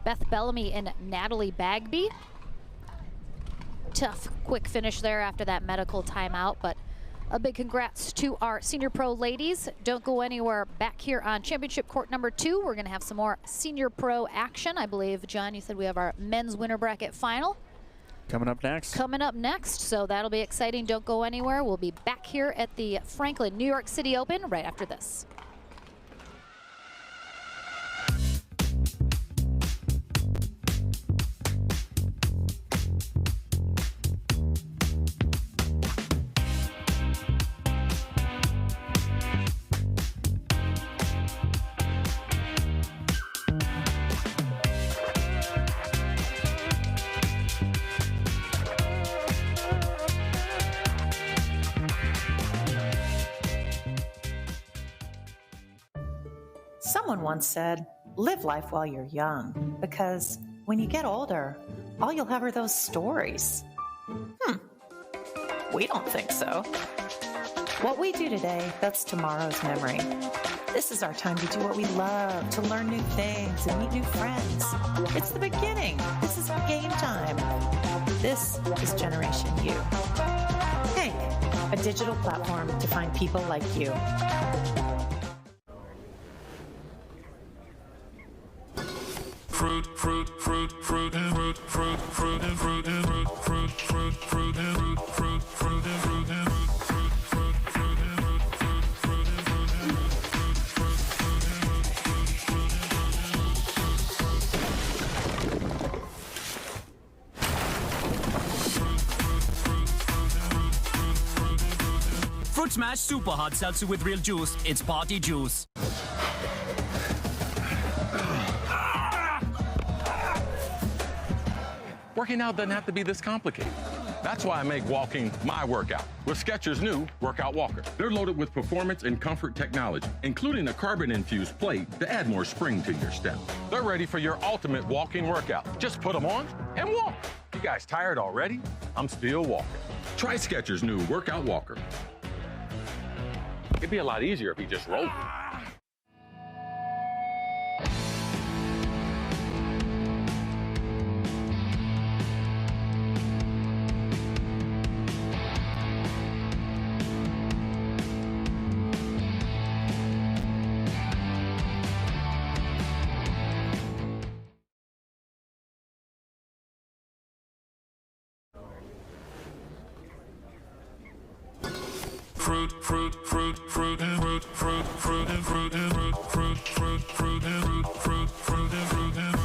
Beth Bellamy and Natalie Bagby. Tough, quick finish there after that medical timeout, but a big congrats to our senior pro ladies. Don't go anywhere. Back here on championship court number 2, we're gonna have some more senior pro action. I believe, John, you said we have our men's winner bracket final coming up next. Coming up next, so that'll be exciting. Don't go anywhere. We'll be back here at the Franklin New York City Open right after this. Someone once said, live life while you're young, because when you get older, all you'll have are those stories. We don't think so. What we do today, that's tomorrow's memory. This is our time to do what we love, to learn new things and meet new friends. It's the beginning. This is game time. This is Generation U. Hank, a digital platform to find people like you. Fruit, fruit, fruit, fruit, and fruit, fruit, fruit, and fruit, and fruit, fruit, fruit, fruit, and fruit, fruit, fruit, and fruit, and fruit, fruit, fruit, and fruit, Fruit Smash Super Hard Seltzer with real juice. It's party juice. Working out doesn't have to be this complicated. That's why I make walking my workout with Skechers' new Workout Walker. They're loaded with performance and comfort technology, including a carbon-infused plate to add more spring to your step. They're ready for your ultimate walking workout. Just put them on and walk. You guys tired already? I'm still walking. Try Skechers' new Workout Walker. It'd be a lot easier if he just rolled it. fruit, fruit, fruit, fruit, and fruit, fruit, fruit, and fruit, and fruit, fruit, fruit, fruit, and fruit, fruit, fruit, and fruit, and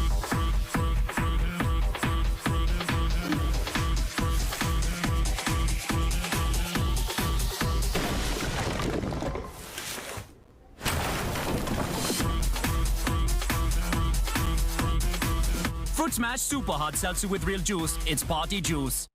Fruit Smash Super Hard Seltzer with real juice. It's party juice.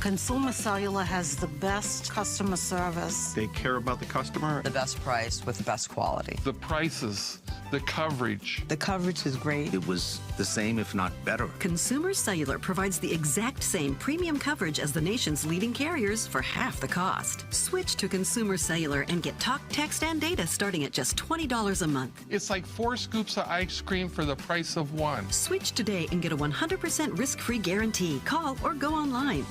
Consumer Cellular has the best customer service. They care about the customer. The best price with the best quality. The prices, the coverage. The coverage is great. It was the same, if not better. Consumer Cellular provides the exact same premium coverage as the nation's leading carriers for half the cost. Switch to Consumer Cellular and get talk, text, and data starting at just $20 a month. It's like 4 scoops of ice cream for the price of 1. Switch today and get a 100% risk-free guarantee. Call or go online.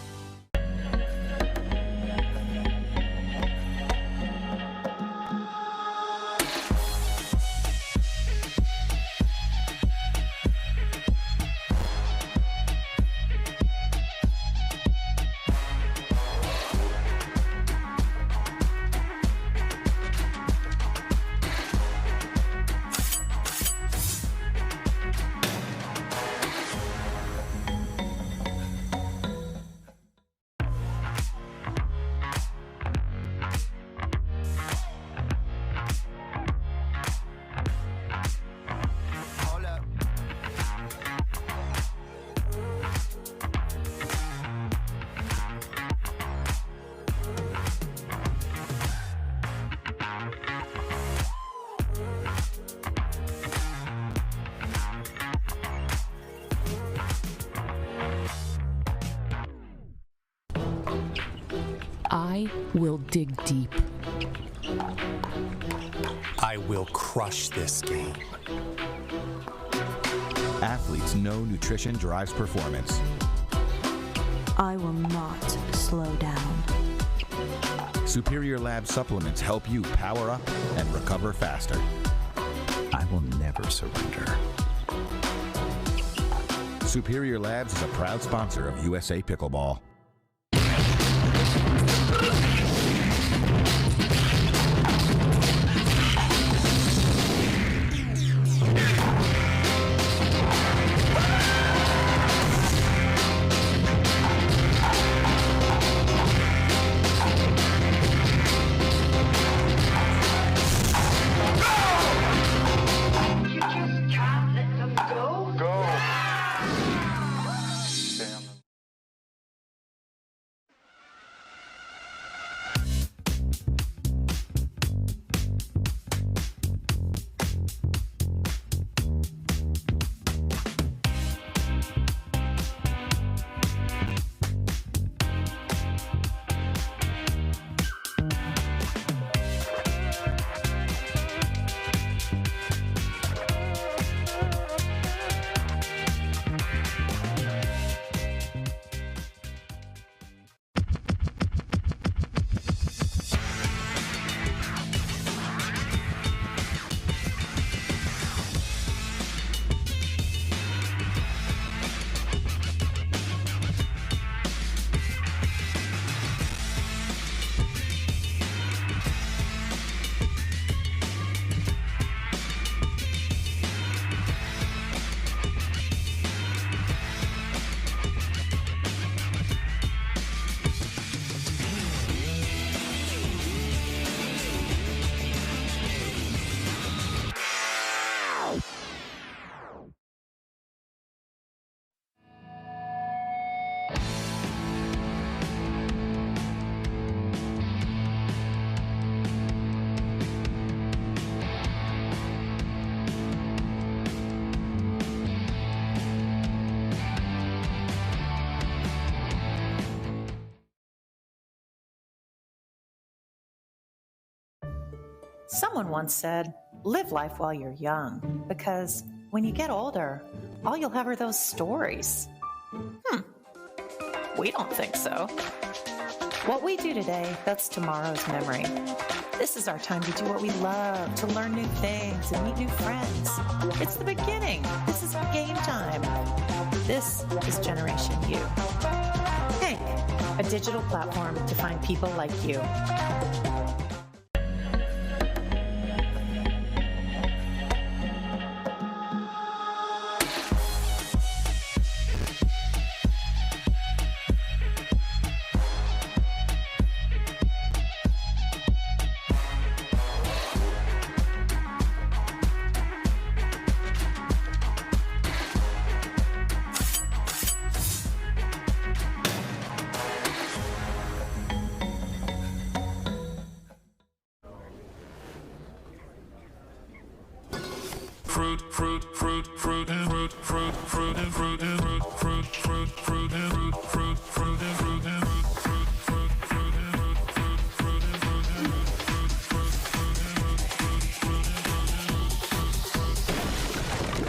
I will dig deep. I will crush this game. Athletes know nutrition drives performance. I will not slow down. Superior Lab supplements help you power up and recover faster. I will never surrender. Superior Labs is a proud sponsor of USA Pickleball. Someone once said, live life while you're young, because when you get older, all you'll have are those stories. We don't think so. What we do today, that's tomorrow's memory. This is our time to do what we love, to learn new things and meet new friends. It's the beginning. This is game time. This is Generation U. Hank, a digital platform to find people like you. fruit, fruit, fruit, fruit, and fruit, fruit, fruit, and fruit, and fruit, fruit, fruit, fruit, and fruit, fruit, fruit, and fruit, and fruit, fruit, fruit, and fruit, fruit, and fruit, fruit, and fruit, fruit, and fruit, fruit, and fruit,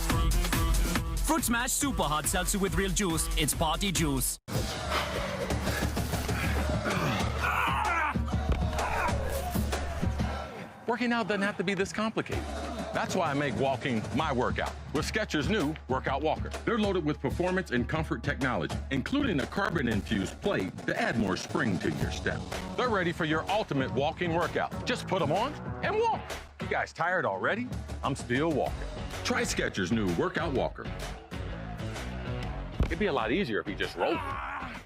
fruit, Fruit Smash Super Hot Seltzer with real juice. It's party juice. Working out doesn't have to be this complicated. That's why I make walking my workout with Skechers' new Workout Walker. They're loaded with performance and comfort technology, including a carbon-infused plate to add more spring to your step. They're ready for your ultimate walking workout. Just put them on and walk. You guys tired already? I'm still walking. Try Skechers' new Workout Walker. It'd be a lot easier if he just rolled.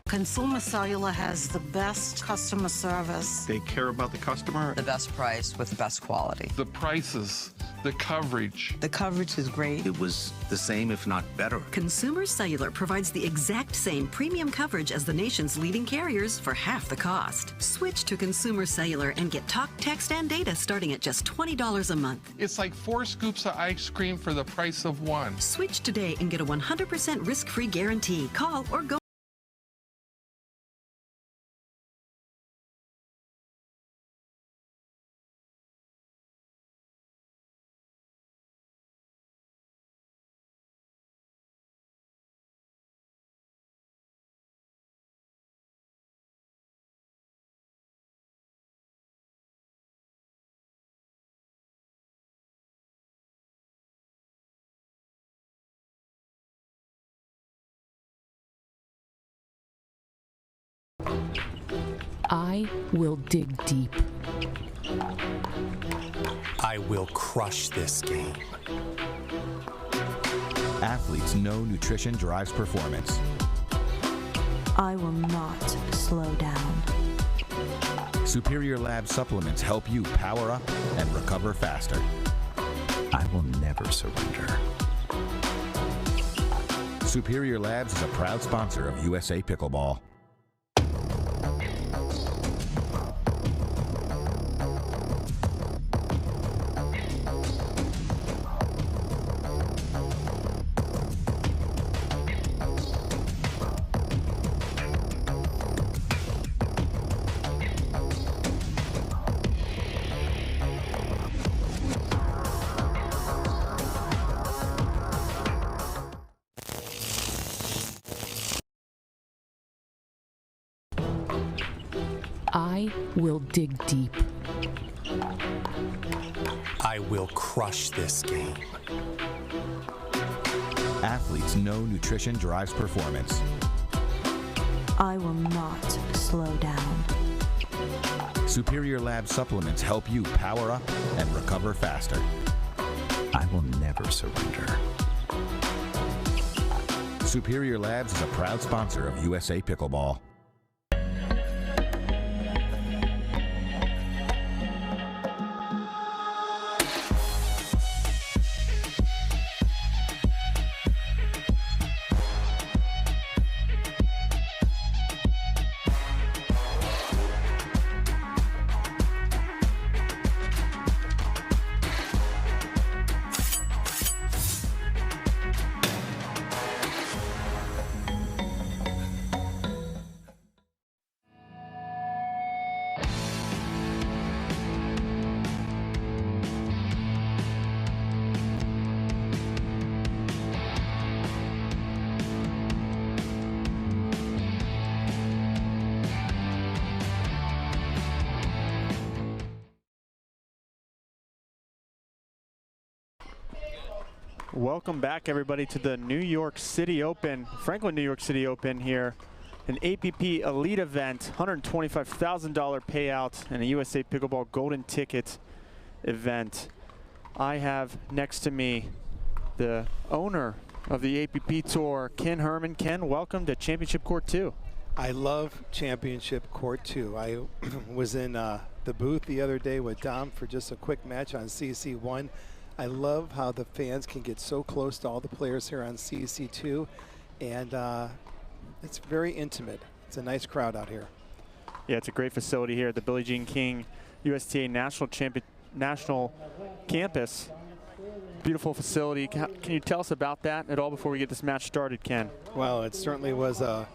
Consumer Cellular has the best customer service. They care about the customer. The best price with the best quality. The prices, the coverage. The coverage is great. It was the same, if not better. Consumer Cellular provides the exact same premium coverage as the nation's leading carriers for half the cost. Switch to Consumer Cellular and get talk, text, and data starting at just $20 a month. It's like 4 scoops of ice cream for the price of 1. Switch today and get a 100% risk-free guarantee. Call or go. I will dig deep. I will crush this game. Athletes know nutrition drives performance. I will not slow down. Superior Lab supplements help you power up and recover faster. I will never surrender. Superior Labs is a proud sponsor of USA Pickleball. I will dig deep. I will crush this game. Athletes know nutrition drives performance. I will not slow down. Superior Lab supplements help you power up and recover faster. I will never surrender. Superior Labs is a proud sponsor of USA Pickleball. Welcome back, everybody, to the New York City Open, Franklin New York City Open here. An APP Elite event, $125,000 payout, and a USA Pickleball Golden Ticket event. I have next to me the owner of the APP Tour, Ken Herman. Ken, welcome to Championship Court 2. I love Championship Court 2. I was in the booth the other day with Dom for just a quick match on CC1. I love how the fans can get so close to all the players here on CC2, and it's very intimate. It's a nice crowd out here. Yeah, it's a great facility here at the Billie Jean King USTA National Campus. Beautiful facility. Can you tell us about that at all before we get this match started, Ken? Well, it certainly was a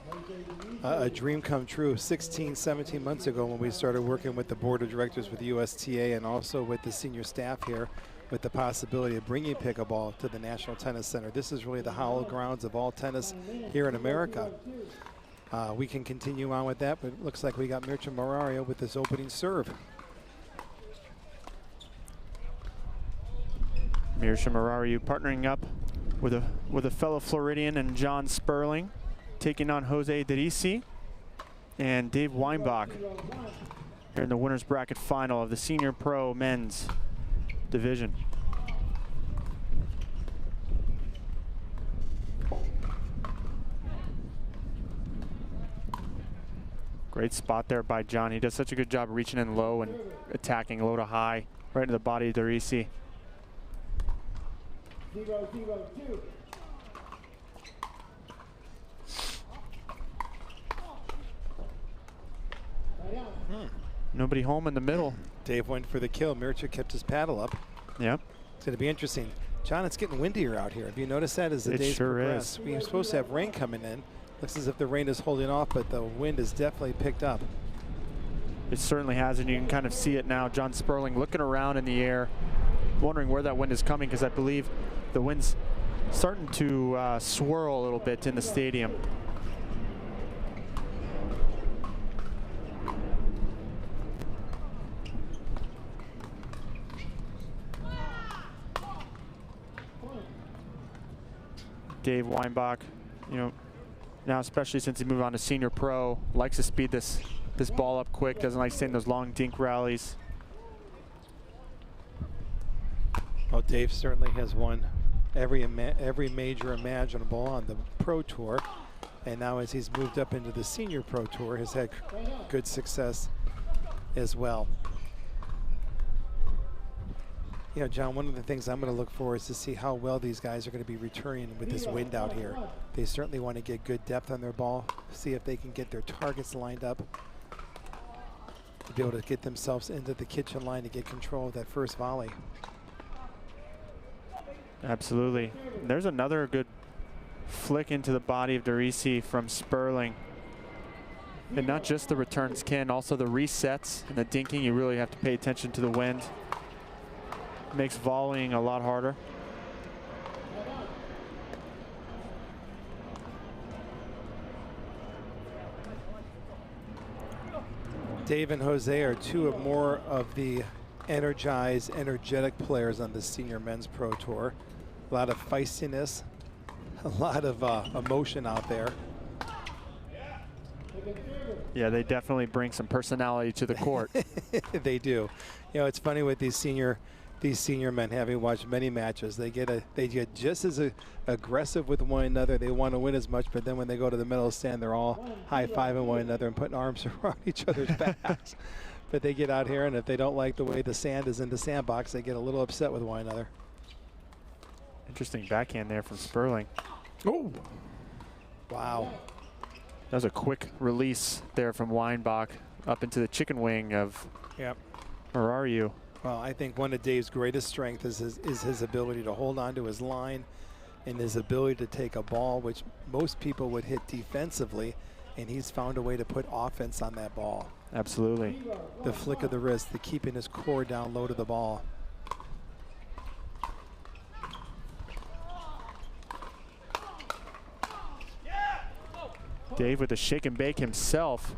dream come true 16, 17 months ago when we started working with the board of directors with USTA and also with the senior staff here with the possibility of bringing pickleball to the National Tennis Center. This is really the hallowed grounds of all tennis here in America. We can continue on with that, but it looks like we got Mircea Marario with this opening serve. Mircea Marario partnering up with a fellow Floridian and John Sperling, taking on Jose Derisi and Dave Weinbach here in the winner's bracket final of the Senior Pro Men's Division. Great spot there by John. He does such a good job reaching in low and attacking low to high, right into the body of Derisi. 0-0-2. Nobody home in the middle. Dave went for the kill. Mircea kept his paddle up. Yep. It's going to be interesting. John, it's getting windier out here. Have you noticed that as the days progress? We're supposed to have rain coming in. Looks as if the rain is holding off, but the wind has definitely picked up. It certainly has, and you can kind of see it now. John Sperling looking around in the air, wondering where that wind is coming, because I believe the wind's starting to swirl a little bit in the stadium. Dave Weinbach, you know, now especially since he moved on to senior pro, likes to speed this ball up quick, doesn't like staying in those long dink rallies. Well, Dave certainly has won every major imaginable on the pro tour, and now as he's moved up into the senior pro tour, has had good success as well. You know, John, one of the things I'm going to look for is to see how well these guys are going to be returning with this wind out here. They certainly want to get good depth on their ball, see if they can get their targets lined up, to be able to get themselves into the kitchen line to get control of that first volley. Absolutely. There's another good flick into the body of Derisi from Sperling. And not just the returns, Ken, also the resets and the dinking. You really have to pay attention to the wind. Makes volleying a lot harder. Dave and Jose are two of more of the energized, energetic players on the senior men's pro tour. A lot of feistiness, a lot of emotion out there. Yeah, they definitely bring some personality to the court. They do. You know, it's funny with these senior men, having watched many matches, they get just as aggressive with one another. They want to win as much, but then when they go to the middle stand, they're all high-fiving one another and putting arms around each other's backs. But they get out here, and if they don't like the way the sand is in the sandbox, they get a little upset with one another. Interesting backhand there from Sperling. Oh! Wow. That was a quick release there from Weinbach up into the chicken wing of Marario. Well, I think one of Dave's greatest strengths is his ability to hold on to his line and his ability to take a ball, which most people would hit defensively, and he's found a way to put offense on that ball. Absolutely. The flick of the wrist, the keeping his core down low to the ball. Dave with a shake and bake himself.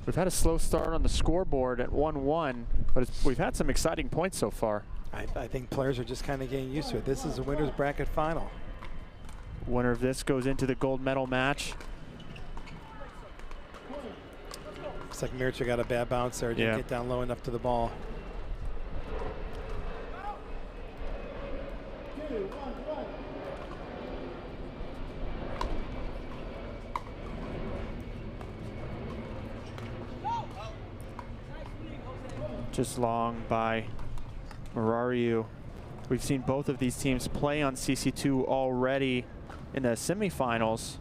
We've had a slow start on the scoreboard at 1-1, but we've had some exciting points so far. I think players are just kind of getting used to it. This is a winner's bracket final. Winner of this goes into the gold medal match. Looks like Mircea got a bad bounce there. Didn't get down low enough to the ball. Just long by Marario. We've seen both of these teams play on CC2 already in the semifinals.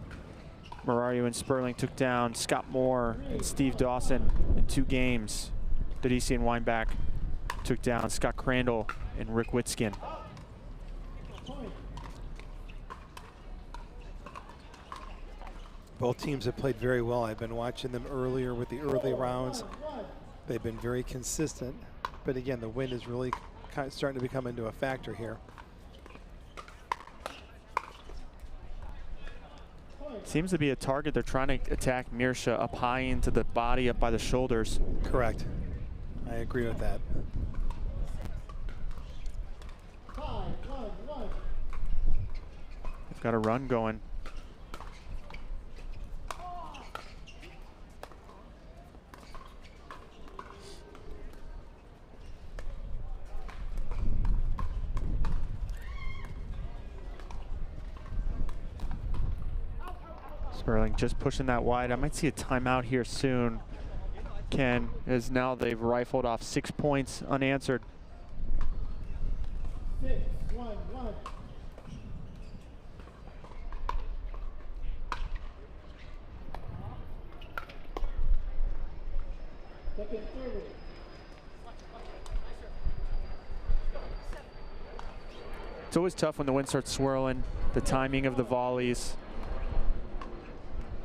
Marario and Sperling took down Scott Moore and Steve Dawson in 2 games. Dedisi and Weinbach took down Scott Crandall and Rick Witskin. Both teams have played very well. I've been watching them earlier with the early rounds. They've been very consistent. But again, the wind is really kind of starting to become into a factor here. Seems to be a target. They're trying to attack Mirsha up high into the body, up by the shoulders. Correct. I agree with that. They've got a run going. Sperling just pushing that wide. I might see a timeout here soon, Ken, as now they've rifled off 6 points unanswered. 6-1-1. Second service. It's always tough when the wind starts swirling, the timing of the volleys.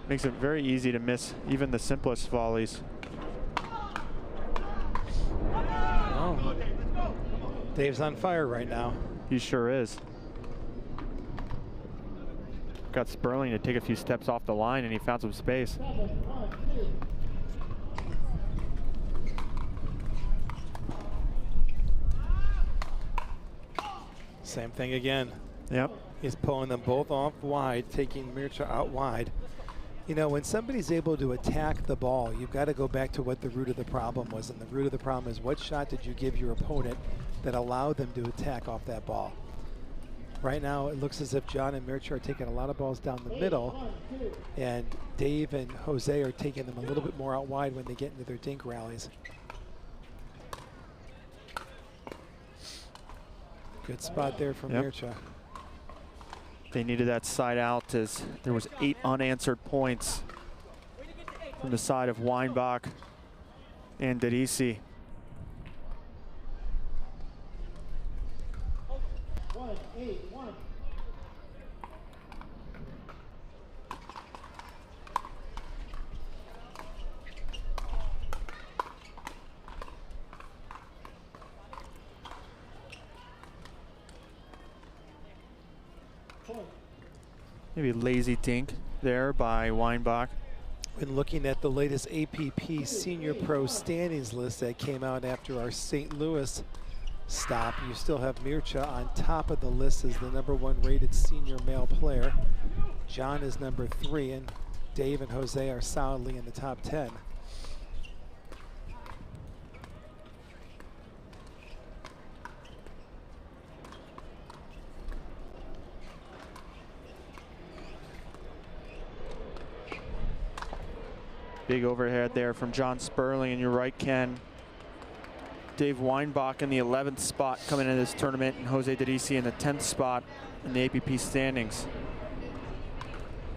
Makes it very easy to miss even the simplest volleys. Oh. Dave's on fire right now. He sure is. Got Sperling to take a few steps off the line, and he found some space. Same thing again. Yep. He's pulling them both off wide, taking Mircha out wide. You know, when somebody's able to attack the ball, you've got to go back to what the root of the problem was. And the root of the problem is, what shot did you give your opponent that allowed them to attack off that ball? Right now, it looks as if John and Mircha are taking a lot of balls down the middle, and Dave and Jose are taking them a little bit more out wide when they get into their dink rallies. Good spot there from Mircha. They needed that side out as there was 8 unanswered points from the side of Weinbach and Dedisi. 1-8-1. Maybe lazy dink there by Weinbach. When looking at the latest APP Senior Pro standings list that came out after our St. Louis stop, you still have Mircha on top of the list as the #1 rated senior male player. John is #3, and Dave and Jose are solidly in the top 10. Big overhead there from John Sperling, and you're right, Ken. Dave Weinbach in the 11th spot coming into this tournament, and Jose Dedisi in the 10th spot in the APP standings.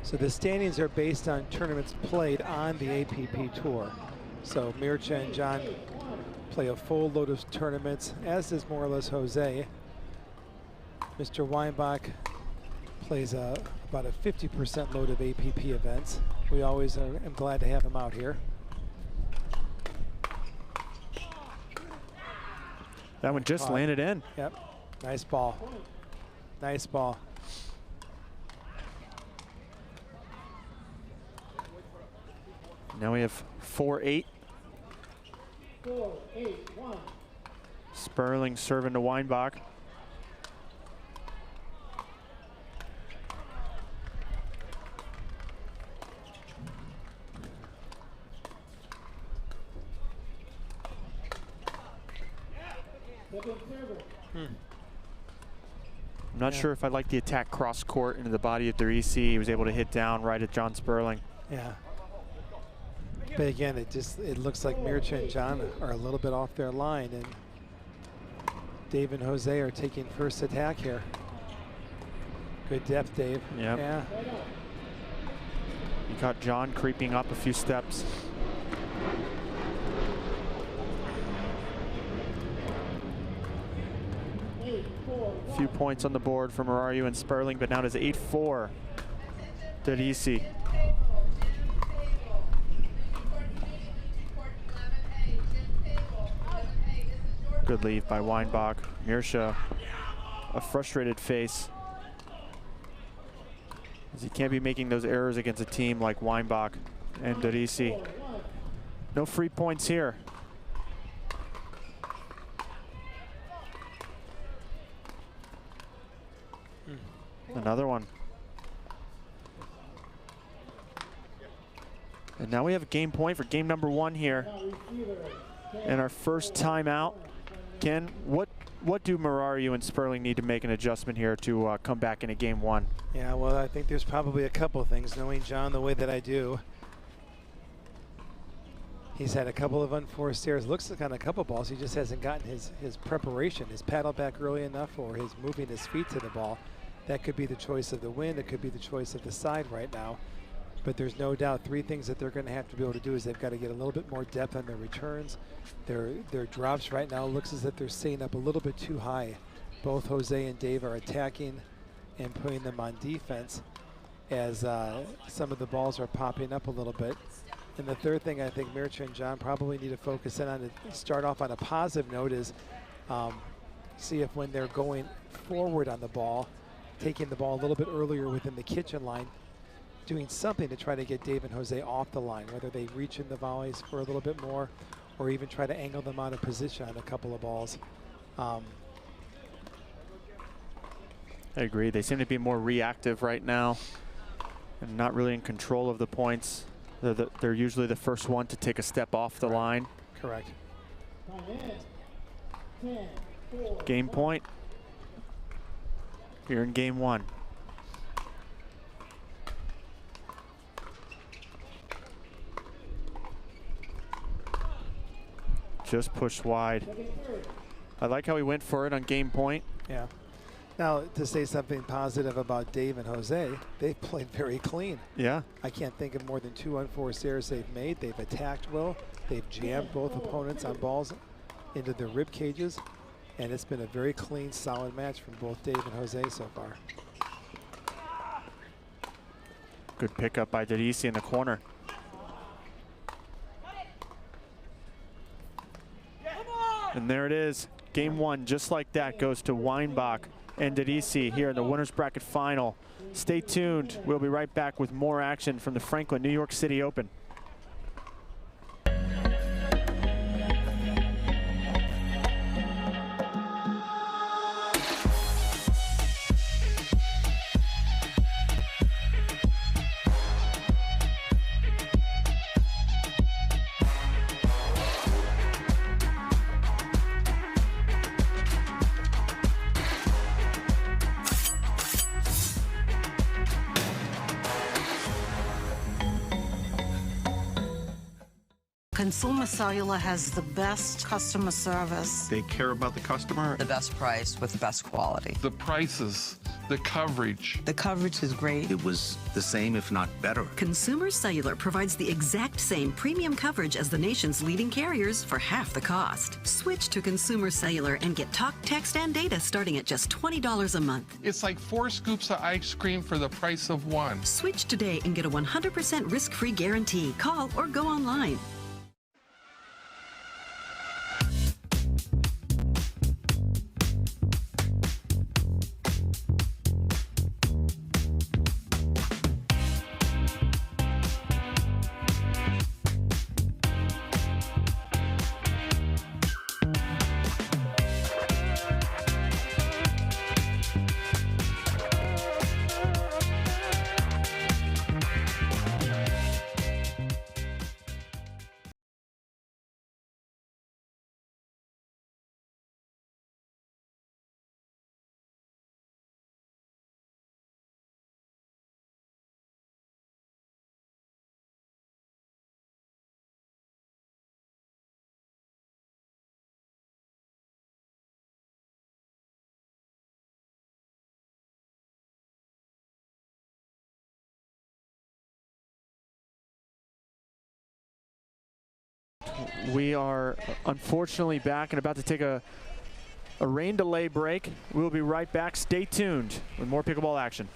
So the standings are based on tournaments played on the APP tour. So Mircha and John play a full load of tournaments, as does more or less Jose. Mr. Weinbach plays about a 50% load of APP events. We always am glad to have him out here. That one just landed in. Yep, nice ball. Nice ball. Now we have 4-8. 4-8-1. Sperling serving to Weinbach. I'm not sure if I like the attack cross court into the body of Dedisi. He was able to hit down right at John Sperling. Yeah. But again, it looks like Mircha and John are a little bit off their line, and Dave and Jose are taking first attack here. Good depth, Dave. Yep. Yeah. You caught John creeping up a few steps. A few points on the board for Marayu and Sperling, but now it is 8-4 Dadisi. Good leave by Weinbach. Mirsha, a frustrated face, as he can't be making those errors against a team like Weinbach and Dadisi. No free points here. Another one. And now we have a game point for game number 1 here. And our first timeout. Ken, what do Marayu and Sperling need to make an adjustment here to come back into game 1? Yeah, well, I think there's probably a couple things. Knowing John the way that I do, he's had a couple of unforced errors. Looks like on a couple balls, he just hasn't gotten his preparation, his paddle back early enough, or his moving his feet to the ball. That could be the choice of the wind. It could be the choice of the side right now. But there's no doubt 3 things that they're going to have to be able to do is they've got to get a little bit more depth on their returns. Their drops right now looks as if they're staying up a little bit too high. Both Jose and Dave are attacking and putting them on defense as some of the balls are popping up a little bit. And the third thing I think Mircha and John probably need to focus in on to start off on a positive note is see if when they're going forward on the ball, taking the ball a little bit earlier within the kitchen line, doing something to try to get Dave and Jose off the line, whether they reach in the volleys for a little bit more or even try to angle them out of position on a couple of balls. I agree. They seem to be more reactive right now and not really in control of the points. They're usually the first one to take a step off the line. Correct. Game point here in game 1. Just pushed wide. I like how he went for it on game point. Yeah. Now, to say something positive about Dave and Jose, they've played very clean. Yeah. I can't think of more than 2 unforced errors they've made. They've attacked well. They've jammed both opponents on balls into their rib cages. And it's been a very clean, solid match from both Dave and Jose so far. Good pickup by Dadisi in the corner. And there it is. Game 1, just like that, goes to Weinbach and Dadisi here in the winner's bracket final. Stay tuned. We'll be right back with more action from the Franklin New York City Open. Consumer Cellular has the best customer service. They care about the customer. The best price with best quality. The prices, the coverage. The coverage is great. It was the same, if not better. Consumer Cellular provides the exact same premium coverage as the nation's leading carriers for half the cost. Switch to Consumer Cellular and get talk, text, and data starting at just $20 a month. It's like 4 scoops of ice cream for the price of 1. Switch today and get a 100% risk-free guarantee. Call or go online. We are unfortunately back and about to take a rain delay break. We'll be right back. Stay tuned with more pickleball action.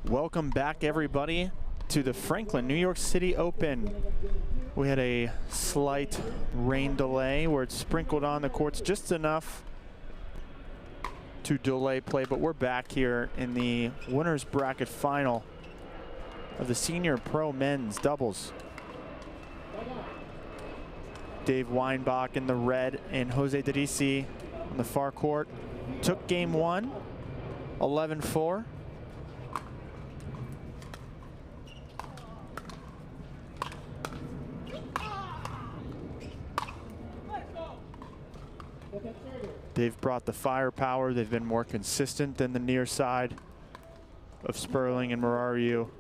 Welcome back, everybody, to the Franklin, New York City Open. We had a slight rain delay where it sprinkled on the courts just enough to delay play, but we're back here in the winner's bracket final of the Senior Pro Men's Doubles. Dave Weinbach in the red and Jose Derisi on the far court. Took game one, 11-4. They've brought the firepower. They've been more consistent than the near side of Sperling and Murariu.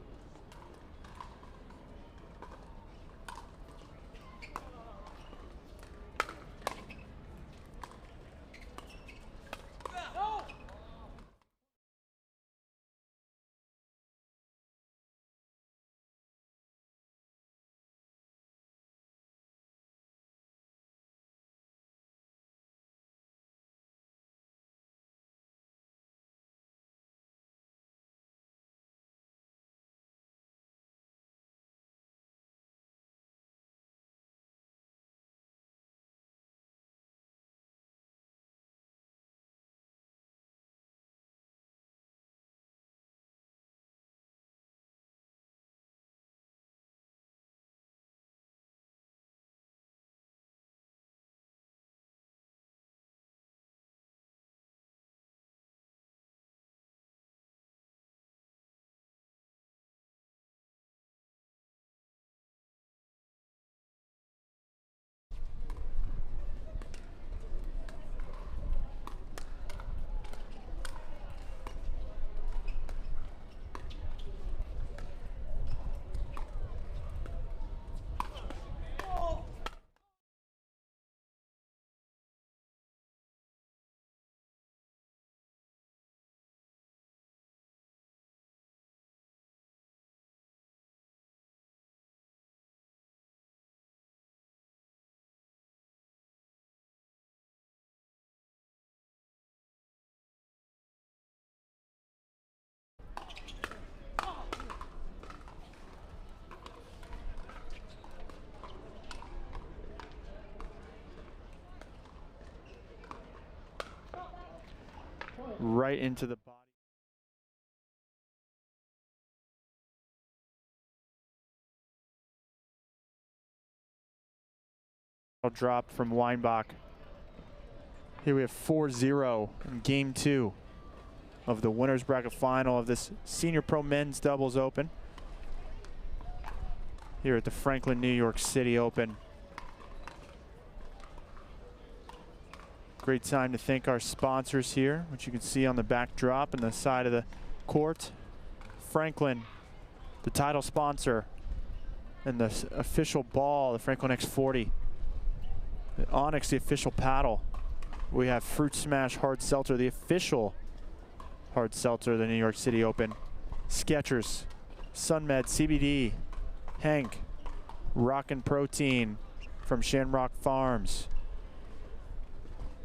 Right into the body. Drop from Weinbach. Here we have 4-0 in game two of the winner's bracket final of this Senior Pro Men's Doubles Open here at the Franklin, New York City Open. Great time to thank our sponsors here, which you can see on the backdrop and the side of the court. Franklin, the title sponsor, and the official ball, the Franklin X40. Onyx, the official paddle. We have Fruit Smash Hard Seltzer, the official hard seltzer of the New York City Open. Skechers, SunMed, CBD, Hank, Rockin' Protein from Shamrock Farms.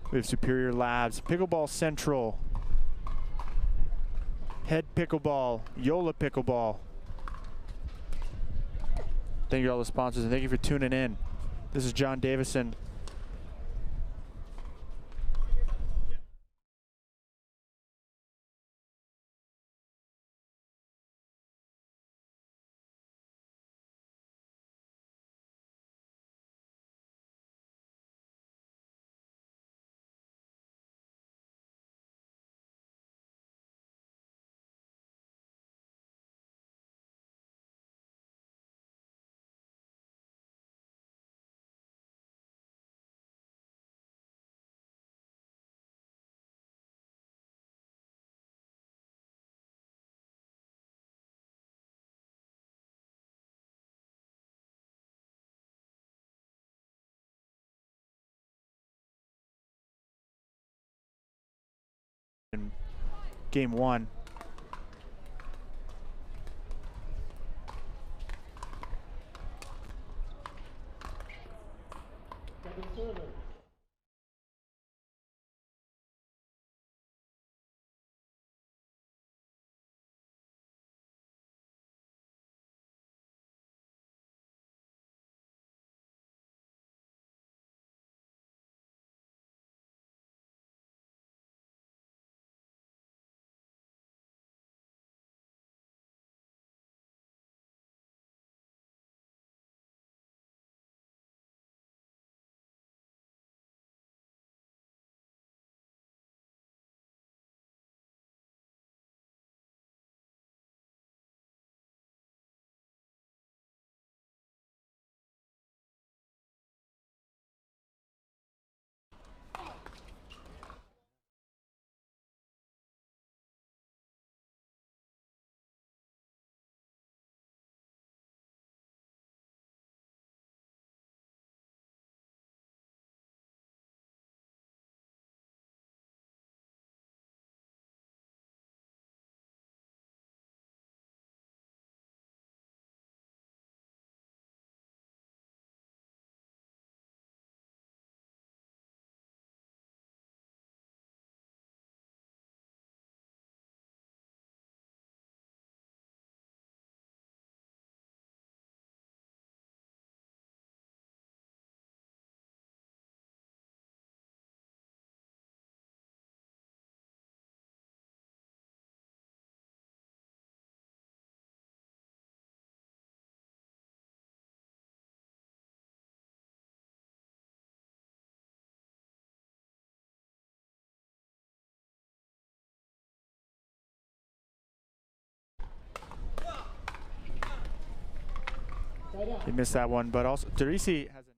We have Superior Labs, Pickleball Central, Head Pickleball, Yola Pickleball. Thank you to all the sponsors, and thank you for tuning in. This is John Davison. In game one. He missed that one, but also Derisi has a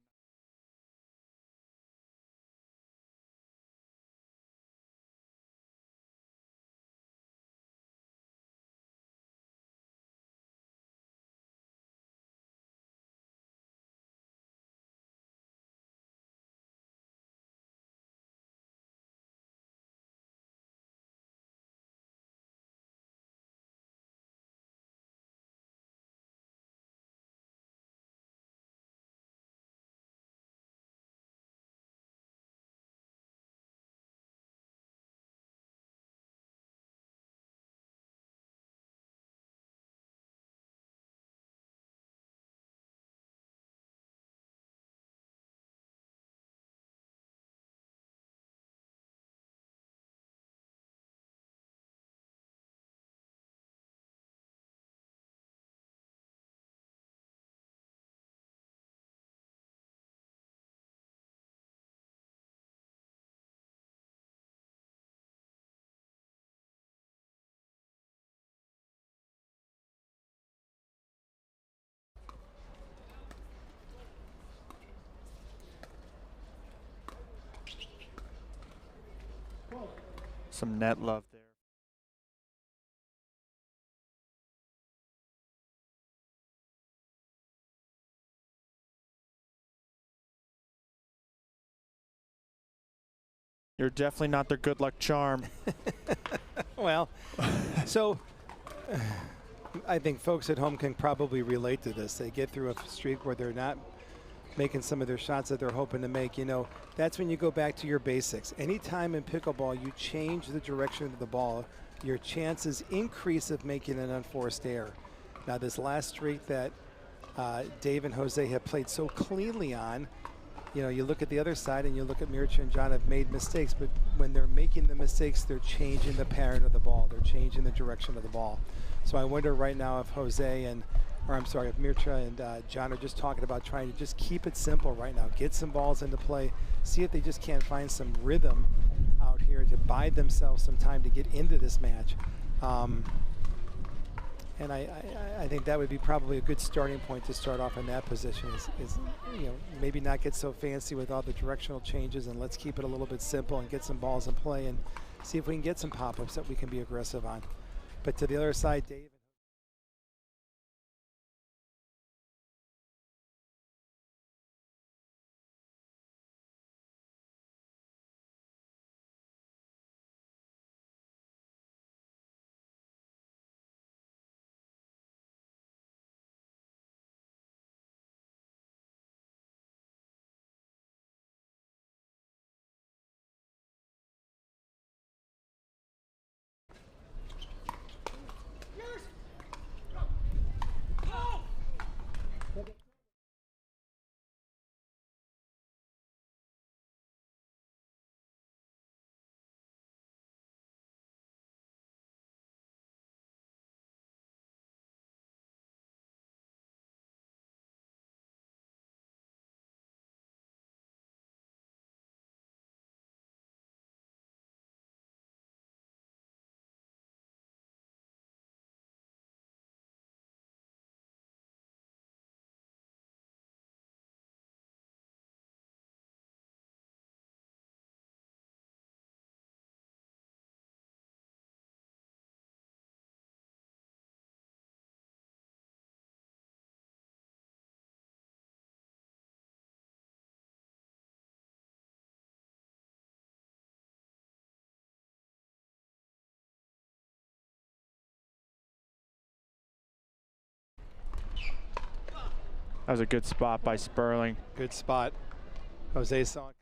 some net love there. You're definitely not their good luck charm. Well, so I think folks at home can probably relate to this. They get through a streak where they're not making some of their shots that they're hoping to make. You know, that's when you go back to your basics. Anytime in pickleball you change the direction of the ball, your chances increase of making an unforced error. Now, this last streak that Dave and Jose have played so cleanly on, you know, you look at the other side and you look at Mircea and John have made mistakes, but when they're making the mistakes, they're changing the pattern of the ball. They're changing the direction of the ball. So I wonder right now if Jose and, or I'm sorry, if Mircea and John are just talking about trying to just keep it simple right now, get some balls into play, see if they just can't find some rhythm out here to buy themselves some time to get into this match. And I think that would be probably a good starting point to start off in that position is, you know, maybe not get so fancy with all the directional changes, and let's keep it a little bit simple and get some balls in play and see if we can get some pop-ups that we can be aggressive on. But to the other side, Dave. That was a good spot by Sperling. Good spot. Jose saw it.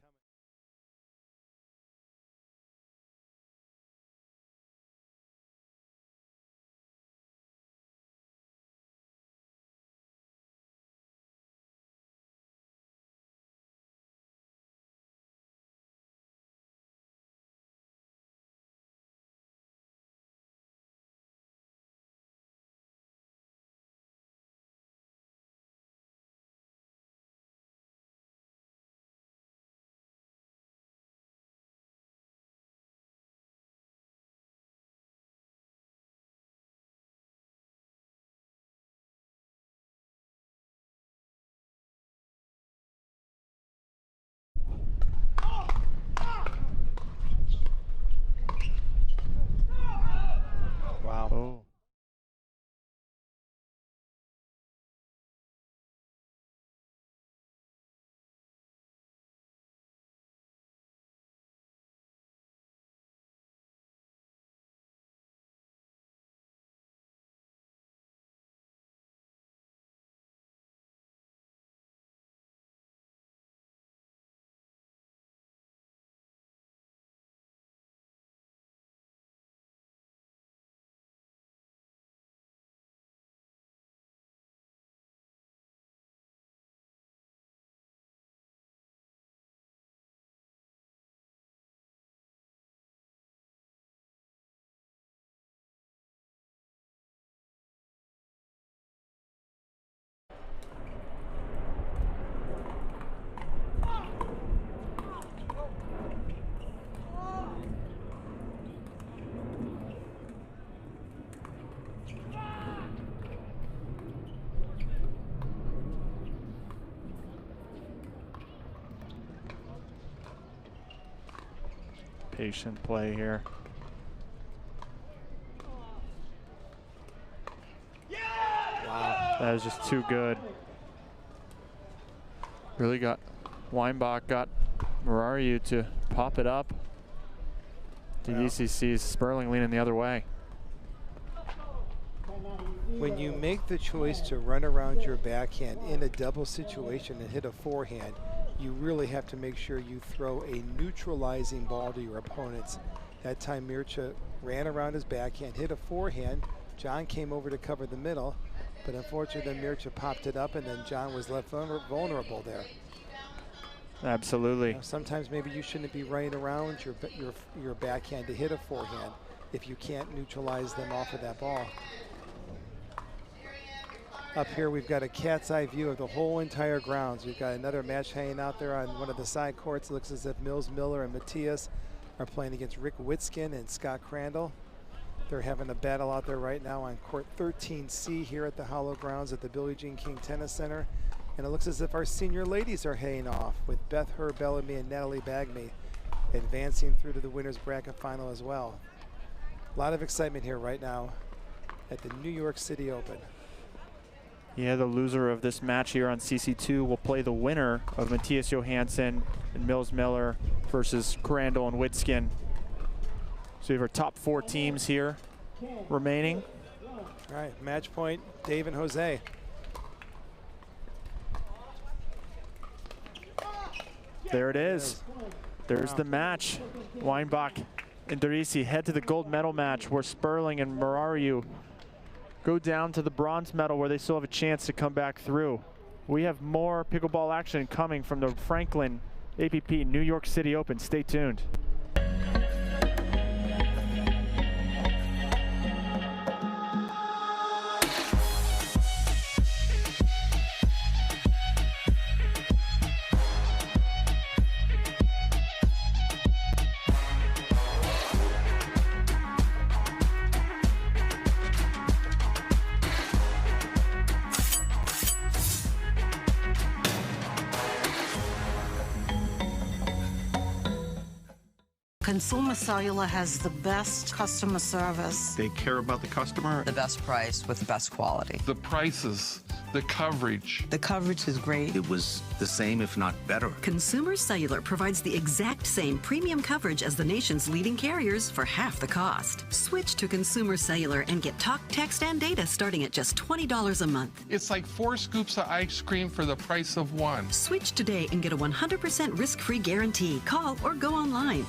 Patient play here. Wow. That was just too good. Really got Weinbach got Marariu to pop it up. The ECC's Sperling leaning the other way. When you make the choice to run around your backhand in a double situation and hit a forehand, you really have to make sure you throw a neutralizing ball to your opponents. That time Mircea ran around his backhand, hit a forehand. John came over to cover the middle, but unfortunately Mircea popped it up and then John was left vulnerable there. Absolutely. Sometimes maybe you shouldn't be running around your backhand to hit a forehand if you can't neutralize them off of that ball. Up here we've got a cat's eye view of the whole entire grounds. We've got another match hanging out there on one of the side courts. It looks as if Mills Miller and Matthias are playing against Rick Witskin and Scott Crandall. They're having a battle out there right now on court 13C here at the Hollow Grounds at the Billie Jean King Tennis Center. And it looks as if our senior ladies are hanging off with Beth Herr Bellamy and Natalie Bagme advancing through to the winner's bracket final as well. A lot of excitement here right now at the New York City Open. Yeah, the loser of this match here on CC2 will play the winner of Matthias Johansson and Mills Miller versus Crandall and Witskin. So we have our top 4 teams here remaining. All right, match point, Dave and Jose. There it is. There's the match. Weinbach and Derisi head to the gold medal match where Sperling and Marariu go down to the bronze medal where they still have a chance to come back through. We have more pickleball action coming from the Franklin APP New York City Open. Stay tuned. Consumer Cellular has the best customer service. They care about the customer. The best price with the best quality. The prices, the coverage. The coverage is great. It was the same, if not better. Consumer Cellular provides the exact same premium coverage as the nation's leading carriers for half the cost. Switch to Consumer Cellular and get talk, text, and data starting at just $20 a month. It's like 4 scoops of ice cream for the price of 1. Switch today and get a 100% risk-free guarantee. Call or go online.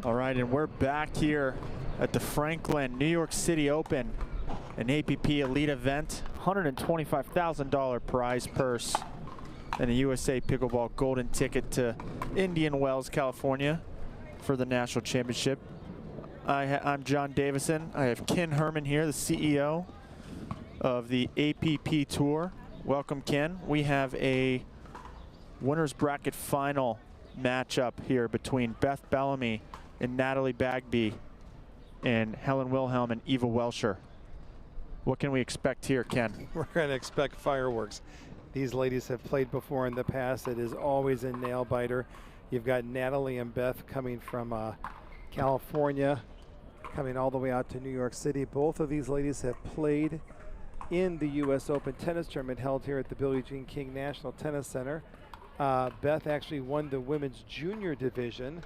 All right, and we're back here at the Franklin New York City Open, an APP Elite event, $125,000 prize purse, and a USA Pickleball golden ticket to Indian Wells, California for the national championship. I'm John Davison. I have Ken Herman here, the CEO of the APP Tour. Welcome, Ken. We have a winner's bracket final matchup here between Beth Bellamy and Natalie Bagby and Helen Wilhelm and Eva Welscher. What can we expect here, Ken? We're going to expect fireworks. These ladies have played before in the past. It is always a nail biter. You've got Natalie and Beth coming from California, coming all the way out to New York City. Both of these ladies have played in the US Open tennis tournament held here at the Billie Jean King National Tennis Center. Beth actually won the women's junior division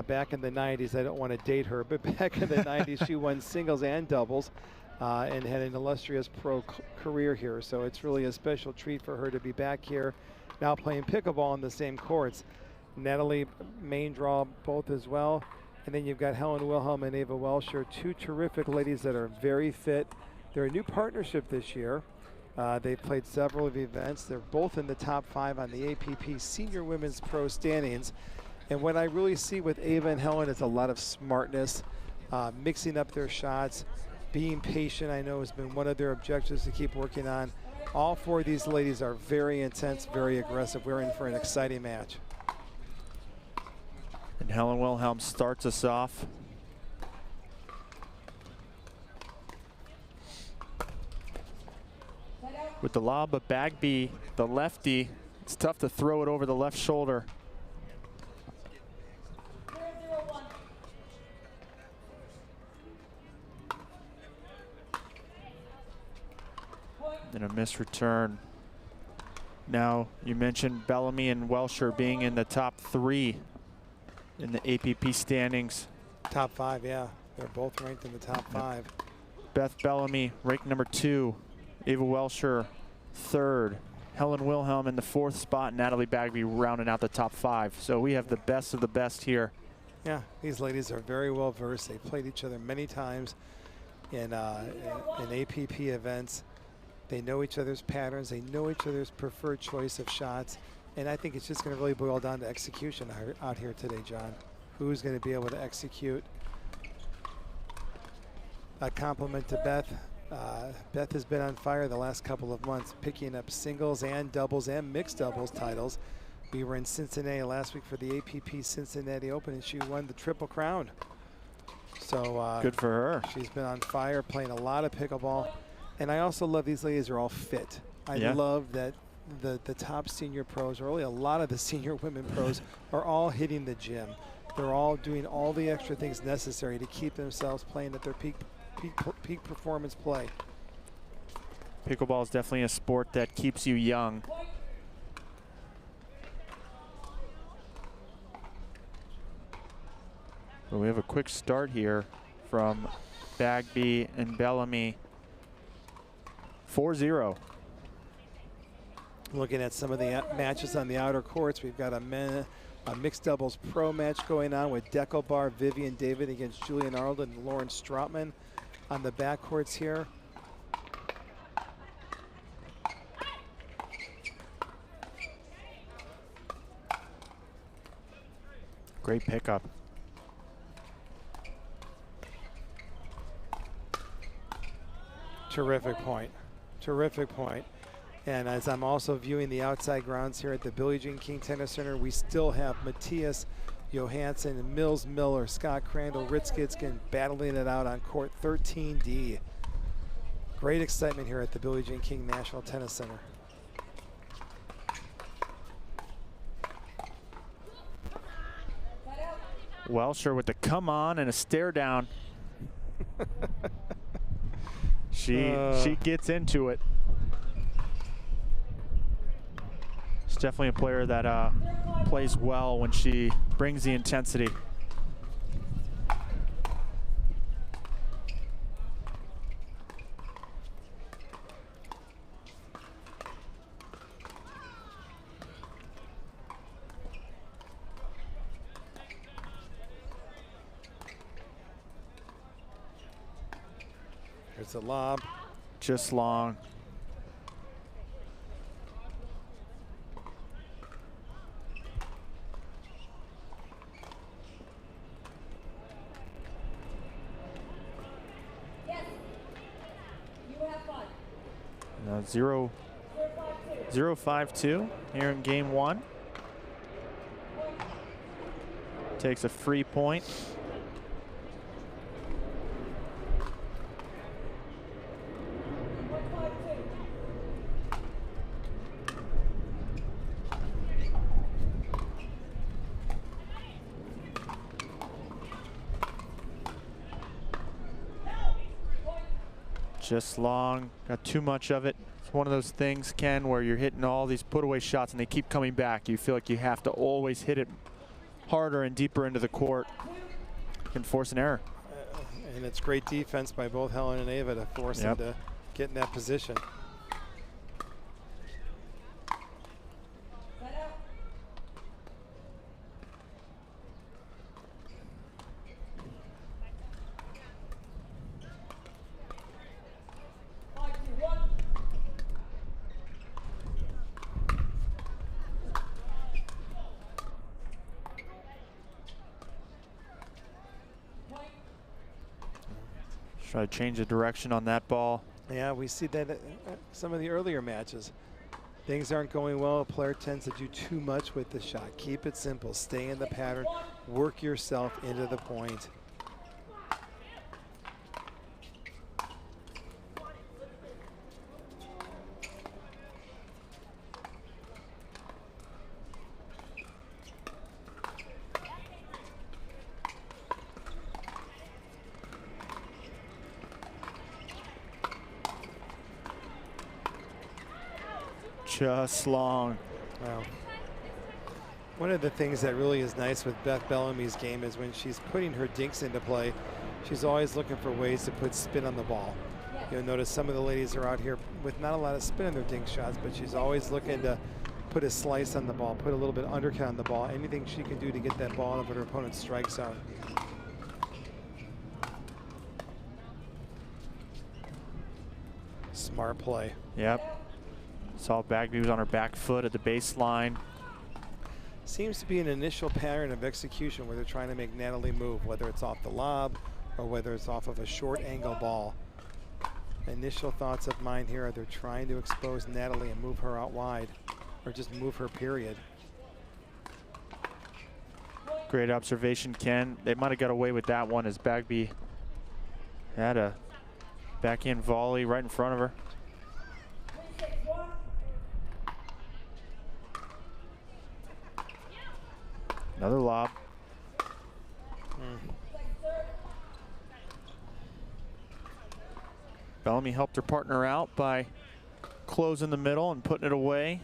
back in the 90s. I don't want to date her, but back in the 90s she won singles and doubles and had an illustrious pro career here. So it's really a special treat for her to be back here now playing pickleball on the same courts. Natalie, main draw both as well. And then you've got Helen Wilhelm and Eva Welscher, two terrific ladies that are very fit. They're a new partnership this year. They've played several of events. They're both in the top 5 on the APP Senior Women's Pro standings. And what I really see with Eva and Helen is a lot of smartness, mixing up their shots, being patient, I know has been one of their objectives to keep working on. All 4 of these ladies are very intense, very aggressive. We're in for an exciting match. And Helen Wilhelm starts us off. With the lob, but Bagby, the lefty, it's tough to throw it over the left shoulder. And a missed return. Now, you mentioned Bellamy and Welscher being in the top 3 in the APP standings. Top 5, yeah. They're both ranked in the top 5. Beth Bellamy ranked number 2. Eva Welscher 3rd. Helen Wilhelm in the 4th spot. Natalie Bagby rounding out the top 5. So we have the best of the best here. Yeah, these ladies are very well versed. They've played each other many times in APP events. They know each other's patterns. They know each other's preferred choice of shots. And I think it's just going to really boil down to execution out here today, John. Who's going to be able to execute? A compliment to Beth. Beth has been on fire the last couple of months, picking up singles and doubles and mixed doubles titles. We were in Cincinnati last week for the APP Cincinnati Open, and she won the Triple Crown. So good for her. She's been on fire, playing a lot of pickleball. And I also love these ladies are all fit. I love that the top senior pros, or really a lot of the senior women pros, are all hitting the gym. They're all doing all the extra things necessary to keep themselves playing at their peak performance play. Pickleball is definitely a sport that keeps you young. But we have a quick start here from Bagby and Bellamy. 4-0. Looking at some of the matches on the outer courts, we've got a mixed doubles pro match going on with Deckelbar, Vivian David against Julian Arnold and Lauren Strotman on the back courts here. Great pickup. Terrific point. Terrific point. And as I'm also viewing the outside grounds here at the Billie Jean King Tennis Center, we still have Matthias Johansson, Mills Miller, Scott Crandall, Ritzkitskin battling it out on court 13D. Great excitement here at the Billie Jean King National Tennis Center. Welscher with the come on and a stare down. She gets into it. She's definitely a player that plays well when she brings the intensity. There's a lob. Just long. Now 0-5-2 here in game one. Takes a free point. Just long, got too much of it. It's one of those things, Ken, where you're hitting all these put away shots and they keep coming back. You feel like you have to always hit it harder and deeper into the court. You can force an error. And it's great defense by both Helen and Ava to force them to get in that position. Try to change the direction on that ball. Yeah, we see that at some of the earlier matches. Things aren't going well. A player tends to do too much with the shot. Keep it simple. Stay in the pattern. Work yourself into the point. Just long. Wow. One of the things that really is nice with Beth Bellamy's game is when she's putting her dinks into play, she's always looking for ways to put spin on the ball. You'll notice some of the ladies are out here with not a lot of spin on their dink shots, but she's always looking to put a slice on the ball, put a little bit of undercut on the ball, anything she can do to get that ball out of her opponent's strike zone. Smart play. Yep. Saw Bagby was on her back foot at the baseline. Seems to be an initial pattern of execution where they're trying to make Natalie move, whether it's off the lob or whether it's off of a short angle ball. Initial thoughts of mine here are they're trying to expose Natalie and move her out wide, or just move her, period. Great observation, Ken. They might have got away with that one as Bagby had a backhand volley right in front of her. Another lob. Bellamy helped her partner out by closing the middle and putting it away.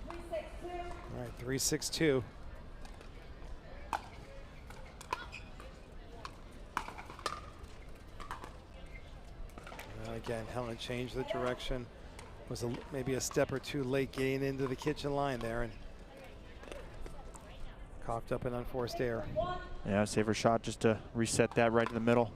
All right, 3-6-2. Again, Helen changed the direction. Was maybe a step or two late getting into the kitchen line there and coughed up an unforced error. Yeah, save her shot just to reset that right in the middle.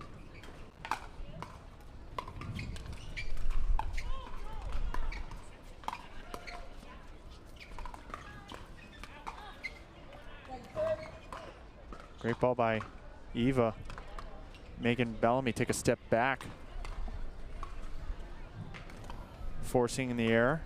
Great ball by Eva, making Bellamy take a step back. Forcing in the air.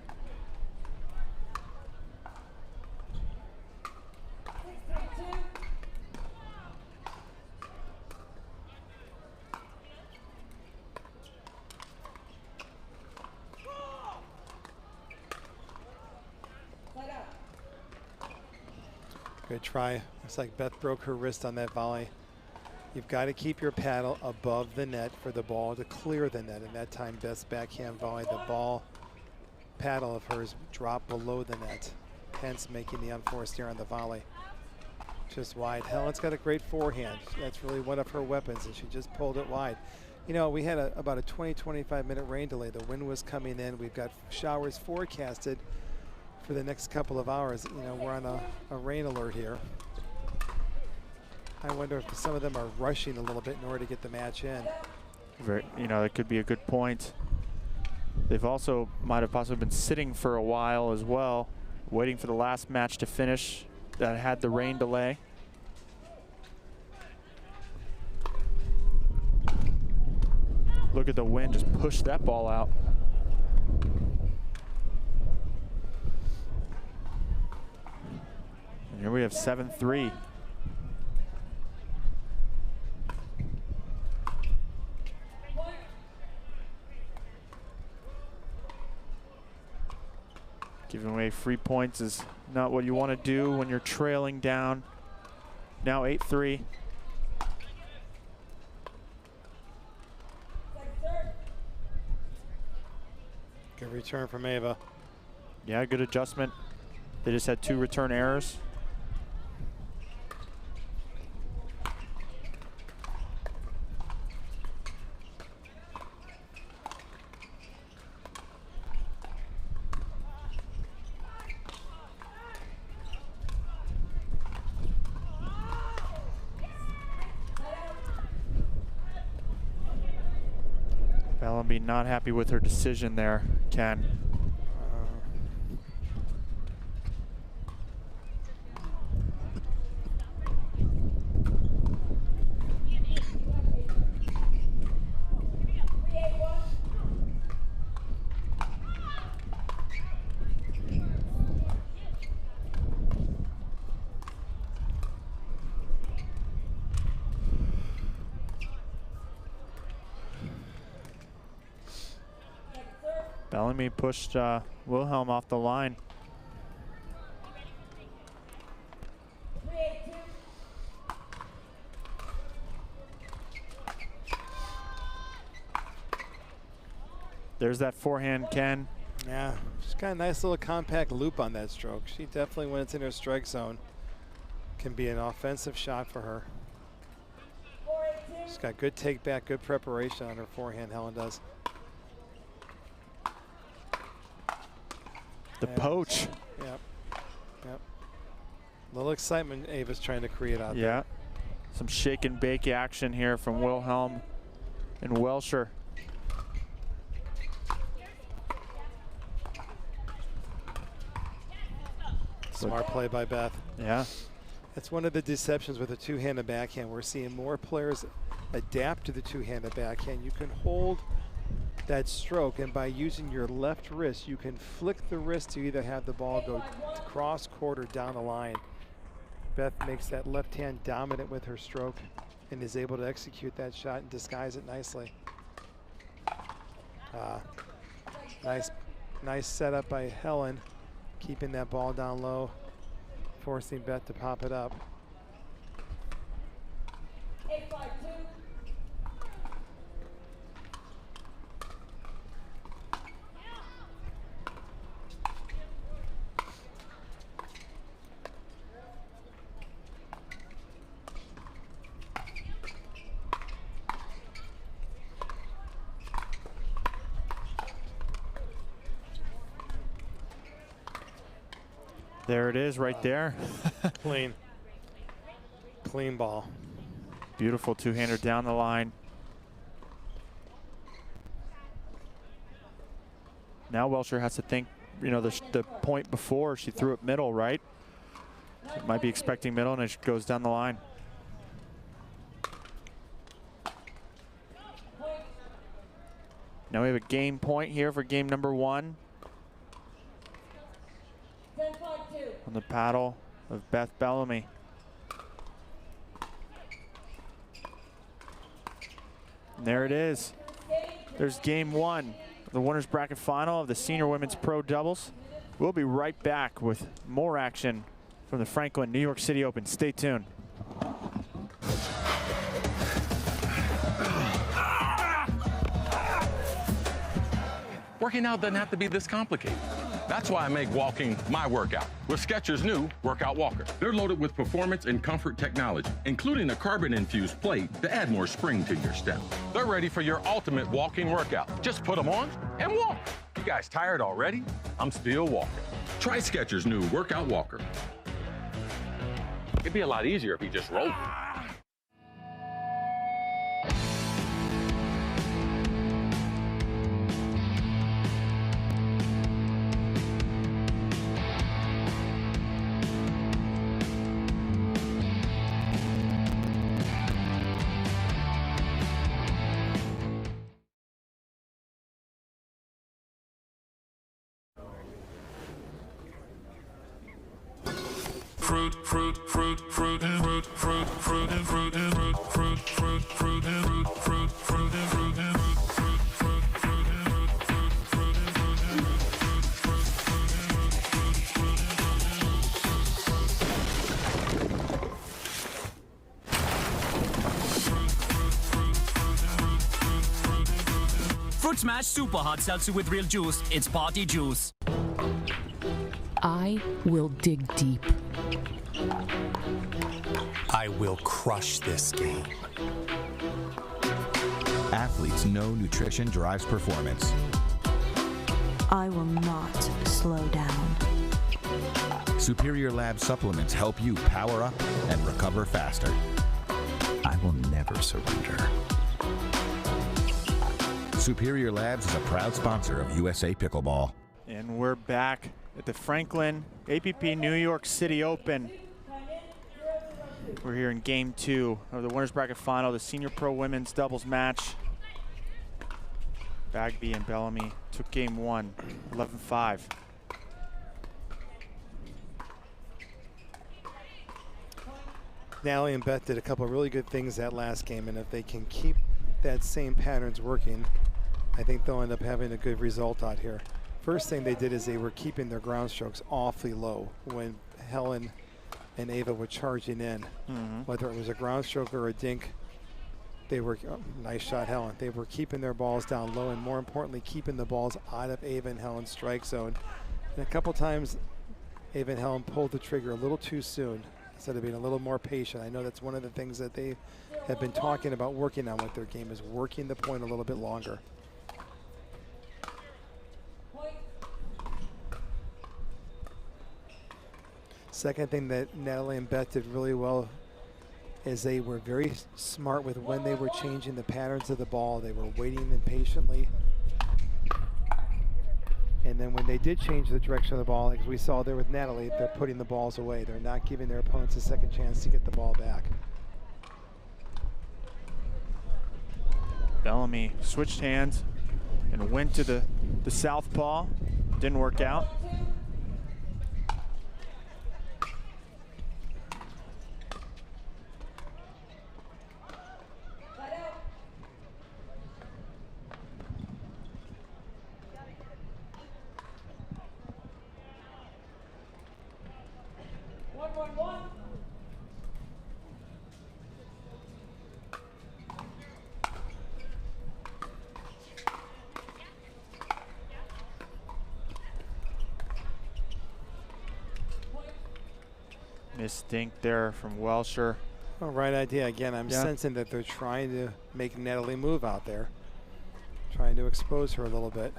Good try. Looks like Beth broke her wrist on that volley. You've got to keep your paddle above the net for the ball to clear the net. And that time, Beth's backhand volley, the ball paddle of hers dropped below the net, hence making the unforced error on the volley. Just wide. Helen's got a great forehand. That's really one of her weapons, and she just pulled it wide. You know, we had about a 20-25 minute rain delay. The wind was coming in. We've got showers forecasted for the next couple of hours. You know, we're on a rain alert here. I wonder if some of them are rushing a little bit in order to get the match in. You know, that could be a good point. They've also might have possibly been sitting for a while as well, waiting for the last match to finish that had the rain delay. Look at the wind just push that ball out. And here we have 7-3. Giving away free points is not what you want to do when you're trailing down. Now 8-3. Good return from Ava. Yeah, good adjustment. They just had 2 return errors. Bellamy not happy with her decision there, Ken. Bellamy pushed Wilhelm off the line. There's that forehand, Ken. Yeah, she's got a nice little compact loop on that stroke. She definitely, when it's in her strike zone, can be an offensive shot for her. She's got good take back, good preparation on her forehand, Helen does. The poach. Yep. Yep. A little excitement Ava's trying to create out there. Yeah. Some shake and bake action here from Wilhelm and Welsher. Smart play by Beth. Yeah. That's one of the deceptions with a two-handed backhand. We're seeing more players adapt to the two-handed backhand. You can hold that stroke, and by using your left wrist, you can flick the wrist to either have the ball go cross court or down the line. Beth makes that left hand dominant with her stroke and is able to execute that shot and disguise it nicely. Nice setup by Helen, keeping that ball down low, forcing Beth to pop it up. There it is right there. Clean. Clean ball. Beautiful two-hander down the line. Now Welsher has to think, you know, the point before she threw it middle, right? She might be expecting middle and it goes down the line. Now we have a game point here for game number 1. On the paddle of Beth Bellamy. And there it is. There's game 1, the winners bracket final of the Senior Women's Pro Doubles. We'll be right back with more action from the Franklin New York City Open. Stay tuned. Working out doesn't have to be this complicated. That's why I make walking my workout with Skechers' new Workout Walker. They're loaded with performance and comfort technology, including a carbon-infused plate to add more spring to your step. They're ready for your ultimate walking workout. Just put them on and walk. You guys tired already? I'm still walking. Try Skechers' new Workout Walker. It'd be a lot easier if you just rolled. fruit, fruit, fruit, fruit, and fruit, fruit, fruit, and fruit, and fruit, fruit, fruit, fruit, and fruit, fruit, fruit, and fruit, and fruit, fruit, fruit, fruit, and fruit, fruit, and fruit, and Fruit Smash Super Hot Seltzer with real juice. It's party juice. I will dig deep. I will crush this game. Athletes know nutrition drives performance. I will not slow down. Superior Lab supplements help you power up and recover faster. I will never surrender. Superior Labs is a proud sponsor of USA Pickleball. And we're back at the Franklin APP New York City Open. We're here in game 2 of the winners bracket final, the senior pro women's doubles match. Bagby and Bellamy took game 1, 11-5. Natalie and Beth did a couple of really good things that last game, and if they can keep that same patterns working, I think they'll end up having a good result out here. First thing they did is they were keeping their ground strokes awfully low when Helen and Ava were charging in. Whether it was a ground stroke or a dink, they were, nice shot Helen, they were keeping their balls down low, and more importantly keeping the balls out of Ava and Helen's strike zone. And a couple times Ava and Helen pulled the trigger a little too soon instead of being a little more patient. I know that's one of the things that they have been talking about working on with their game, is working the point a little bit longer. Second thing that Natalie and Beth did really well is they were very smart with when they were changing the patterns of the ball. They were waiting impatiently. And then when they did change the direction of the ball, as we saw there with Natalie, they're putting the balls away. They're not giving their opponents a second chance to get the ball back. Bellamy switched hands and went to the southpaw. Didn't work out. Missed dink there from Welsher. Well, right idea. Again, I'm sensing that they're trying to make Natalie move out there, trying to expose her a little bit.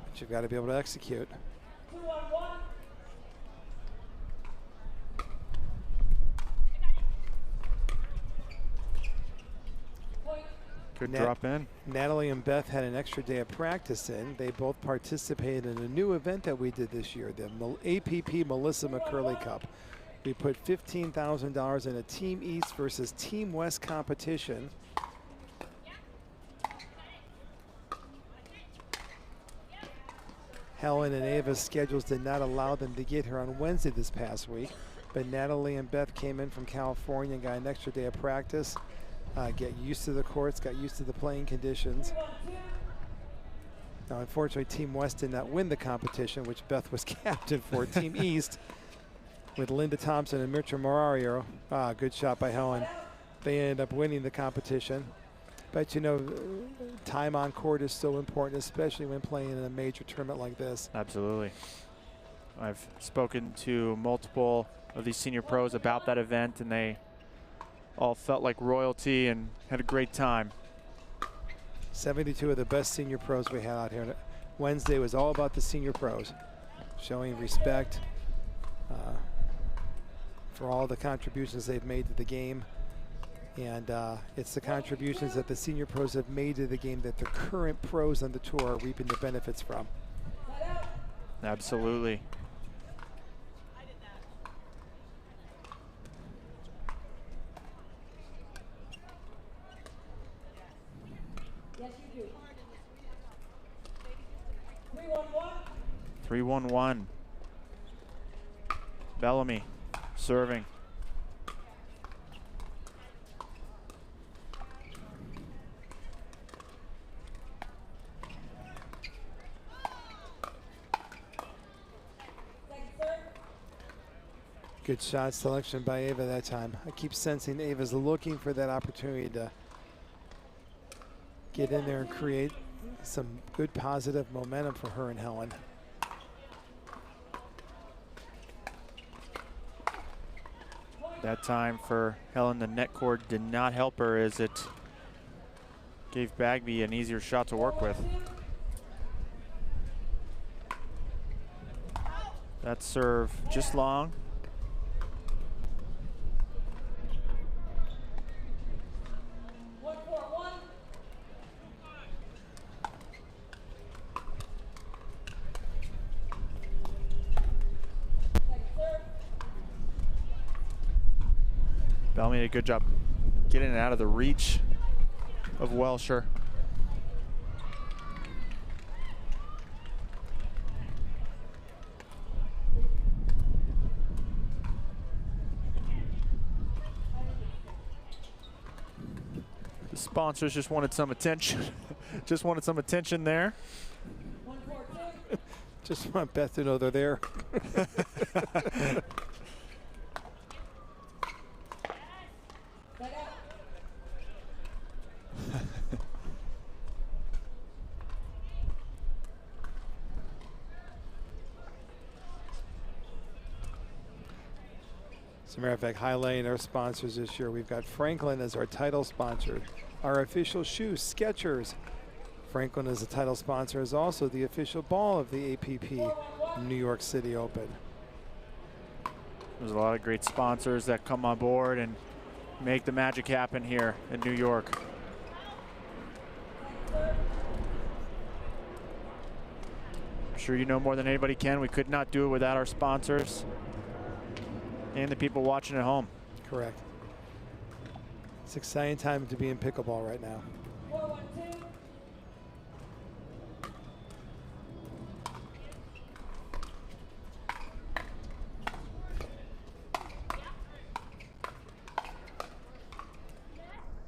But you've got to be able to execute. Good drop in. Natalie and Beth had an extra day of practice in. They both participated in a new event that we did this year, the APP Melissa McCurley Cup. We put $15,000 in a Team East versus Team West competition. Helen and Ava's schedules did not allow them to get here on Wednesday this past week, but Natalie and Beth came in from California and got an extra day of practice, get used to the courts, got used to the playing conditions. Now, unfortunately, Team West did not win the competition, which Beth was captain for. Team East, with Linda Thompson and Mitra Morario, good shot by Helen. They ended up winning the competition. But you know, time on court is so important, especially when playing in a major tournament like this. Absolutely. I've spoken to multiple of these senior pros about that event, and they all felt like royalty and had a great time. 72 of the best senior pros we had out here. Wednesday was all about the senior pros, showing respect for all the contributions they've made to the game. And it's the contributions that the senior pros have made to the game that the current pros on the tour are reaping the benefits from. Absolutely. Yes, you do. 3-1-1. 3-1-1. Bellamy serving. Good shot selection by Ava that time. I keep sensing Ava's looking for that opportunity to get in there and create some good positive momentum for her and Helen. That time for Helen, the net cord did not help her as it gave Bagby an easier shot to work with. That serve just long. Bell made a good job getting it out of the reach of Welsher. The sponsors just wanted some attention. Just wanted some attention there. Just want Beth to know they're there. As a matter of fact, highlighting our sponsors this year, we've got Franklin as our title sponsor. Our official shoes, Skechers. Franklin as a title sponsor is also the official ball of the APP New York City Open. There's a lot of great sponsors that come on board and make the magic happen here in New York. I'm sure you know more than anybody can. We could not do it without our sponsors and the people watching at home. Correct. It's an exciting time to be in pickleball right now.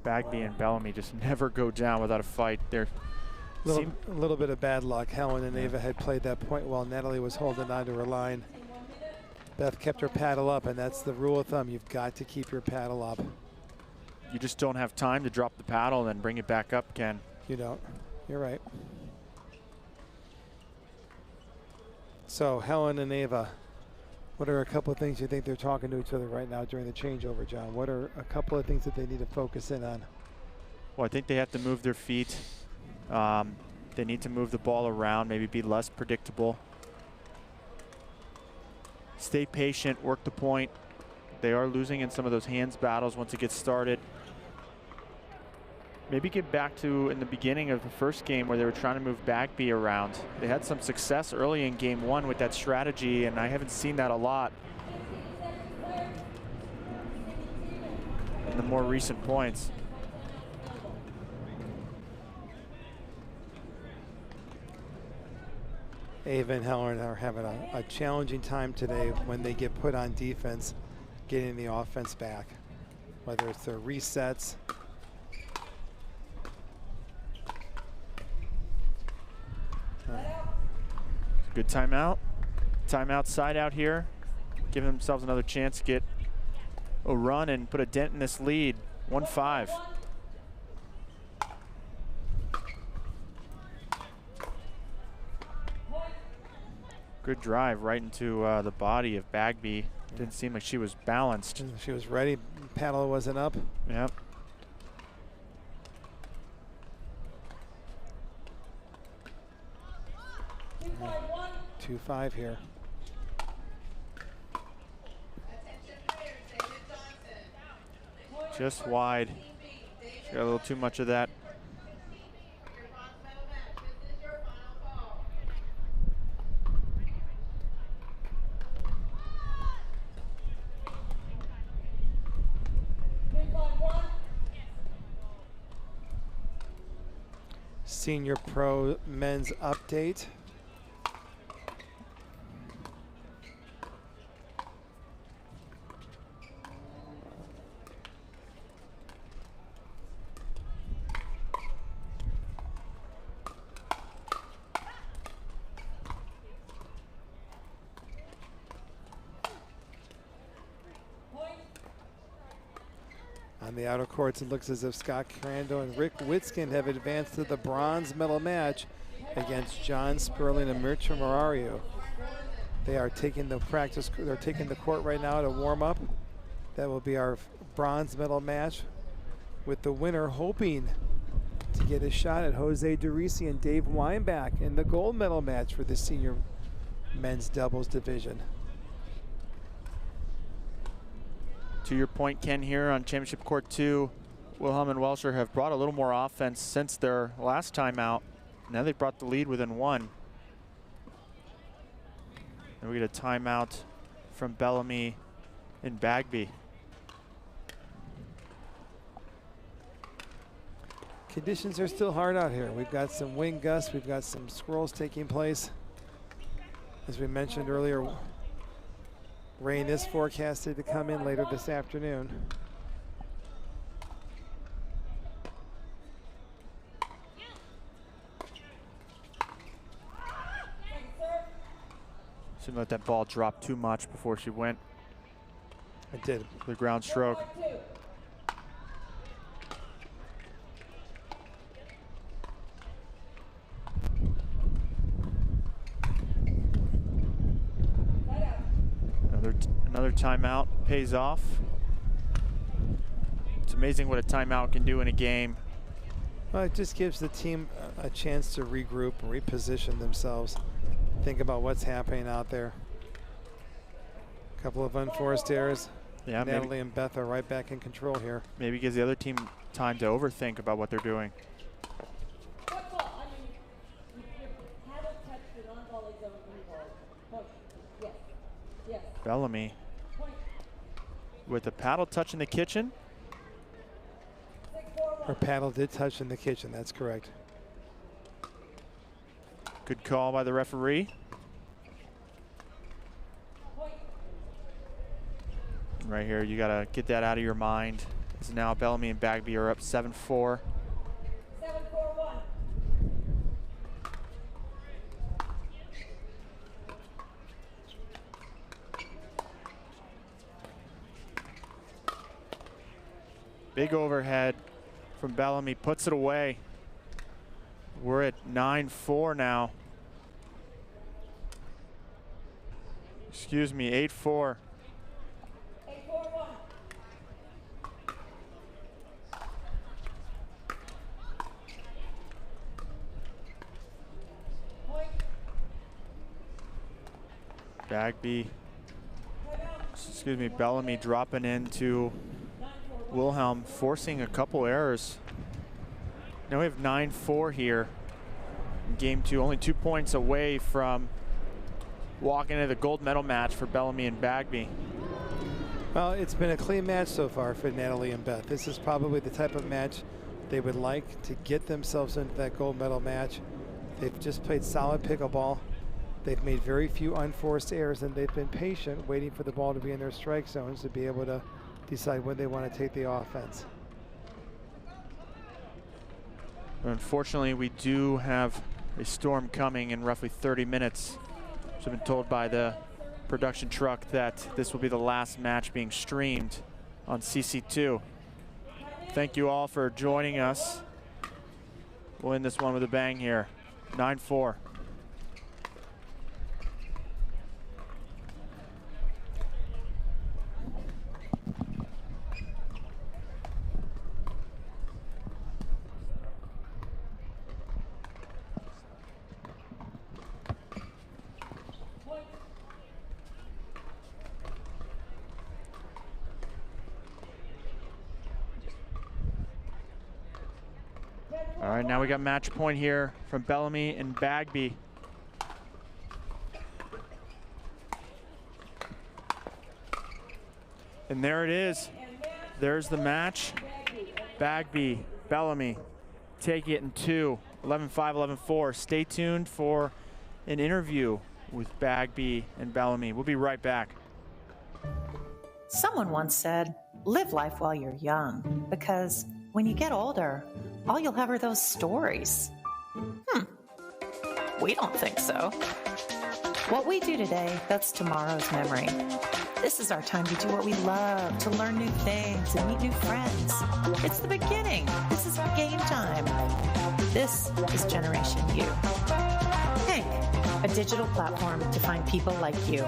Bagby and Bellamy just never go down without a fight. They're a little bit of bad luck. Helen and Ava had played that point while Natalie was holding on to her line. Beth kept her paddle up, and that's the rule of thumb. You've got to keep your paddle up. You just don't have time to drop the paddle and then bring it back up, Ken. You don't. You're right. So Helen and Ava, what are a couple of things you think they're talking to each other right now during the changeover, John? What are a couple of things that they need to focus in on? Well, I think they have to move their feet. They need to move the ball around, maybe be less predictable. Stay patient, work the point. They are losing in some of those hands battles once it gets started. Maybe get back to in the beginning of the first game where they were trying to move Bagby around. They had some success early in game one with that strategy, and I haven't seen that a lot in the more recent points. Ava and Helen are having a challenging time today when they get put on defense, getting the offense back, whether it's their resets. Good timeout. Timeout side out here. Give themselves another chance to get a run and put a dent in this lead. 1-5. Good drive right into the body of Bagby. Didn't seem like she was balanced. She was ready. Paddle wasn't up. Yep. Right. 2-5 here. Just wide. She got a little too much of that. Senior Pro men's update. On the outer courts, it looks as if Scott Crandall and Rick Witskin have advanced to the bronze medal match against John Sperling and Mircea Marario. They are taking the they're taking the court right now to warm up. That will be our bronze medal match, with the winner hoping to get a shot at Jose DeRisi and Dave Weinbach in the gold medal match for the senior men's doubles division. To your point, Ken, here on Championship Court 2, Wilhelm and Welcher have brought a little more offense since their last time out. Now they've brought the lead within one. And we get a timeout from Bellamy and Bagby. Conditions are still hard out here. We've got some wind gusts, we've got some swirls taking place. As we mentioned earlier, rain is forecasted to come in later this afternoon. Shouldn't let that ball drop too much before she went. It did. The ground stroke. Another timeout pays off. It's amazing what a timeout can do in a game. Well, it just gives the team a chance to regroup and reposition themselves. Think about what's happening out there. A couple of unforced errors. Yeah, Natalie and Beth are right back in control here. Maybe gives the other team time to overthink about what they're doing. Bellamy with a paddle touch in the kitchen. Her paddle did touch in the kitchen, that's correct. Good call by the referee. Right here, you gotta get that out of your mind. As now Bellamy and Bagby are up 7-4. Big overhead from Bellamy, puts it away. We're at 9-4 now. Excuse me, 8-4. Bagby, excuse me, Bellamy dropping into Wilhelm, forcing a couple errors. Now we have 9-4 here in game 2, only 2 points away from walking into the gold medal match for Bellamy and Bagby. Well, it's been a clean match so far for Natalie and Beth. This is probably the type of match they would like to get themselves into that gold medal match. They've just played solid pickleball. They've made very few unforced errors, and they've been patient, waiting for the ball to be in their strike zones to be able to decide when they want to take the offense. Unfortunately, we do have a storm coming in roughly 30 minutes. So I've been told by the production truck that this will be the last match being streamed on CC2. Thank you all for joining us. We'll end this one with a bang here, 9-4. All right, now we got match point here from Bellamy and Bagby. And there it is. There's the match. Bagby, Bellamy take it in 2, 11-5, 11-4. Stay tuned for an interview with Bagby and Bellamy. We'll be right back. Someone once said, live life while you're young, because when you get older, all you'll have are those stories. We don't think so. What we do today, that's tomorrow's memory. This is our time to do what we love, to learn new things and meet new friends. It's the beginning. This is game time. This is Generation U. Hank, a digital platform to find people like you.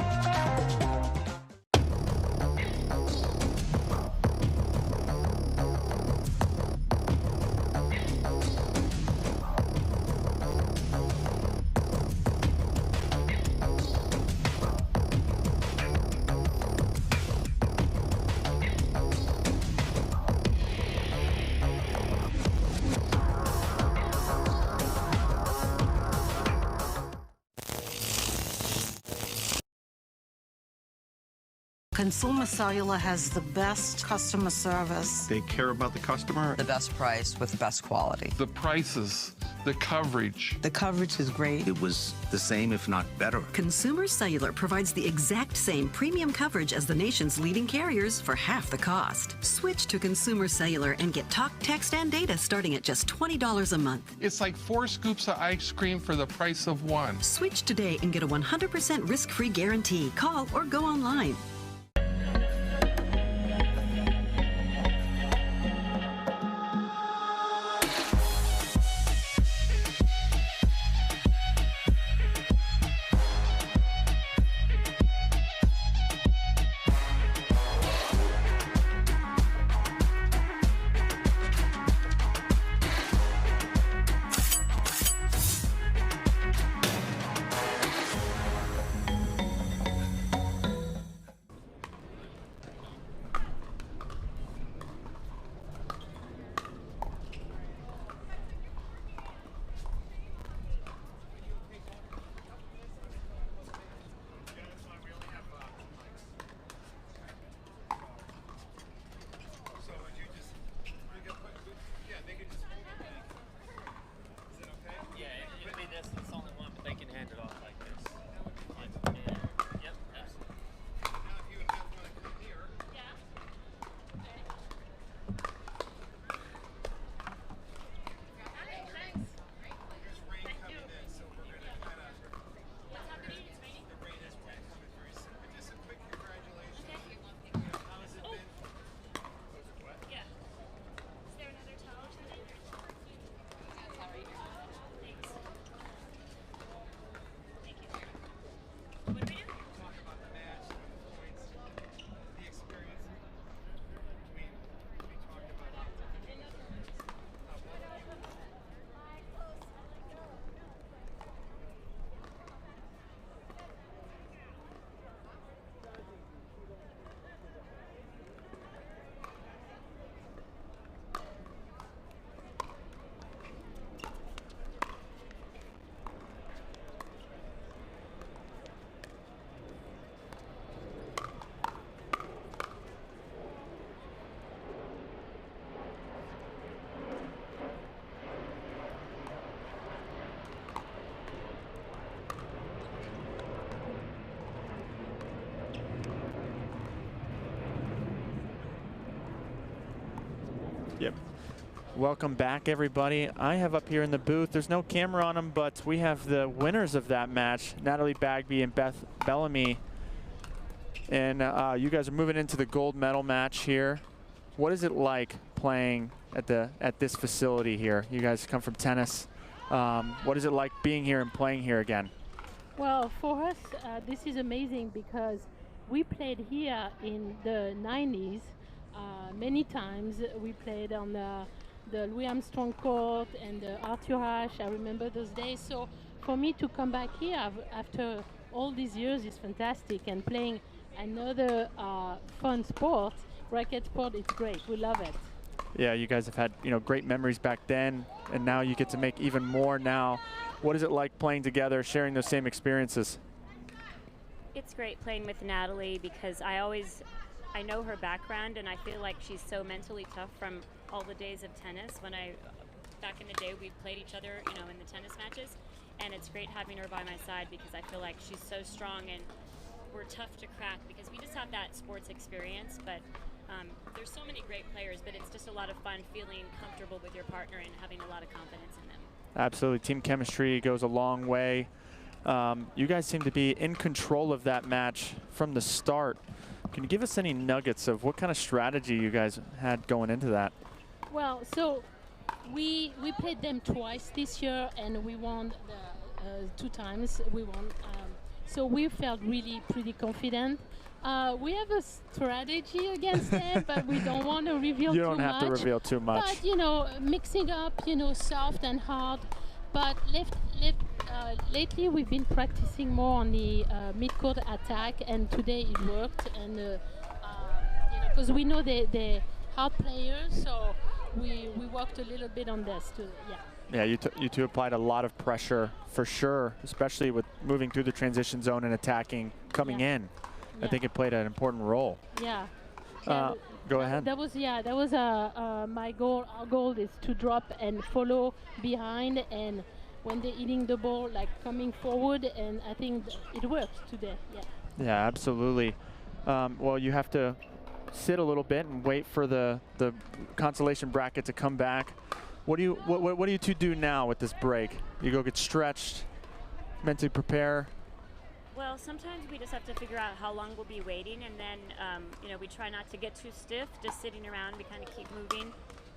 Consumer Cellular has the best customer service. They care about the customer. The best price with the best quality. The prices, the coverage. The coverage is great. It was the same, if not better. Consumer Cellular provides the exact same premium coverage as the nation's leading carriers for half the cost. Switch to Consumer Cellular and get talk, text, and data starting at just $20 a month. It's like 4 scoops of ice cream for the price of 1. Switch today and get a 100% risk-free guarantee. Call or go online. Yep. Welcome back, everybody. I have up here in the booth, there's no camera on them, but we have the winners of that match, Natalie Bagby and Beth Bellamy. And you guys are moving into the gold medal match here. What is it like playing at this facility here? You guys come from tennis. What is it like being here and playing here again? Well, for us, this is amazing because we played here in the 90s. Many times we played on the Louis Armstrong court and the Arthur Ashe. I remember those days. So for me to come back here after all these years is fantastic, and playing another fun sport, racket sport, it's great. We love it. Yeah, you guys have had great memories back then, and now you get to make even more now. What is it like playing together, sharing those same experiences? It's great playing with Natalie because I know her background, and I feel like she's so mentally tough from all the days of tennis. Back in the day, we played each other, in the tennis matches, and it's great having her by my side because I feel like she's so strong and we're tough to crack because we just have that sports experience. But there's so many great players, but it's just a lot of fun feeling comfortable with your partner and having a lot of confidence in them. Absolutely, team chemistry goes a long way. You guys seem to be in control of that match from the start. Can you give us any nuggets of what kind of strategy you guys had going into that? Well, so we played them twice this year, and we won the 2 times. We won, so we felt really pretty confident. We have a strategy against them, but we don't want to reveal too much. You don't have to reveal too much. But you know, mixing up, you know, soft and hard. But lately we've been practicing more on the mid-court attack, and today it worked. And you know, because we know they're hard players, so we worked a little bit on this too. Yeah. Yeah, you two applied a lot of pressure for sure, especially with moving through the transition zone and attacking coming in. I think it played an important role. Yeah. Go ahead. That was my goal. Our goal is to drop and follow behind, and when they're eating the ball, like coming forward, and I think it worked today. Yeah. Yeah, absolutely. Well, you have to sit a little bit and wait for the consolation bracket to come back. What do you two do now with this break? You go get stretched, mentally prepare. Well, sometimes we just have to figure out how long we'll be waiting, and then you know, we try not to get too stiff. Just sitting around, we kind of keep moving.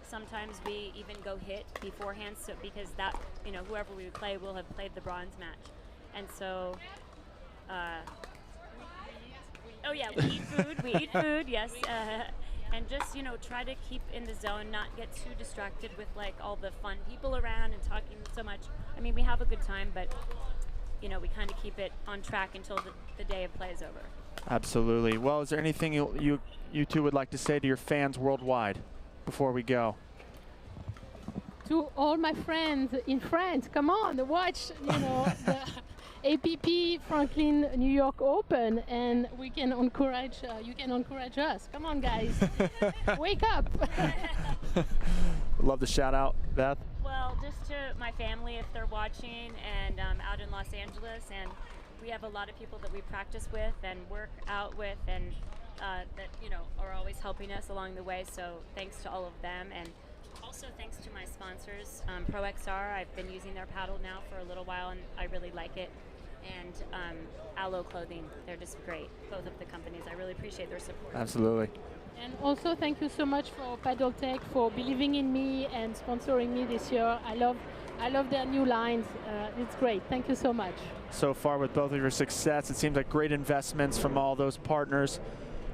Sometimes we even go hit beforehand, so because that, you know, whoever we play will have played the bronze match, and so. Oh yeah, we eat food. We eat food. Yes. And just, you know, try to keep in the zone, not get too distracted with like all the fun people around and talking so much. I mean, we have a good time, but you know, we kind of keep it on track until the day of play is over. Absolutely. Well, is there anything you two would like to say to your fans worldwide before we go? To all my friends in France, come on, watch, you know, the APP Franklin New York Open, and we can encourage. You can encourage us. Come on, guys, wake up. Love the shout out, Beth. Well, just to my family if they're watching, and out in Los Angeles, and we have a lot of people that we practice with and work out with, and that, you know, are always helping us along the way. So thanks to all of them, and also thanks to my sponsors, ProXR. I've been using their paddle now for a little while, and I really like it. And Aloe Clothing, they're just great, both of the companies. I really appreciate their support. Absolutely. And also thank you so much for Paddle Tech for believing in me and sponsoring me this year. I love their new lines. It's great. Thank you so much. So far with both of your success, it seems like great investments from all those partners.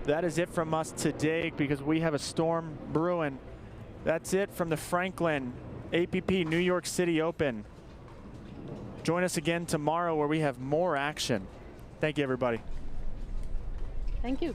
That is it from us today because we have a storm brewing. That's it from the Franklin APP New York City Open. Join us again tomorrow where we have more action. Thank you, everybody. Thank you.